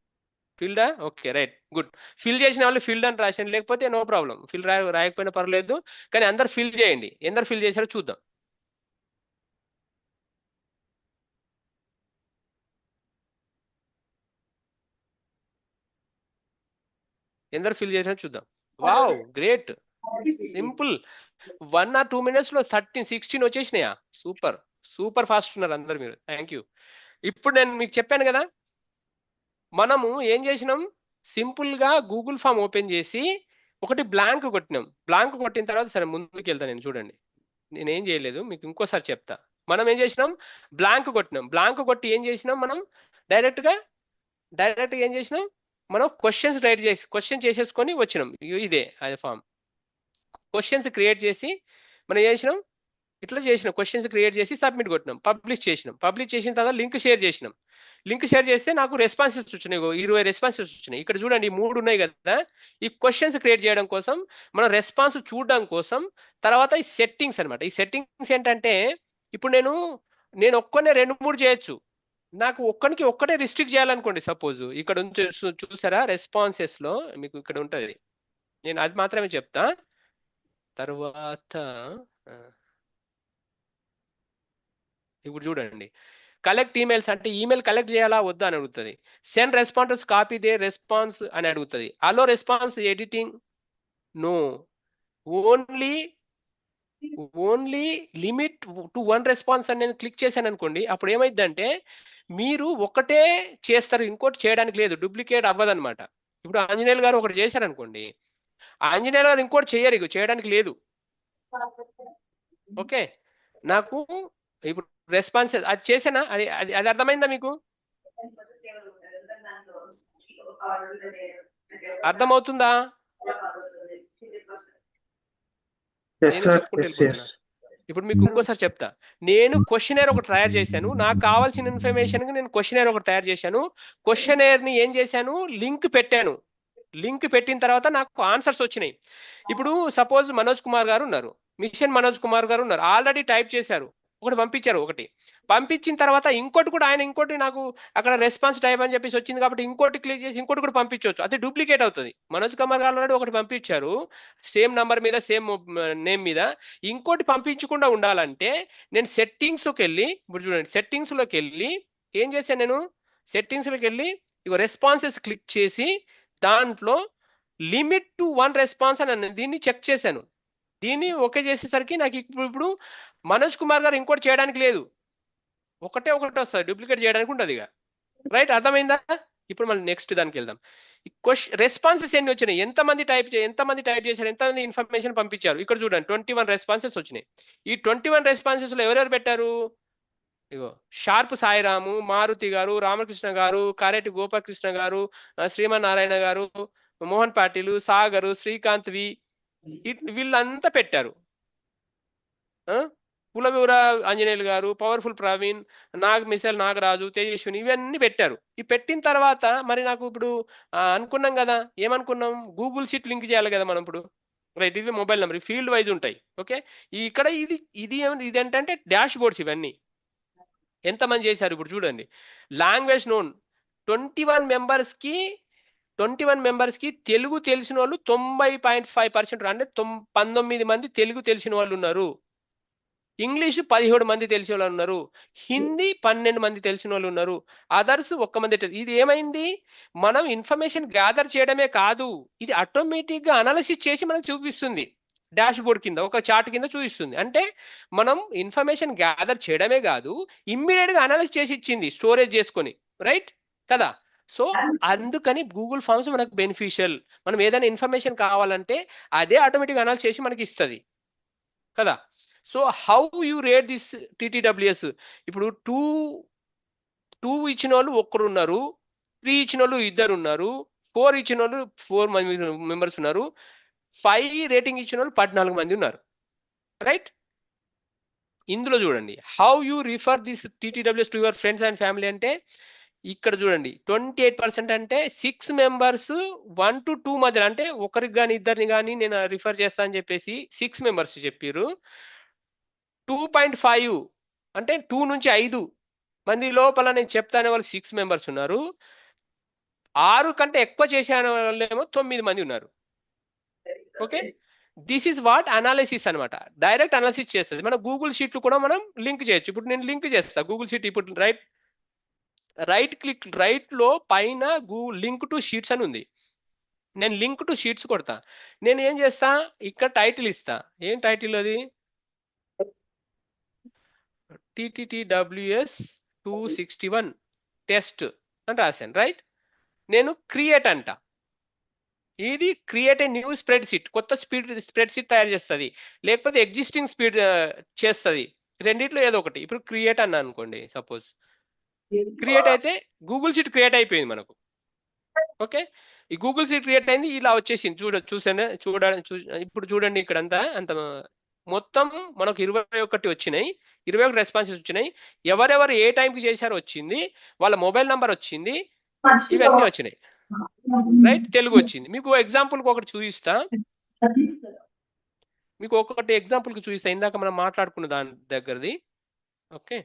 ఫిల్డా? Okay, right, good. ఫిల్ చేసిన వాళ్ళు ఫిల్డ్ అని రాసండి, లేకపోతే నో ప్రాబ్లం, ఫిల్ రాయకపోయినా పర్లేదు, కానీ అందరు ఫిల్ చేయండి. ఎందరు ఫిల్ చేశారో చూద్దాం. ఎందరు ఫిల్ చేశారో చూద్దాం. Wow, great, simple. 1 or 2 minutes లో 16 వచ్చేసినాయా? సూపర్ ఫాస్ట్ ఉన్నారు అందరు మీరు, థ్యాంక్ యూ. ఇప్పుడు నేను మీకు చెప్పాను కదా, మనము ఏం చేసినాం, సింపుల్గా గూగుల్ ఫామ్ ఓపెన్ చేసి ఒకటి బ్లాంక్ కొట్టినాం. బ్లాంక్ కొట్టిన తర్వాత సరే ముందుకు వెళ్తాను నేను, చూడండి నేనేం చేయలేదు, మీకు ఇంకోసారి చెప్తా. మనం ఏం చేసినాం, బ్లాంక్ కొట్టినాం. బ్లాంక్ కొట్టి ఏం చేసినాం, మనం డైరెక్ట్గా డైరెక్ట్గా ఏం చేసినాం, మనం క్వశ్చన్ చేసేసుకొని వచ్చినాం. ఇదే అది ఫామ్. క్వశ్చన్స్ క్రియేట్ చేసి మనం ఏం చేసినాం, ఇట్లా చేసినాం. క్వశ్చన్స్ క్రియేట్ చేసి సబ్మిట్ కొట్టినాం, పబ్లిష్ చేసిన తర్వాత లింక్ షేర్ చేసినాం. లింక్ షేర్ చేస్తే నాకు రెస్పాన్సెస్ వచ్చినాయి, 20 రెస్పాన్సెస్ వచ్చినాయి. ఇక్కడ చూడండి 3 ఉన్నాయి కదా. ఈ క్వశ్చన్స్ క్రియేట్ చేయడం కోసం, మనం రెస్పాన్స్ చూడడం కోసం, తర్వాత ఈ సెట్టింగ్స్ అనమాట. ఈ సెట్టింగ్స్ ఏంటంటే, ఇప్పుడు నేను ఒక్కనే 2-3 చేయొచ్చు. నాకు ఒక్కటే రిస్ట్రిక్ట్ చేయాలనుకోండి. సపోజ్ ఇక్కడ చూసారా రెస్పాన్సెస్ లో మీకు ఇక్కడ ఉంటది, నేను అది మాత్రమే చెప్తా. తర్వాత ఇప్పుడు చూడండి, కలెక్ట్ ఈమెయిల్స్ అంటే ఈమెయిల్ కలెక్ట్ చేయాలా వద్దా అని అడుగుతుంది. Send responses copy they response అని అడుగుతుంది. Allow response editing no, only limit to 1 response అని నేను క్లిక్ చేశాను అనుకోండి. అప్పుడు ఏమైందంటే మీరు ఒకటే చేస్తారు, ఇంకోటి చేయడానికి లేదు, డూప్లికేట్ అవ్వదన్నమాట. ఇప్పుడు ఆంజనేయులు గారు ఒకటి చేశారు అనుకోండి, ఆంజనేయులు గారు ఇంకోటి చేయడానికి లేదు. ఓకే, నాకు ఇప్పుడు రెస్పాన్స్ అది చేసానా, అది అర్థమైందా మీకు? అర్థమవుతుందా? నేను చెప్పుకుంటూ వెళ్ళిపోతున్నా. ఇప్పుడు మీకు ఇంకోసారి చెప్తా. నేను క్వశ్చనర్ ఒకటి తయారు చేశాను, నాకు కావాల్సిన ఇన్ఫర్మేషన్ నేను క్వశ్చనర్ ఒకటి తయారు చేశాను. క్వశ్చనర్ ని ఏం చేశాను, లింక్ పెట్టాను. లింక్ పెట్టిన తర్వాత నాకు ఆన్సర్స్ వచ్చినాయి. ఇప్పుడు సపోజ్ మనోజ్ కుమార్ గారు ఉన్నారు, మిషన్ మనోజ్ కుమార్ గారు ఉన్నారు, ఆల్రెడీ టైప్ చేశారు, ఒకటి పంపించారు. పంపించిన తర్వాత ఇంకోటి నాకు అక్కడ రెస్పాన్స్ టైప్ అని చెప్పేసి వచ్చింది కాబట్టి ఇంకోటి క్లిక్ చేసి ఇంకోటి కూడా పంపించవచ్చు. అది డూప్లికేట్ అవుతుంది. మనోజ్ కుమార్ గారు ఒకటి పంపించారు సేమ్ నంబర్ మీద, సేమ్ నేమ్ మీద. ఇంకోటి పంపించకుండా ఉండాలంటే నేను సెట్టింగ్స్లోకి వెళ్ళి, ఇప్పుడు చూడండి సెట్టింగ్స్లోకి వెళ్ళి ఏం చేశాను, నేను సెట్టింగ్స్లోకి వెళ్ళి ఇగో రెస్పాన్సెస్ క్లిక్ చేసి దాంట్లో లిమిట్ టు 1 రెస్పాన్స్ అని దీన్ని చెక్ చేశాను. దీన్ని ఓకే చేసేసరికి నాకు ఇప్పుడు మనోజ్ కుమార్ గారు ఇంకోటి చేయడానికి లేదు, ఒకటే వస్తుంది, డూప్లికేట్ చేయడానికి ఉంటుంది ఇక. రైట్, అర్థమైందా? ఇప్పుడు మనం నెక్స్ట్ దానికి వెళ్దాం. రెస్పాన్సెస్ ఎన్ని వచ్చినాయి, ఎంతమంది టైప్ చేశారు, ఎంతమంది ఇన్ఫర్మేషన్ పంపించారు. ఇక్కడ చూడండి 21 రెస్పాన్సెస్ వచ్చినాయి. ఈ 21 రెస్పాన్సెస్ లో ఎవరెవరు పెట్టారు, ఇగో షార్ప్ సాయిరాము, మారుతి గారు, రామకృష్ణ గారు, కారెటి గోపాలకృష్ణ గారు, శ్రీమన్నారాయణ గారు, మోహన్ పాటిల్, సాగరు, శ్రీకాంత్ వి, వీళ్ళంతా పెట్టారు. పులగూర ఆంజనేయులు గారు, పవర్ఫుల్ ప్రవీణ్, మిసెల్ నాగరాజు, తేజస్విని, ఇవన్నీ పెట్టారు. ఈ పెట్టిన తర్వాత మరి నాకు ఇప్పుడు అనుకున్నాం కదా, ఏమనుకున్నాం, గూగుల్ షీట్ లింక్ చేయాలి కదా మనం ఇప్పుడు. రైట్, ఇది మొబైల్ నెంబర్, ఫీల్డ్ వైజ్ ఉంటాయి. ఓకే, ఇక్కడ ఇది ఏంటంటే డాష్ బోర్డ్స్. ఇవన్నీ ఎంతమంది చేశారు ఇప్పుడు చూడండి. లాంగ్వేజ్ నోన్ 21 మెంబర్స్ కి తెలుగు తెలిసిన వాళ్ళు 90.5%, అంటే 19 మంది తెలుగు తెలిసిన వాళ్ళు ఉన్నారు. ఇంగ్లీష్ 17 మంది తెలిసిన వాళ్ళు ఉన్నారు. హిందీ 12 మంది తెలిసిన వాళ్ళు ఉన్నారు. అదర్స్ 1 మంది. ఇది ఏమైంది, మనం ఇన్ఫర్మేషన్ గ్యాదర్ చేయడమే కాదు, ఇది ఆటోమేటిక్ గా అనాలిసిస్ చేసి మనకు చూపిస్తుంది. డాష్ బోర్డ్ కింద ఒక చార్ట్ కింద చూపిస్తుంది. అంటే మనం ఇన్ఫర్మేషన్ గ్యాదర్ చేయడమే కాదు, ఇమ్మీడియట్ గా అనాలిసిస్ చేసి ఇచ్చింది, స్టోరేజ్ చేసుకొని. రైట్ కదా? సో అందుకని గూగుల్ ఫార్మ్స్ మనకు బెనిఫిషియల్. మనం ఏదైనా ఇన్ఫర్మేషన్ కావాలంటే అదే ఆటోమేటిక్ అనాలిసిస్ చేసి మనకి ఇస్తుంది కదా. So how you rate this TTWS? ఇప్పుడు 2 ఇచ్చిన వాళ్ళు 1 ఉన్నారు, 3 ఇచ్చిన వాళ్ళు 2 ఉన్నారు, 4 ఇచ్చిన వాళ్ళు 4 మెంబర్స్ ఉన్నారు, 5 రేటింగ్ ఇచ్చిన వాళ్ళు 14 మంది ఉన్నారు. రైట్, ఇందులో చూడండి how you refer this TTWS to your friends and family అంటే ఇక్కడ చూడండి 28% అంటే 6 మెంబర్స్ 1 to 2 మధ్యలో, అంటే ఒకరికి కానీ ఇద్దరిని కానీ నేను రిఫర్ చేస్తా అని చెప్పేసి 6 మెంబర్స్ చెప్పారు. 2.5 అంటే 2 నుంచి 5 మంది లోపల నేను చెప్తానే వాళ్ళు 6 మెంబర్స్ ఉన్నారు. 6 కంటే ఎక్కువ చేసే వాళ్ళేమో 9 మంది ఉన్నారు. Okay, this is what analysis అనమాట. డైరెక్ట్ అనాలిసిస్ చేస్తుంది. మన గూగుల్ షీట్లు కూడా మనం లింక్ చేయొచ్చు. ఇప్పుడు నేను లింక్ చేస్తా గూగుల్ షీట్. ఇప్పుడు రైట్ క్లిక్, రైట్ లో పైన గూగుల్ లింక్ టు షీట్స్ అని ఉంది. నేను లింక్ టు షీట్స్ కొడతా. నేను ఏం చేస్తా, ఇక్కడ టైటిల్ ఇస్తా. ఏం టైటిల్ అది, TTTWS 261 టెస్ట్ అని రాశాను. రైట్, నేను క్రియేట్ అంట. ఇది create a new spread sheet, కొత్త స్ప్రెడ్ షీట్ తయారు చేస్తుంది, లేకపోతే ఎగ్జిస్టింగ్ స్పీడ్ చేస్తుంది. రెండిట్లో ఏదో ఒకటి. ఇప్పుడు క్రియేట్ అన్నా అనుకోండి, సపోజ్ క్రియేట్ అయితే గూగుల్ షీట్ క్రియేట్ అయిపోయింది మనకు. ఓకే, ఈ గూగుల్ షీట్ క్రియేట్ అయింది, ఇలా వచ్చేసింది. ఇప్పుడు చూడండి ఇక్కడంతా అంత మొత్తం మనకు 21 వచ్చినాయి, 21 రెస్పాన్సెస్ వచ్చినాయి. ఎవరెవరు ఏ టైంకి చేశారో వచ్చింది, వాళ్ళ మొబైల్ నంబర్ వచ్చింది, ఇవన్నీ వచ్చినాయి. రైట్, తెలుగు వచ్చింది. మీకు ఎగ్జాంపుల్కి ఒకటి చూపిస్తా, ఇందాక మనం మాట్లాడుకున్న దాని దగ్గరది. Okay,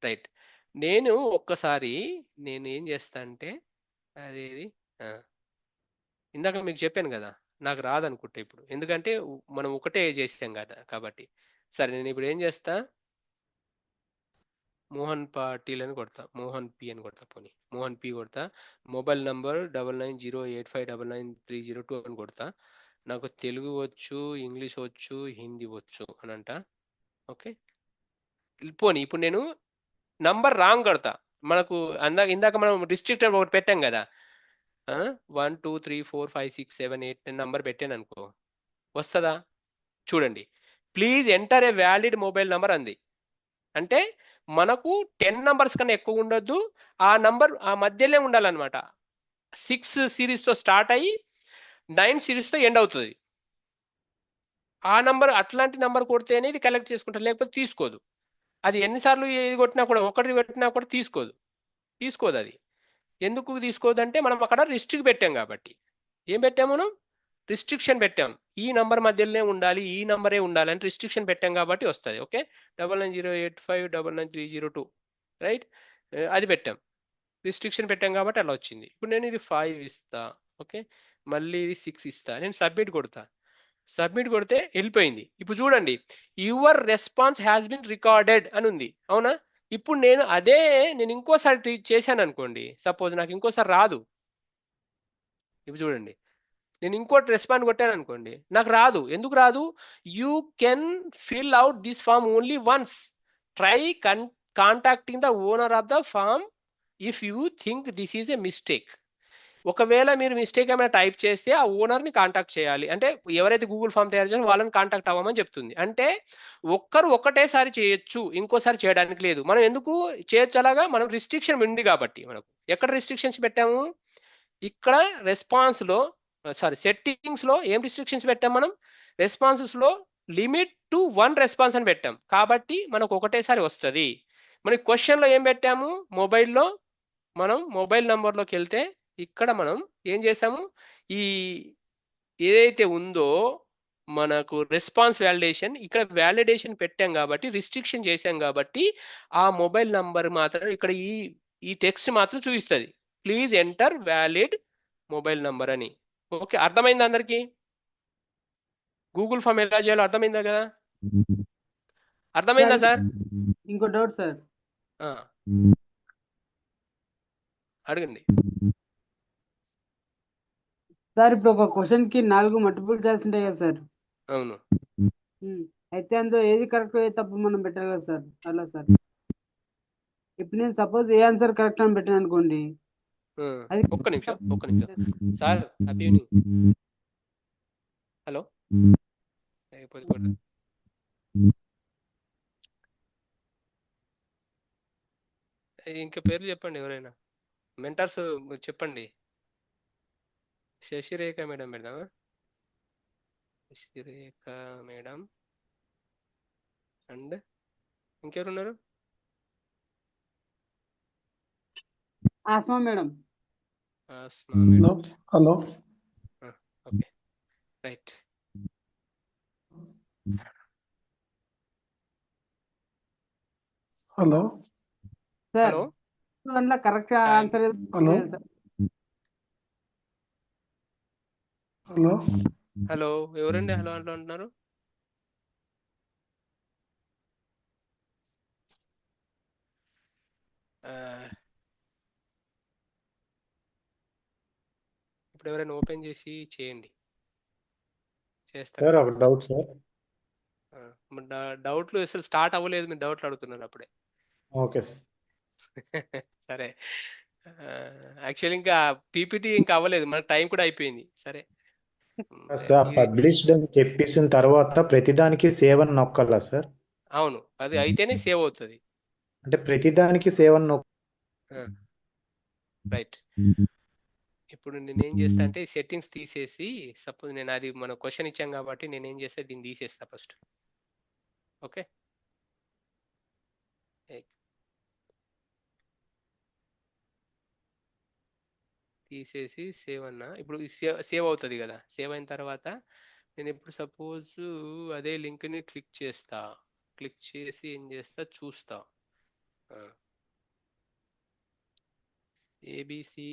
right. నేను ఒక్కసారి ఏం చేస్తా అంటే అదేది ఇందాక మీకు చెప్పాను కదా, నాకు రాదనుకుంటా ఇప్పుడు, ఎందుకంటే మనం ఒకటే చేసాం కదా కాబట్టి. సరే, నేను ఇప్పుడు ఏం చేస్తా, మోహన్ పాటిల్ అని కొడతా, మోహన్ పి అని కొడతా, పోనీ మోహన్ పి కొడతా, మొబైల్ నంబర్ 9908599302 అని కొడతా. నాకు తెలుగు వచ్చు, ఇంగ్లీష్ వచ్చు, హిందీ వచ్చు అని అంట. ఓకే, పోనీ ఇప్పుడు నేను నంబర్ రాంగ్ కొడతా. మనకు ఇందాక మనం రిస్ట్రిక్ట్ ఒకటి పెట్టాం కదా, 1 2 3 4 5 6 7 8 10 నంబర్ పెట్టాను అనుకో, వస్తుందా? చూడండి, please enter a valid mobile number అంది. అంటే మనకు 10 నంబర్స్ కన్నా ఎక్కువ ఉండొద్దు, ఆ నంబర్ ఆ మధ్యలో ఉండాలన్నమాట. 6 సిరీస్తో స్టార్ట్ అయ్యి 9 సిరీస్తో ఎండ్ అవుతుంది. ఆ నంబర్, అట్లాంటి నంబర్ కొడితేనే ఇది కలెక్ట్ చేసుకుంటారు, లేకపోతే తీసుకోదు. అది ఎన్నిసార్లు ఇది కొట్టినా కూడా, ఒకటి కొట్టినా కూడా తీసుకోదు అది. ఎందుకు తీసుకోదు అంటే మనం అక్కడ రిస్ట్రిక్ట్ పెట్టాం కాబట్టి. ఏం పెట్టాము మనం? రిస్ట్రిక్షన్ పెట్టాం. ఈ నంబర్ మధ్యలోనే ఉండాలి, ఈ నంబరే ఉండాలి అని రిస్ట్రిక్షన్ పెట్టాం కాబట్టి వస్తుంది. ఓకే, 9908599302 రైట్, అది పెట్టాం, రిస్ట్రిక్షన్ పెట్టాం కాబట్టి అలా వచ్చింది. ఇప్పుడు నేను ఇది 5 ఇస్తా. ఓకే, మళ్ళీ ఇది 6 ఇస్తా, నేను సబ్మిట్ కొడతా. సబ్మిట్ కొడితే వెళ్ళిపోయింది. ఇప్పుడు చూడండి, your response has been recorded అని ఉంది, అవునా? ఇప్పుడు నేను ఇంకోసారి చేశాను అనుకోండి, సపోజ్ నాకు ఇంకోసారి రాదు. ఇప్పుడు చూడండి, నేను ఇంకోటి రెస్పాండ్ కొట్టాను అనుకోండి, నాకు రాదు. ఎందుకు రాదు? You can fill out this form only once. Try contacting the owner of the form if you think this is a mistake. ఒకవేళ మీరు మిస్టేక్ ఏమైనా టైప్ చేస్తే ఆ ఓనర్ని కాంటాక్ట్ చేయాలి. అంటే ఎవరైతే గూగుల్ ఫామ్ తయారు చేయాలో వాళ్ళని కాంటాక్ట్ అవ్వమని చెప్తుంది. అంటే ఒకటేసారి చేయొచ్చు, ఇంకోసారి చేయడానికి లేదు. మనం ఎందుకు చేయొచ్చు అలాగా? మనం రిస్ట్రిక్షన్ ఉంది కాబట్టి. మనకు ఎక్కడ రిస్ట్రిక్షన్స్ పెట్టాము? ఇక్కడ సెట్టింగ్స్లో ఏం రిస్ట్రిక్షన్స్ పెట్టాం మనం? రెస్పాన్సెస్లో లిమిట్ టు 1 రెస్పాన్స్ అని పెట్టాం కాబట్టి మనకు ఒకటేసారి వస్తుంది. మనకి క్వశ్చన్లో ఏం పెట్టాము? మొబైల్లో మనం మొబైల్ నంబర్లోకి వెళ్తే ఇక్కడ మనం ఏం చేసాము, ఈ ఏదైతే ఉందో మనకు రెస్పాన్స్ వ్యాలిడేషన్, ఇక్కడ వ్యాలిడేషన్ పెట్టాం కాబట్టి, రిస్ట్రిక్షన్ చేశాం కాబట్టి ఆ మొబైల్ నంబర్ మాత్రం ఇక్కడ ఈ టెక్స్ట్ మాత్రం చూపిస్తుంది, please enter valid mobile number అని. ఓకే, అర్థమైంది అందరికీ? గూగుల్ ఫామ్ ఎలా చేయాలో అర్థమైందా కదా? అర్థమైందా సార్? ఇంకో డౌట్ సార్. అడగండి సార్, ఇప్పుడు ఒక క్వశ్చన్ కి 4 మల్టిపుల్ చాయిస్ ఉంటాయి కదా సార్? అవును. అయితే అందులో ఏది కరెక్ట్ ఏది తప్పు మనం పెట్టాలి కదా సార్? అలా సార్, ఇప్పుడు నేను సపోజ్ ఏ ఆన్సర్ కరెక్ట్ అని పెట్టాను అనుకోండి, అది ఒక్క నిమిషం సార్. Happy evening. హలో, ఇంకా పేర్లు చెప్పండి, ఎవరైనా మెంటర్స్ చెప్పండి. శశిరేఖ మేడం పెడదామా? శశిరేఖ మేడం అండ్ ఇంకెవరున్నారు? Asma madam. Asma madam. Hello. Okay, right. Hello sir, అందులో correct answer hello hello hello, ఎవరండి హలో అంటూ అంటున్నారు? ఇప్పుడు ఎవరైనా ఓపెన్ చేసి చేయండి. సార్ ఒక డౌట్ సార్. డౌట్లు అసలు స్టార్ట్ అవ్వలేదు, మీరు డౌట్లు అడుగుతున్నారు అప్పుడే. Okay sir. సరే, యాక్చువల్లీ ఇంకా పీపీటీ ఇంకా అవ్వలేదు, మనకు టైం కూడా అయిపోయింది. సరే సార్, పబ్లిష్డ్ అని చెప్పేసిన తర్వాత ప్రతిదానికి సేవ్ అని నొక్కాలా సార్? అవును, అది అయితేనే సేవ్ అవుతుంది. అంటే ప్రతిదానికి సేవ్ అని రైట్. ఇప్పుడు నేను ఏం చేస్తా అంటే సెట్టింగ్స్ తీసేసి, సపోజ్ నేను అది మన క్వశ్చన్ ఇచ్చాం కాబట్టి నేను ఏం చేస్తే దీన్ని తీసేస్తా ఫస్ట్. ఓకే, తీసేసి సేవ్ అన్నా. ఇప్పుడు సేవ్ అవుతుంది కదా. సేవ్ అయిన తర్వాత నేను ఇప్పుడు సపోజ్ అదే లింక్ని క్లిక్ చేస్తా. క్లిక్ చేసి ఏం చేస్తా చూస్తా. ఏబిసి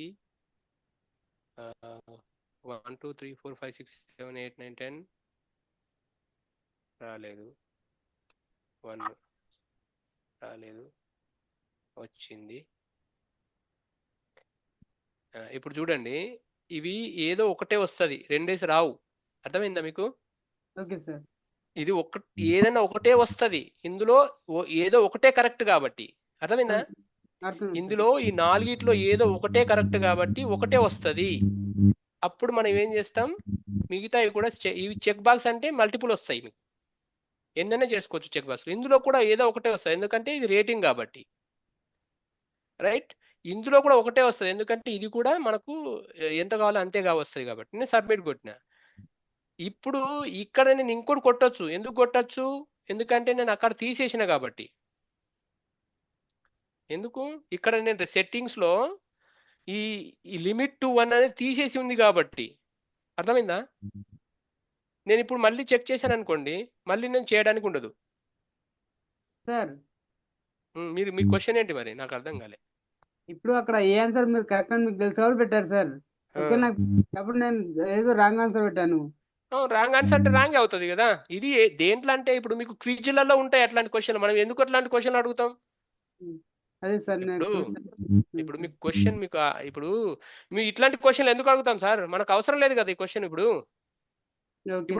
1 2 3 4 5 6 7 8 9 10 రాలేదు. 1 రాలేదు, వచ్చింది. ఇప్పుడు చూడండి, ఇవి ఏదో ఒకటే వస్తుంది, రెండేసి రావు. అర్థమైందా మీకు? Okay sir. ఇది ఏదైనా ఒకటే వస్తుంది, ఇందులో ఏదో ఒకటే కరెక్ట్ కాబట్టి. అర్థమైందా? ఇందులో ఈ నాలుగిట్లో ఏదో ఒకటే కరెక్ట్ కాబట్టి ఒకటే వస్తుంది. అప్పుడు మనం ఏం చేస్తాం, మిగతావి కూడా ఇవి చెక్ బాక్స్ అంటే మల్టిపుల్ వస్తాయి, మీకు ఎన్నైనా చేసుకోవచ్చు చెక్ బాక్స్. ఇందులో కూడా ఏదో ఒకటే వస్తుంది, ఎందుకంటే ఇది రేటింగ్ కాబట్టి. రైట్, ఇందులో కూడా ఒకటే వస్తుంది, ఎందుకంటే ఇది కూడా మనకు ఎంత కావాలో అంతేగా వస్తుంది కాబట్టి. నేను సబ్మిట్ కొట్టిన. ఇప్పుడు ఇక్కడ నేను ఇంకోటి కొట్టచ్చు. ఎందుకు కొట్టచ్చు? ఎందుకంటే నేను అక్కడ తీసేసిన కాబట్టి. ఎందుకు? ఇక్కడ నేను సెట్టింగ్స్లో ఈ లిమిట్ టు 1 అనేది తీసేసి ఉంది కాబట్టి. అర్థమైందా? నేను ఇప్పుడు మళ్ళీ చెక్ చేశాను అనుకోండి, మళ్ళీ నేను చేయడానికి ఉండదు. సార్ మీ క్వశ్చన్ ఏంటి మరి? నాకు అర్థం కాలే. ఇప్పుడు అక్కడ ఏ ఆన్సర్ మీరు కరెక్ట్ అని మీకు తెలుసు కాబట్టి పెట్టారు సార్. ఓకే, నాకు అప్పుడు నేను ఏదో రాంగ్ ఆన్సర్ పెట్టాను. రాంగ్ ఆన్సర్ అంటే రాంగ్ అవుతుంది కదా. ఇది దేంట్లో అంటే ఇప్పుడు మీకు క్విజ్లలో ఉంటాయి అట్లాంటి క్వశ్చన్. మనం ఎందుకు అట్లాంటి క్వశ్చన్ అడుగుతాం? అదే సార్, ఇప్పుడు మీకు క్వశ్చన్ మీకు ఇప్పుడు మీ ఇట్లాంటి క్వశ్చన్లు ఎందుకు అడుగుతాం సార్? మనకు అవసరం లేదు కదా ఈ క్వశ్చన్. ఇప్పుడు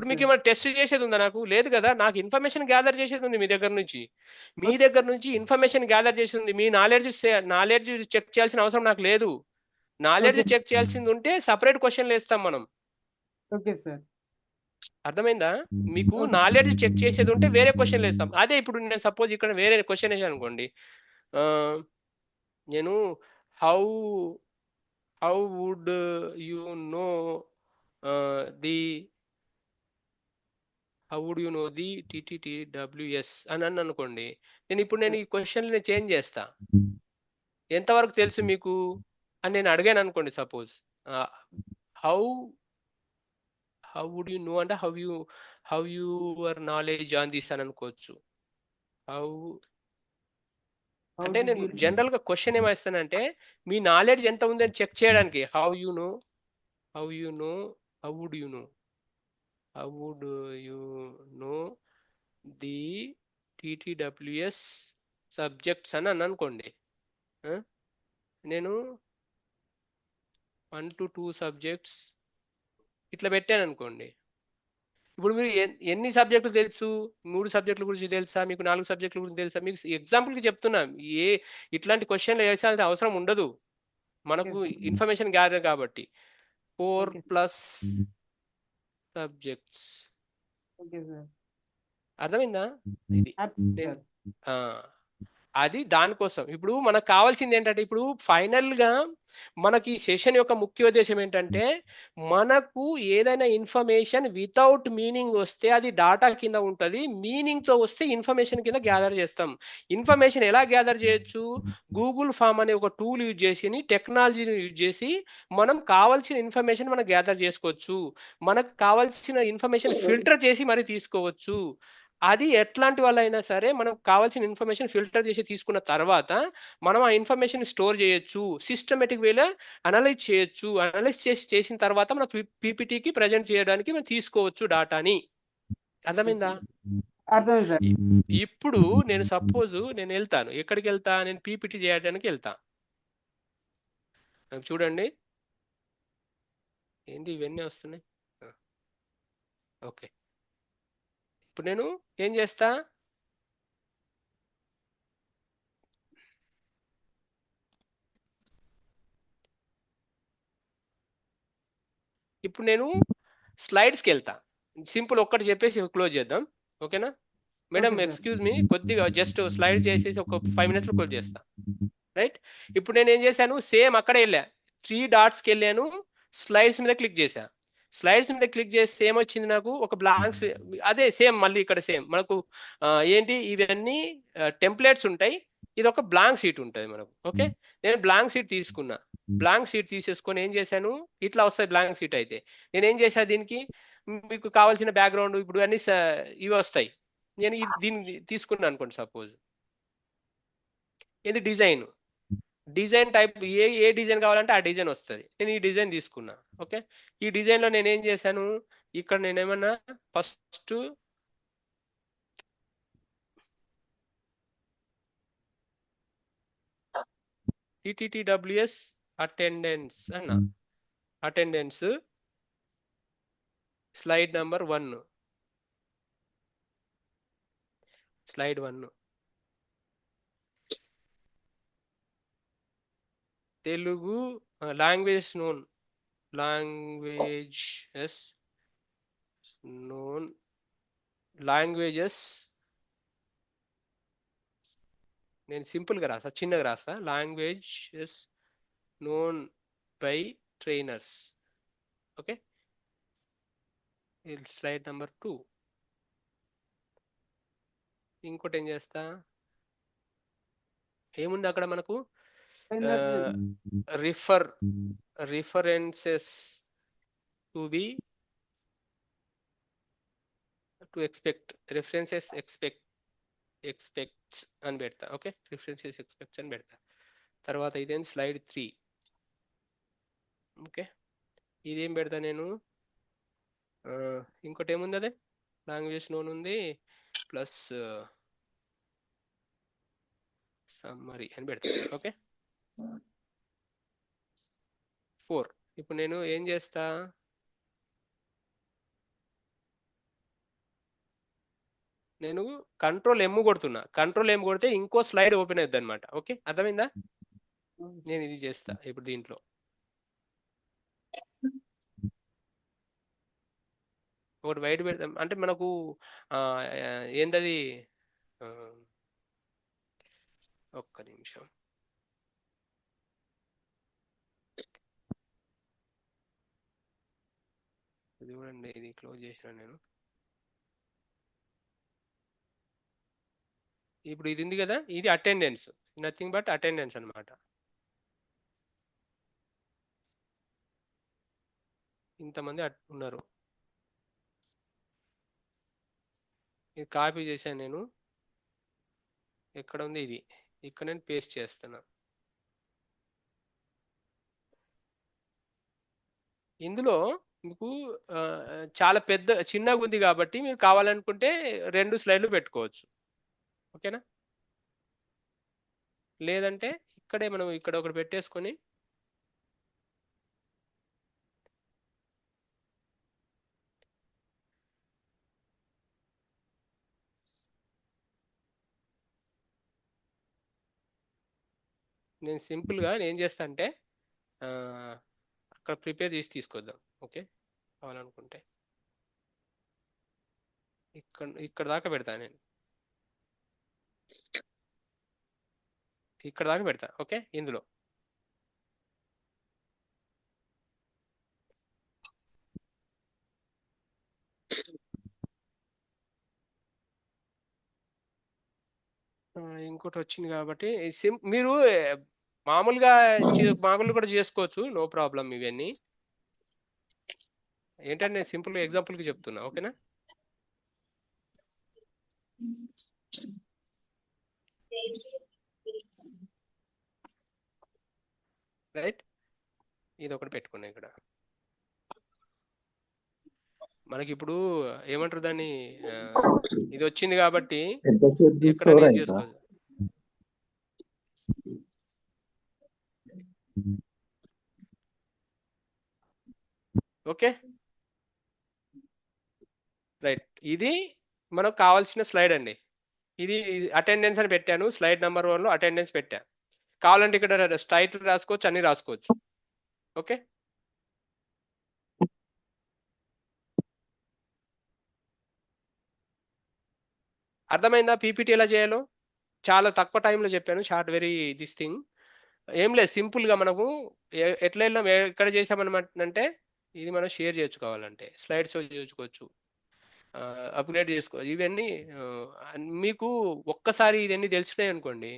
మీకు ఏమైనా టెస్ట్ చేసేది ఉందా? నాకు లేదు కదా. నాకు ఇన్ఫర్మేషన్ గ్యాదర్ చేసేది ఉంది మీ దగ్గర నుంచి ఇన్ఫర్మేషన్ గ్యాదర్ చేసేది ఉంది. మీ నాలెడ్జ్ చెక్ చేయాల్సిన అవసరం నాకు లేదు. నాలెడ్జ్ చెక్ చేయాల్సింది ఉంటే సపరేట్ క్వశ్చన్లు వేస్తాం మనం. ఓకే సార్, అర్థమైందా? మీకు నాలెడ్జ్ చెక్ చేసేది ఉంటే వేరే క్వశ్చన్లు వేస్తాం. అదే ఇప్పుడు నేను సపోజ్ ఇక్కడ వేరే క్వశ్చన్ వేసాను అనుకోండి, నేను how would you know the TTTWS అని అనుకోండి. నేను ఈ క్వశ్చన్ చేంజ్ చేస్తా. ఎంతవరకు తెలుసు మీకు అని నేను అడిగాను అనుకోండి. Suppose how would you know అంటే how your knowledge on this అని అనుకోవచ్చు. అంటే నేను జనరల్ గా క్వశ్చన్ ఏమేస్తానంటే మీ నాలెడ్జ్ ఎంత ఉందని చెక్ చేయడానికి. How would you know the TTWS subjects అని అనుకోండి. నేను 1 to 2 సబ్జెక్ట్స్ ఇట్లా పెట్టాను అనుకోండి. ఇప్పుడు మీరు ఎన్ని సబ్జెక్టులు తెలుసు? 3 సబ్జెక్టుల గురించి తెలుసా? మీకు 4 సబ్జెక్టుల గురించి తెలుసా? మీకు ఎగ్జాంపుల్కి చెప్తున్నా. ఇట్లాంటి క్వశ్చన్లు వేయాల్సిన అవసరం ఉండదు, మనకు ఇన్ఫర్మేషన్ గ్యాదర్ కాబట్టి. 4+ సబ్జెక్ట్స్. అర్థమైందా? ఇది అది దానికోసం. ఇప్పుడు మనకు కావాల్సింది ఏంటంటే, ఇప్పుడు ఫైనల్ గా మనకి సెషన్ యొక్క ముఖ్య ఉద్దేశం ఏంటంటే, మనకు ఏదైనా ఇన్ఫర్మేషన్ వితౌట్ మీనింగ్ వస్తే అది డాటా కింద ఉంటుంది, మీనింగ్ తో వస్తే ఇన్ఫర్మేషన్ కింద గ్యాదర్ చేస్తాం. ఇన్ఫర్మేషన్ ఎలా గ్యాదర్ చేయొచ్చు? గూగుల్ ఫామ్ అనే ఒక టూల్ యూజ్ చేసి, టెక్నాలజీని యూజ్ చేసి మనం కావాల్సిన ఇన్ఫర్మేషన్ మనం గ్యాదర్ చేసుకోవచ్చు. మనకు కావాల్సిన ఇన్ఫర్మేషన్ ఫిల్టర్ చేసి మరి తీసుకోవచ్చు. అది ఎట్లాంటి వాళ్ళైనా సరే మనకు కావాల్సిన ఇన్ఫర్మేషన్ ఫిల్టర్ చేసి తీసుకున్న తర్వాత మనం ఆ ఇన్ఫర్మేషన్ స్టోర్ చేయొచ్చు, సిస్టమేటిక్ వేలో అనలైజ్ చేయొచ్చు. అనలైజ్ చేసిన తర్వాత మన పీపీటీకి ప్రజెంట్ చేయడానికి మనం తీసుకోవచ్చు డాటాని. అర్థమైందా? ఇప్పుడు నేను సపోజ్ నేను వెళ్తాను, ఎక్కడికి వెళ్తా? నేను పీపీటీ చేయడానికి వెళ్తా. చూడండి ఏంటి ఇవన్నీ వస్తున్నాయి. ఓకే, ఇప్పుడు నేను ఏం చేస్తా? ఇప్పుడు నేను స్లైడ్స్కి వెళ్తా. సింపుల్ ఒక్కటి చెప్పేసి క్లోజ్ చేద్దాం. ఓకేనా మేడం? ఎక్స్క్యూజ్ మీ, కొద్దిగా జస్ట్ స్లైడ్ చేసేసి ఒక 5 minutes క్లోజ్ చేస్తా. రైట్. ఇప్పుడు నేను ఏం చేశాను, సేమ్ అక్కడే వెళ్ళా, 3 డాట్స్కి వెళ్ళాను, స్లైడ్స్ మీద క్లిక్ చేశా. స్లైడ్స్ మీద క్లిక్ చేస్తే ఏమొచ్చింది నాకు, ఒక బ్లాంక్స్, అదే సేమ్ మళ్ళీ ఇక్కడ సేమ్ మనకు ఏంటి ఇవన్నీ టెంప్లెట్స్ ఉంటాయి, ఇది ఒక బ్లాంక్ షీట్ ఉంటుంది మనకు. ఓకే, నేను బ్లాంక్ షీట్ తీసుకున్నా. బ్లాంక్ షీట్ తీసేసుకొని ఏం చేశాను, ఇట్లా వస్తాయి బ్లాంక్ షీట్ అయితే. నేను ఏం చేశాను, దీనికి మీకు కావాల్సిన బ్యాక్గ్రౌండ్ ఇప్పుడు అన్ని ఇవి వస్తాయి. నేను దీన్ని తీసుకున్నాను అనుకోండి, సపోజ్ ఇది డిజైన్ టైప్, ఏ డిజైన్ కావాలంటే ఆ డిజైన్ వస్తుంది. నేను ఈ డిజైన్ తీసుకున్నా. ఓకే, ఈ డిజైన్లో నేను ఏం చేశాను, ఇక్కడ నేను ఏమన్నా ఫస్ట్ టిటిటిడబ్ల్యూఎస్ అటెండెన్స్ అన్న, attendance slide number 1, slide 1 Telugu language known, languages known, languages నేను సింపుల్గా రాస్తా, చిన్నగా రాస్తా, languages known by trainers. Okay, slide number 2. ఇంకోటి ఏం చేస్తా, ఏముంది అక్కడ మనకు, references to be to expect, references expects అని పెడతా. ఓకే, రిఫరెన్సెస్ ఎక్స్పెక్ట్స్ అని పెడతా. తర్వాత ఇదేం స్లైడ్ 3. ఓకే, ఇదేం పెడతా నేను, ఇంకోటి ఏముంది, అదే లాంగ్వేజ్ నోన్ ఉంది ప్లస్ సమ్మరీ అని పెడతా. ఓకే, 4. ఇప్పుడు నేను ఏం చేస్తా, నేను కంట్రోల్ ఎమ్ కొడుతున్నా. కంట్రోల్ ఎమ్ కొడితే ఇంకో స్లైడ్ ఓపెన్ అవుతుంది అనమాట. ఓకే, అర్థమైందా? నేను ఇది చేస్తా ఇప్పుడు దీంట్లో. ఒకటి వైట్ పెడతాం అంటే మనకు ఏంటది, ఒక్క నిమిషం, ఇది చూడండి, ఇది క్లోజ్ చేసిన నేను. ఇప్పుడు ఇది ఉంది కదా, ఇది అటెండెన్స్, నథింగ్ బట్ అటెండెన్స్ అనమాట. ఇంతమంది ఉన్నారు. ఇది కాపీ చేశాను నేను, ఎక్కడ ఉంది ఇది, ఇక్కడ నేను పేస్ట్ చేస్తున్నా. ఇందులో మీకు చాలా చిన్నగా ఉంది కాబట్టి మీరు కావాలనుకుంటే 2 స్లైడ్లు పెట్టుకోవచ్చు. ఓకేనా, లేదంటే ఇక్కడే మనం ఇక్కడ ఒకటి పెట్టేసుకొని నేను సింపుల్గా ఏం చేస్తా అంటే అక్కడ ప్రిపేర్ చేసి తీసుకొద్దాం. ఓకే, కావాలనుకుంటే ఇక్కడ దాకా పెడతా, నేను ఇక్కడ దాకా పెడతా. ఓకే, ఇందులో ఇంకోటి వచ్చింది కాబట్టి మీరు మామూలుగా కూడా చేసుకోవచ్చు, నో ప్రాబ్లం. ఇవన్నీ ఏంటంటే నేను సింపుల్గా ఎగ్జాంపుల్కి చెప్తున్నా. ఓకేనా, రైట్. ఇది ఒకటి పెట్టుకున్నా ఇక్కడ. మనకి ఇప్పుడు ఏమంటారు దాన్ని, ఇది వచ్చింది కాబట్టి ఎక్కడ నేను చేసుకోవచ్చు. Okay, right. ఇది మనకు కావాల్సిన స్లైడ్ అండి. ఇది అటెండెన్స్ అని పెట్టాను, స్లైడ్ నెంబర్ 1లో అటెండెన్స్ పెట్టా. కావాలంటే ఇక్కడ టైటిల్ రాసుకోవచ్చు, అన్ని రాసుకోవచ్చు. ఓకే, అర్థమైందా? పీపీటీ ఎలా చేయాలో చాలా తక్కువ టైంలో చెప్పాను, షార్ట్ వెరీ దిస్ థింగ్. ఏం లేదు, సింపుల్గా మనము ఎట్లా వెళ్ళాం, ఎక్కడ చేసామన్నమాట అంటే ఇది మనం షేర్ చేసుకోవాలంటే స్లైడ్స్ చేసుకోవచ్చు, అప్గ్రేడ్ చేసుకోవచ్చు. ఇవన్నీ మీకు ఒక్కసారి ఇవన్నీ తెలిసినాయి అనుకోండి,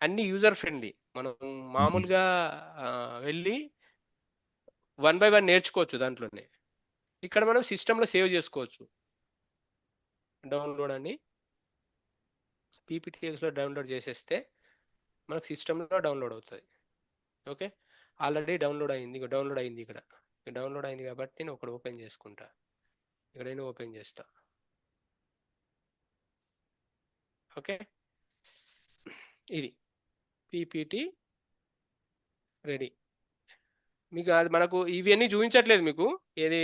అన్ని యూజర్ ఫ్రెండ్లీ. మనం మామూలుగా వెళ్ళి 1 by 1 నేర్చుకోవచ్చు దాంట్లోనే. ఇక్కడ మనం సిస్టంలో సేవ్ చేసుకోవచ్చు. డౌన్లోడ్ అని పీపీటీఎక్స్లో డౌన్లోడ్ చేసేస్తే మనకు సిస్టంలో డౌన్లోడ్ అవుతుంది. ఓకే, ఆల్రెడీ డౌన్లోడ్ అయింది ఇక్కడ డౌన్లోడ్ అయింది కాబట్టి నేను ఒకటి ఓపెన్ చేసుకుంటా. ఇక్కడ నేను ఓపెన్ చేస్తా. ఓకే, ఇది పీపీటీ రెడీ. మీకు అది మనకు ఇవన్నీ చూపించట్లేదు మీకు, ఏది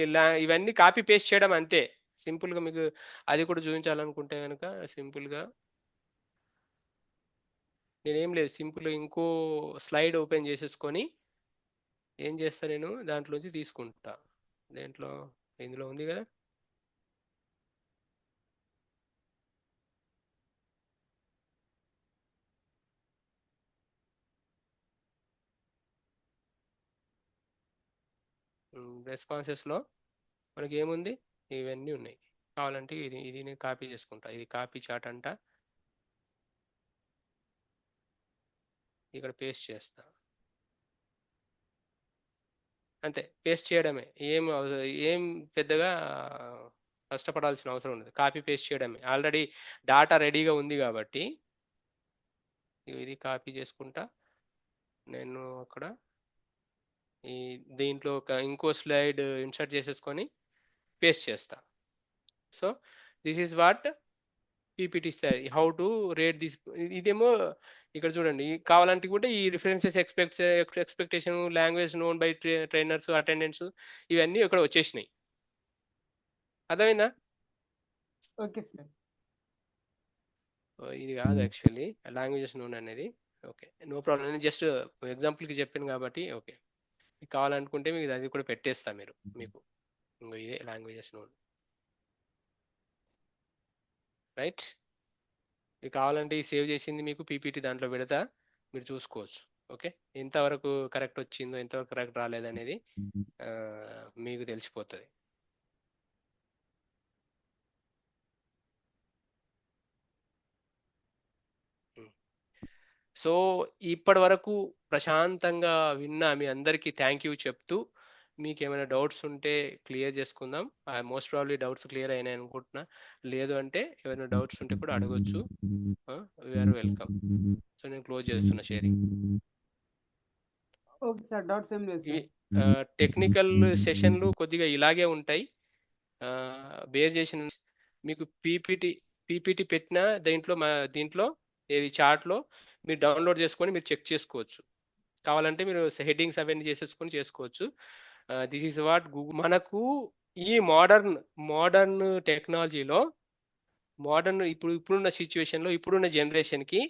ఇవన్నీ కాపీ పేస్ట్ చేయడం అంతే సింపుల్గా. మీకు అది కూడా చూపించాలనుకుంటే కనుక సింపుల్గా నేనేం లేదు, సింపుల్గా ఇంకో స్లైడ్ ఓపెన్ చేసేసుకొని ఏం చేస్తా, నేను దాంట్లోంచి తీసుకుంటా. ఇందులో ఉంది కదా, రెస్పాన్సెస్లో మనకి ఏముంది, ఇవన్నీ ఉన్నాయి. కావాలంటే ఇది నేను కాపీ చేసుకుంటా. ఇది కాపీ చార్ట్ అంట, ఇక్కడ పేస్ట్ చేస్తా. అంతే, పేస్ట్ చేయడమే. ఏం పెద్దగా కష్టపడాల్సిన అవసరం ఉండదు, కాపీ పేస్ట్ చేయడమే. ఆల్రెడీ డాటా రెడీగా ఉంది కాబట్టి ఇది కాపీ చేసుకుంటా నేను. అక్కడ దీంట్లో ఇంకో స్లైడ్ ఇన్సర్ట్ చేసేసుకొని పేస్ట్ చేస్తా. So this is what PPT ఇస్తారు, హౌ టు రేట్ దిస్. ఇదేమో ఇక్కడ చూడండి, కావాలంటే కూడా ఈ references, expectation, language known by trainers, attendance, ఇవన్నీ ఇక్కడ వచ్చేసినాయి. అర్థమైందా? Okay sir. ఇది కాదు యాక్చువల్లీ లాంగ్వేజెస్ నోన్ అనేది. ఓకే, నో ప్రాబ్లం, నేను జస్ట్ ఎగ్జాంపుల్కి చెప్పాను కాబట్టి. ఓకే, మీకు కావాలనుకుంటే మీకు అది కూడా పెట్టేస్తా మీకు ఇదే లాంగ్వేజెస్ నోన్. రైట్, మీకు కావాలంటే ఈ సేవ్ చేసింది మీకు పీపీటీ దాంట్లో పెడతా, మీరు చూసుకోవచ్చు. ఓకే, ఎంతవరకు కరెక్ట్ వచ్చిందో ఎంతవరకు కరెక్ట్ రాలేదనేది మీకు తెలిసిపోతుంది. సో ఇప్పటి వరకు ప్రశాంతంగా విన్నా మీ అందరికీ థ్యాంక్ యూ చెప్తూ, మీకు ఏమైనా డౌట్స్ ఉంటే క్లియర్ చేసుకుందాం. మోస్ట్ ప్రాబ్లీ డౌట్స్ క్లియర్ అయినాయి అనుకుంటున్నా. లేదు అంటే ఏమైనా డౌట్స్ ఉంటే కూడా అడగొచ్చు. We're welcome. సో నేను క్లోజ్ చేస్తున్నా షేరింగ్. ఓకే సార్, డౌట్స్ ఏం లేదు సార్. టెక్నికల్ సెషన్లు కొద్దిగా ఇలాగే ఉంటాయి. బేర్ చేసిన మీకు పీపీటీ పెట్టిన దీంట్లో ఏది చార్ట్లో మీరు డౌన్లోడ్ చేసుకొని మీరు చెక్ చేసుకోవచ్చు. కావాలంటే మీరు హెడ్డింగ్స్ అవన్నీ చేసుకోవచ్చు. This is what Google. మనకు ఈ మోడర్న్ టెక్నాలజీలో ఇప్పుడున్న సిచ్యువేషన్లో, ఇప్పుడున్న జనరేషన్కి,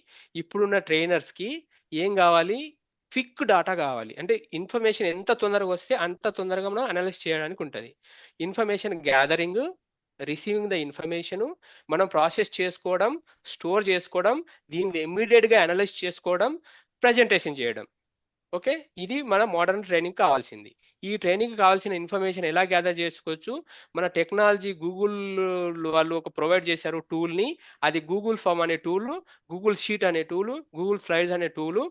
ఇప్పుడున్న ట్రైనర్స్కి ఏం కావాలి, క్విక్ డాటా కావాలి. అంటే ఇన్ఫర్మేషన్ ఎంత తొందరగా వస్తే అంత తొందరగా మనం అనలైజ్ చేయడానికి ఉంటుంది. Information gathering, receiving the information, మనం ప్రాసెస్ చేసుకోవడం, స్టోర్ చేసుకోవడం, దీన్ని ఇమ్మీడియట్గా అనలైజ్ చేసుకోవడం, ప్రజెంటేషన్ చేయడం. ఓకే, ఇది మన మోడర్న్ ట్రైనింగ్ కావాల్సింది. ఈ ట్రైనింగ్ కావాల్సిన ఇన్ఫర్మేషన్ ఎలా గ్యాదర్ చేసుకోవచ్చు, మన టెక్నాలజీ గూగుల్ వాళ్ళు ఒక ప్రొవైడ్ చేశారు టూల్ని. అది గూగుల్ ఫామ్ అనే టూల్, గూగుల్ షీట్ అనే టూల్, గూగుల్ స్లైడ్స్ అనే టూల్.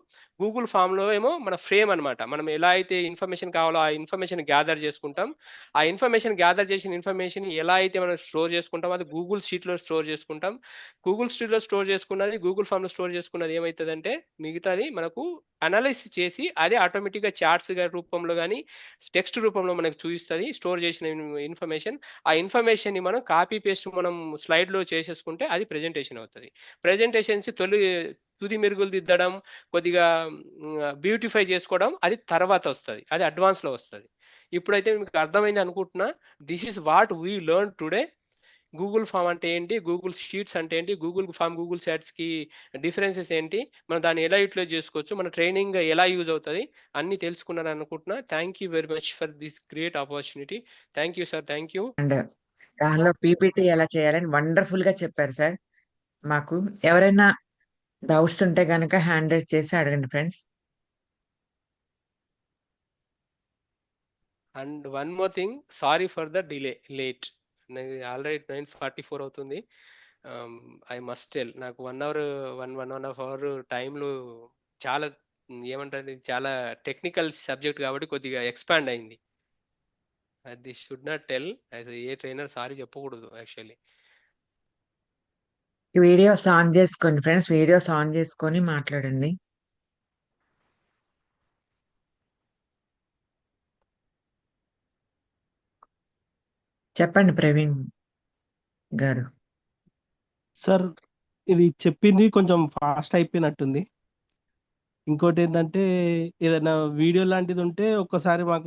గూగుల్ ఫామ్లో ఏమో మన ఫ్రేమ్ అనమాట. మనం ఎలా అయితే ఇన్ఫర్మేషన్ కావాలో ఆ ఇన్ఫర్మేషన్ గ్యాదర్ చేసుకుంటాం. ఆ ఇన్ఫర్మేషన్ గ్యాదర్ చేసిన ఇన్ఫర్మేషన్ ఎలా అయితే మనం స్టోర్ చేసుకుంటాం, అది గూగుల్ షీట్లో స్టోర్ చేసుకుంటాం. గూగుల్ షీట్లో స్టోర్ చేసుకున్నది, గూగుల్ ఫామ్లో స్టోర్ చేసుకున్నది ఏమవుతుందంటే మిగతాది మనకు అనలైజ్ చేసి అది ఆటోమేటిక్గా చార్ట్స్ రూపంలో కానీ టెక్స్ట్ రూపంలో మనకు చూపిస్తుంది. స్టోర్ చేసిన ఇన్ఫర్మేషన్, ఆ ఇన్ఫర్మేషన్ని మనం కాపీ పేస్ట్ మనం స్లైడ్లో చేసేసుకుంటే అది ప్రెజెంటేషన్ అవుతుంది. ప్రెజెంటేషన్స్ తుది మెరుగులు దిద్దడం, కొద్దిగా బ్యూటిఫై చేసుకోవడం అది తర్వాత వస్తుంది, అది అడ్వాన్స్లో వస్తుంది. ఇప్పుడైతే మీకు అర్థమైంది అనుకుంటున్నా. This is what we learn today. Google form అంటే ఏంటి, గూగుల్ షీట్స్ అంటే ఏంటి, గూగుల్ ఫామ్, గూగుల్ షీట్స్కి డిఫరెన్సెస్ ఏంటి, మనం దాన్ని ఎలా యూటిలైజ్ చేసుకోవచ్చు, మన ట్రైనింగ్ ఎలా యూజ్ అవుతుంది అన్నీ తెలుసుకున్నాను అనుకుంటున్నా. Thank you very much for this great opportunity. Thank you sir, thank you. And దానిలో పీపీటీ ఎలా చేయాలని వండర్ఫుల్ గా చెప్పారు సార్. మాకు ఎవరైనా డౌట్స్ ఉంటే కనుక హ్యాండ్ రైజ్ చేసి అడగండి friends. And one more thing, sorry for the late. Already 9:44 అవుతుంది. ఐ మస్ట్ టెల్, నాకు 1 అవర్ 1.5 అవర్ టైంలో చాలా ఏమంటారు, ఇది చాలా టెక్నికల్ సబ్జెక్ట్ కాబట్టి కొద్దిగా ఎక్స్పాండ్ అయింది. అది షుడ్ నాట్ టెల్, అది ఏ ట్రైనర్ సారీ చెప్పకూడదు యాక్చువల్లీ. వీడియోస్ ఆన్ చేసుకోండి ఫ్రెండ్స్, వీడియోస్ ఆన్ చేసుకొని మాట్లాడండి. చెప్పండి ప్రవీణ్ గారు. సార్ ఇది చెప్పింది కొంచెం ఫాస్ట్ అయిపోయినట్టుంది. ఇంకోటి ఏంటంటే ఏదైనా వీడియో లాంటిది ఉంటే ఒక్కసారి మాకు